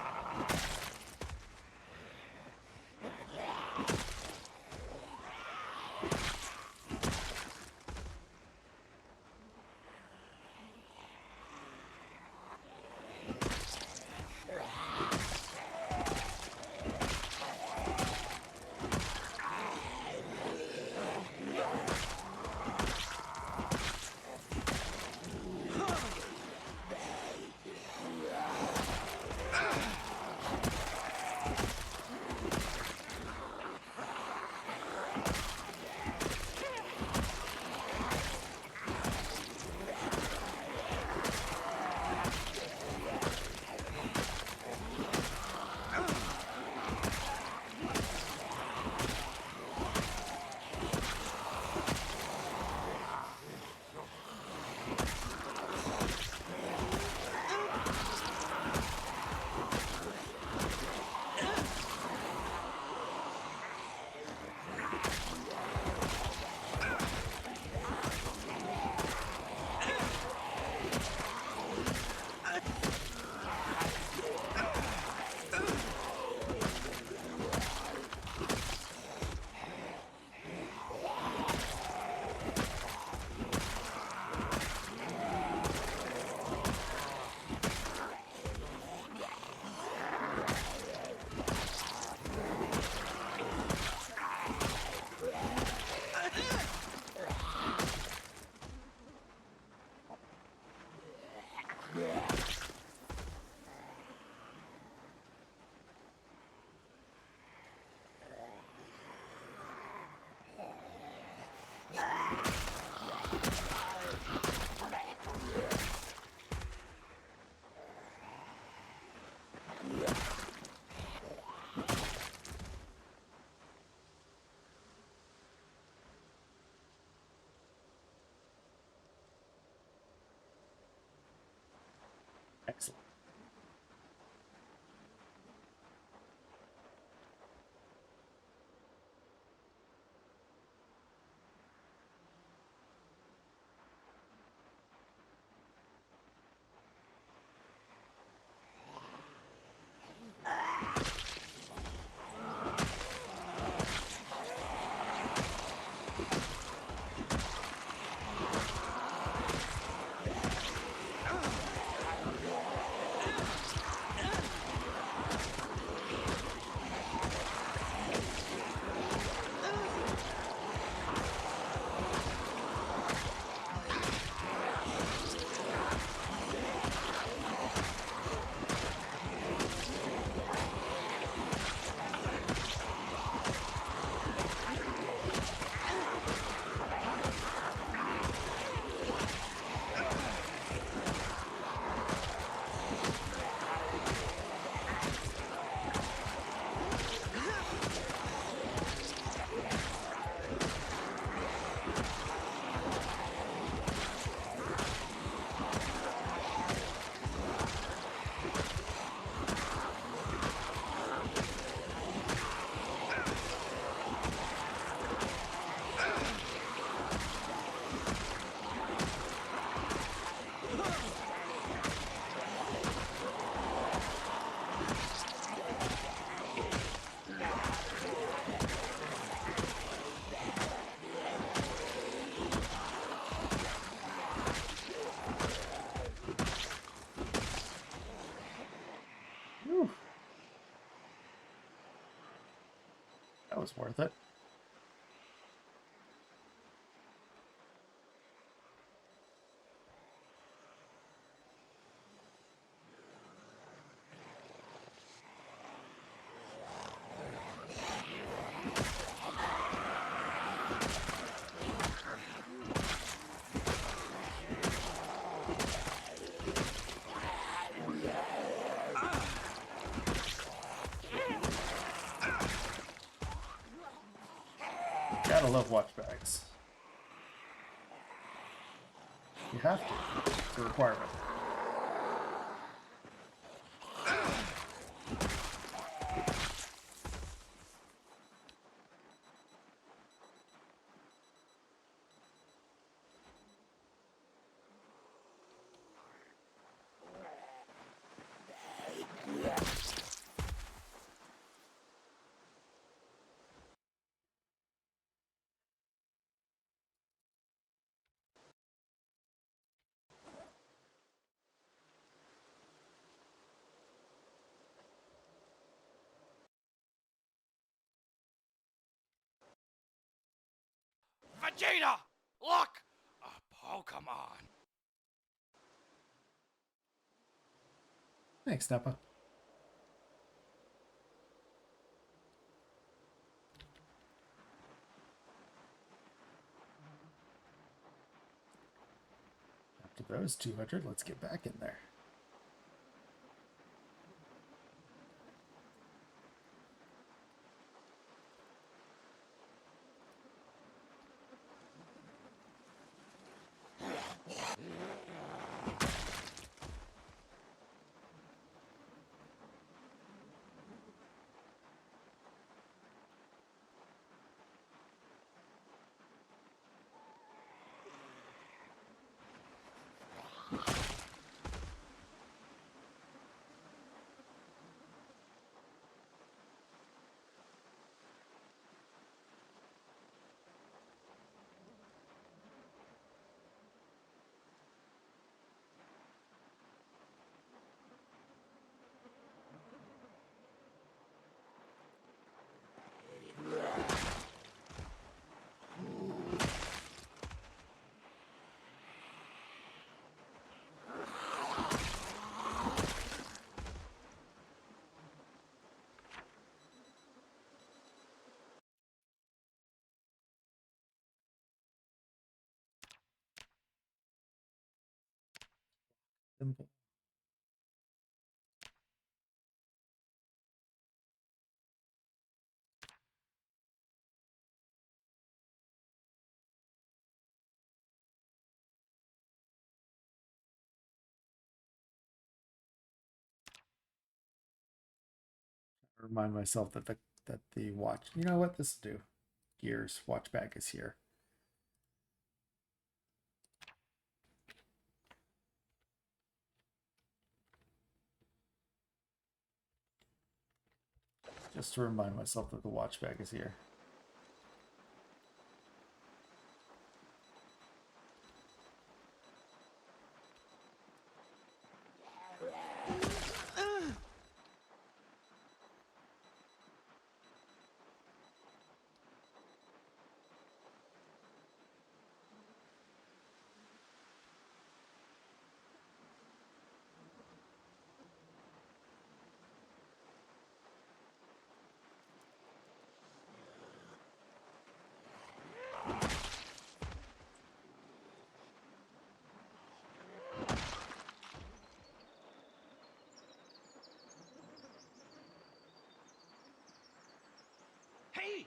That was worth it. Gotta love watch bags. You have to. It's a requirement. Vegeta! Look! A Pokemon! Thanks, Nappa. After those 200, let's get back in there. Simple. Remind myself that the watch. You know what? This will do. Gears watch bag is here. Just to remind myself that the watch bag is here. Hey!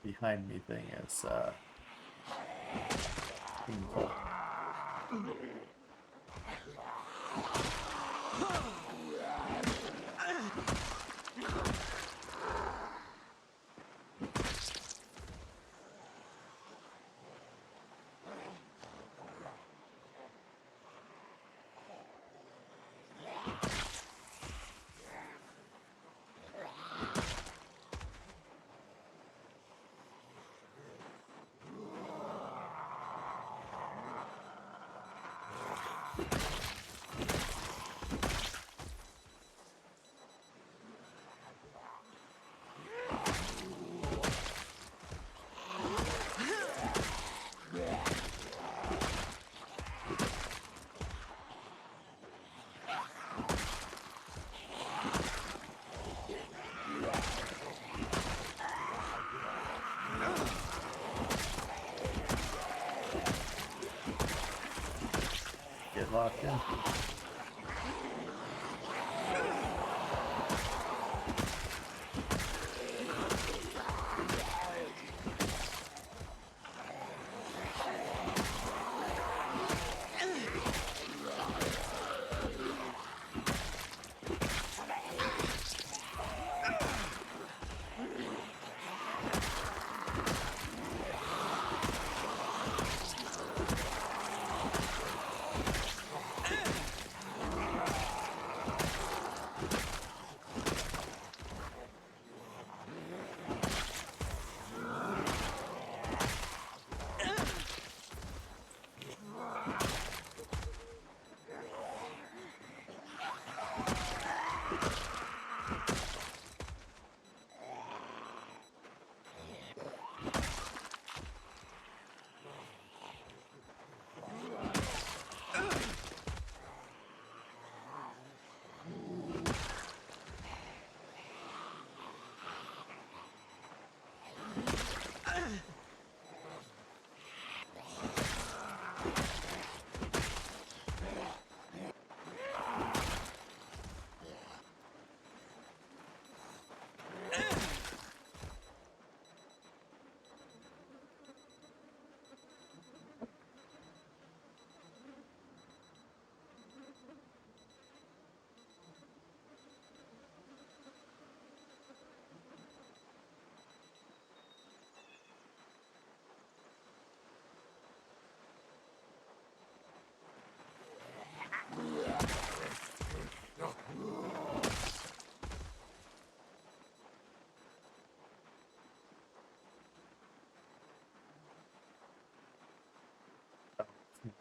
Behind me thing is painful. Get locked in.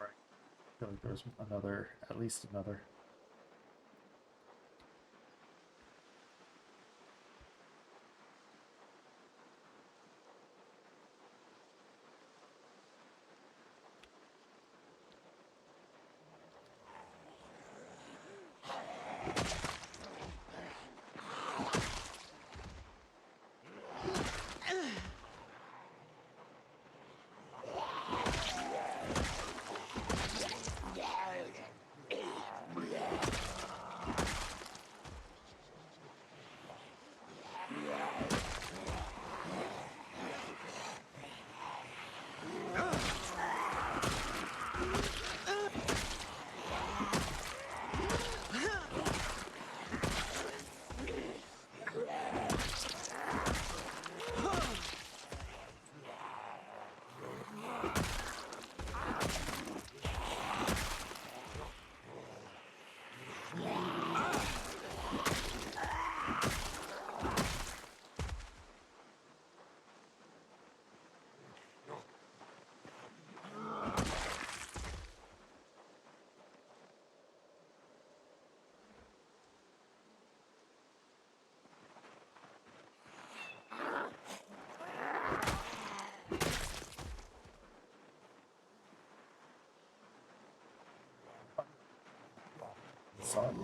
Right. I feel like there's another, at least another. Saw it.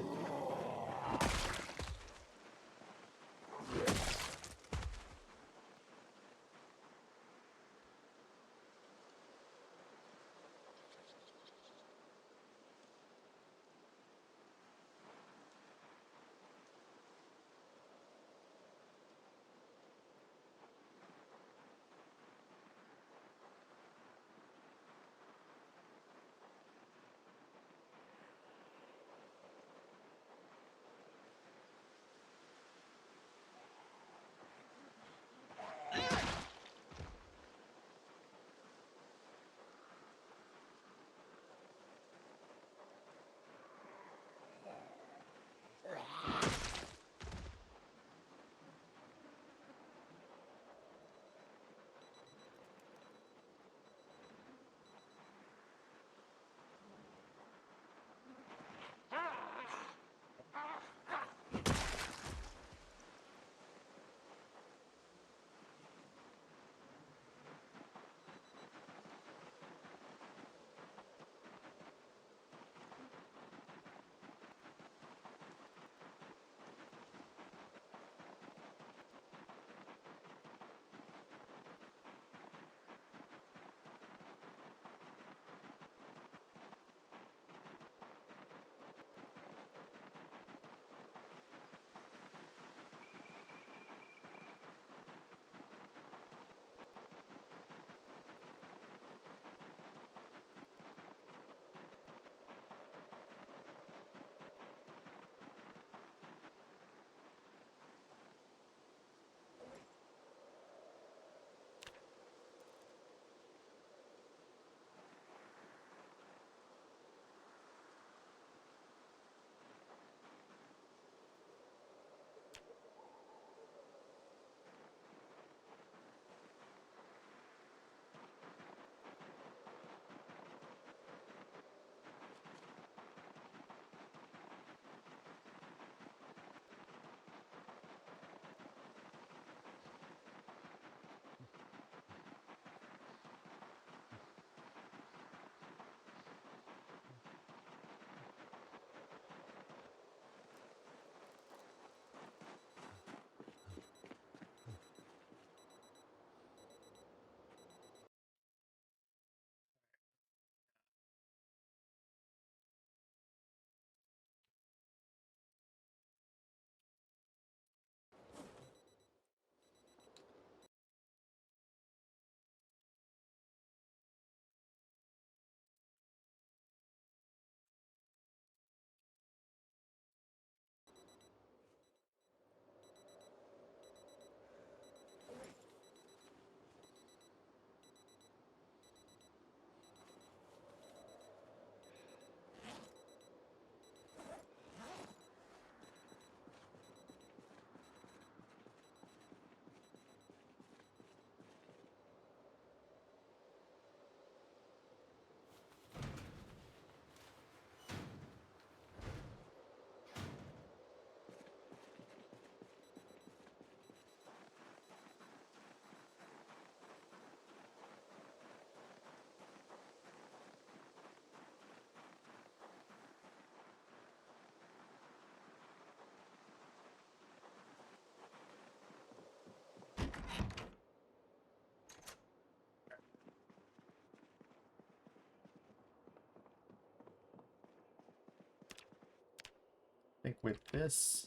think with this,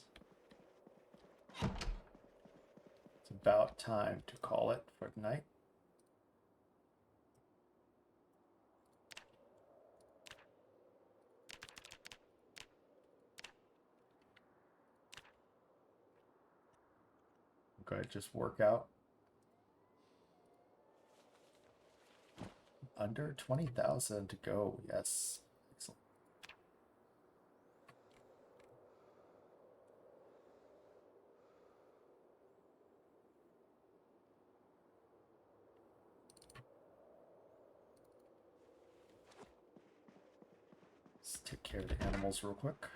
it's about time to call it for tonight. Okay, just work out. Under 20,000 to go. Yes. Excellent. Let's take care of the animals real quick.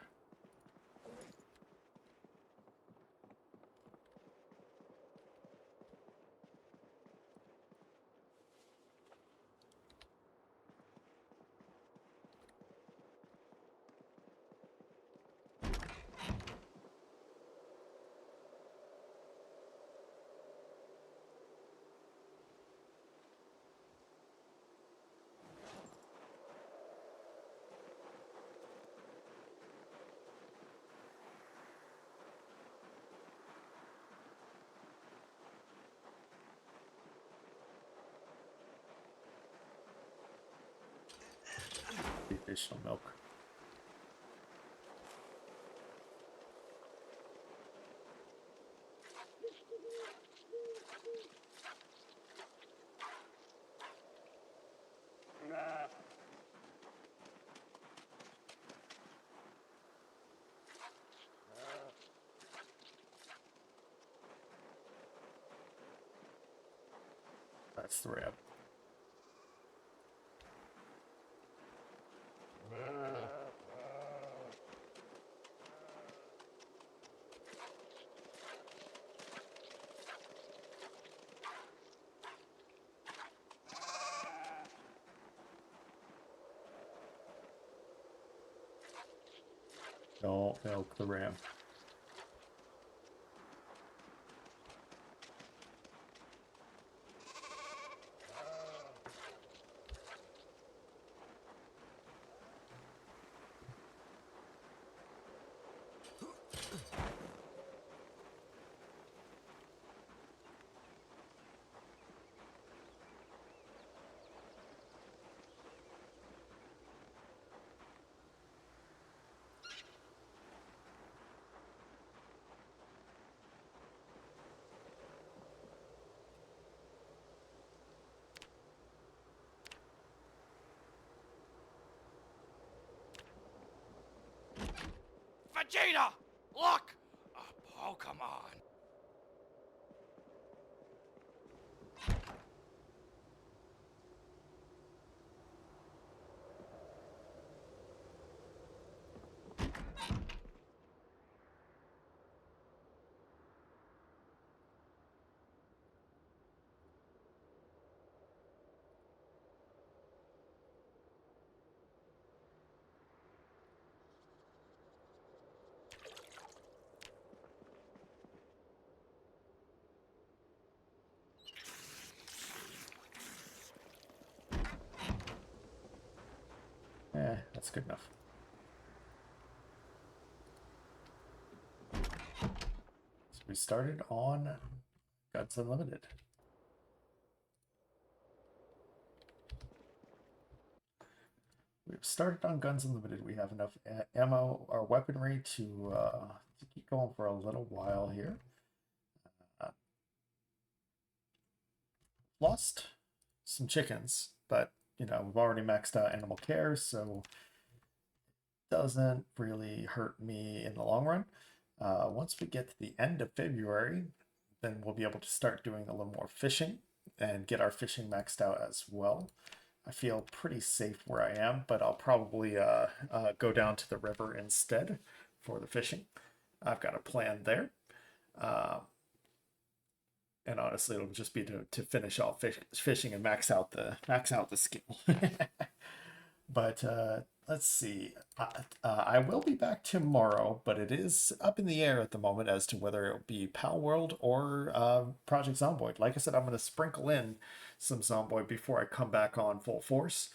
Additional milk. That's the ramp. Don't milk the ram. Vegeta! Look! A Pokemon! That's good enough. So we started on Guns Unlimited. We've started on Guns Unlimited. We have enough ammo or weaponry to keep going for a little while here. Lost some chickens, but you know, we've already maxed out animal care, so it doesn't really hurt me in the long run. Once we get to the end of February, then we'll be able to start doing a little more fishing and get our fishing maxed out as well. I feel pretty safe where I am, but I'll probably go down to the river instead for the fishing. I've got a plan there. And honestly, it'll just be to finish off fishing and max out the skill. But let's see. I will be back tomorrow, but it is up in the air at the moment as to whether it'll be Pal World or Project Zomboid. Like I said, I'm going to sprinkle in some Zomboid before I come back on full force.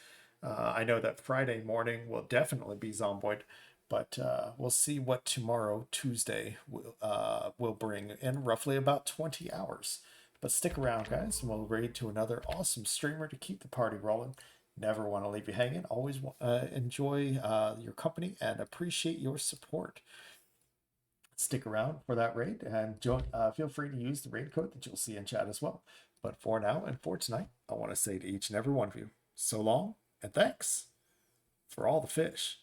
I know that Friday morning will definitely be Zomboid, But we'll see what tomorrow, Tuesday, will bring in roughly about 20 hours. But stick around, guys, and we'll raid to another awesome streamer to keep the party rolling. Never want to leave you hanging. Always enjoy your company and appreciate your support. Stick around for that raid and feel free to use the raid code that you'll see in chat as well. But for now and for tonight, I want to say to each and every one of you, so long and thanks for all the fish.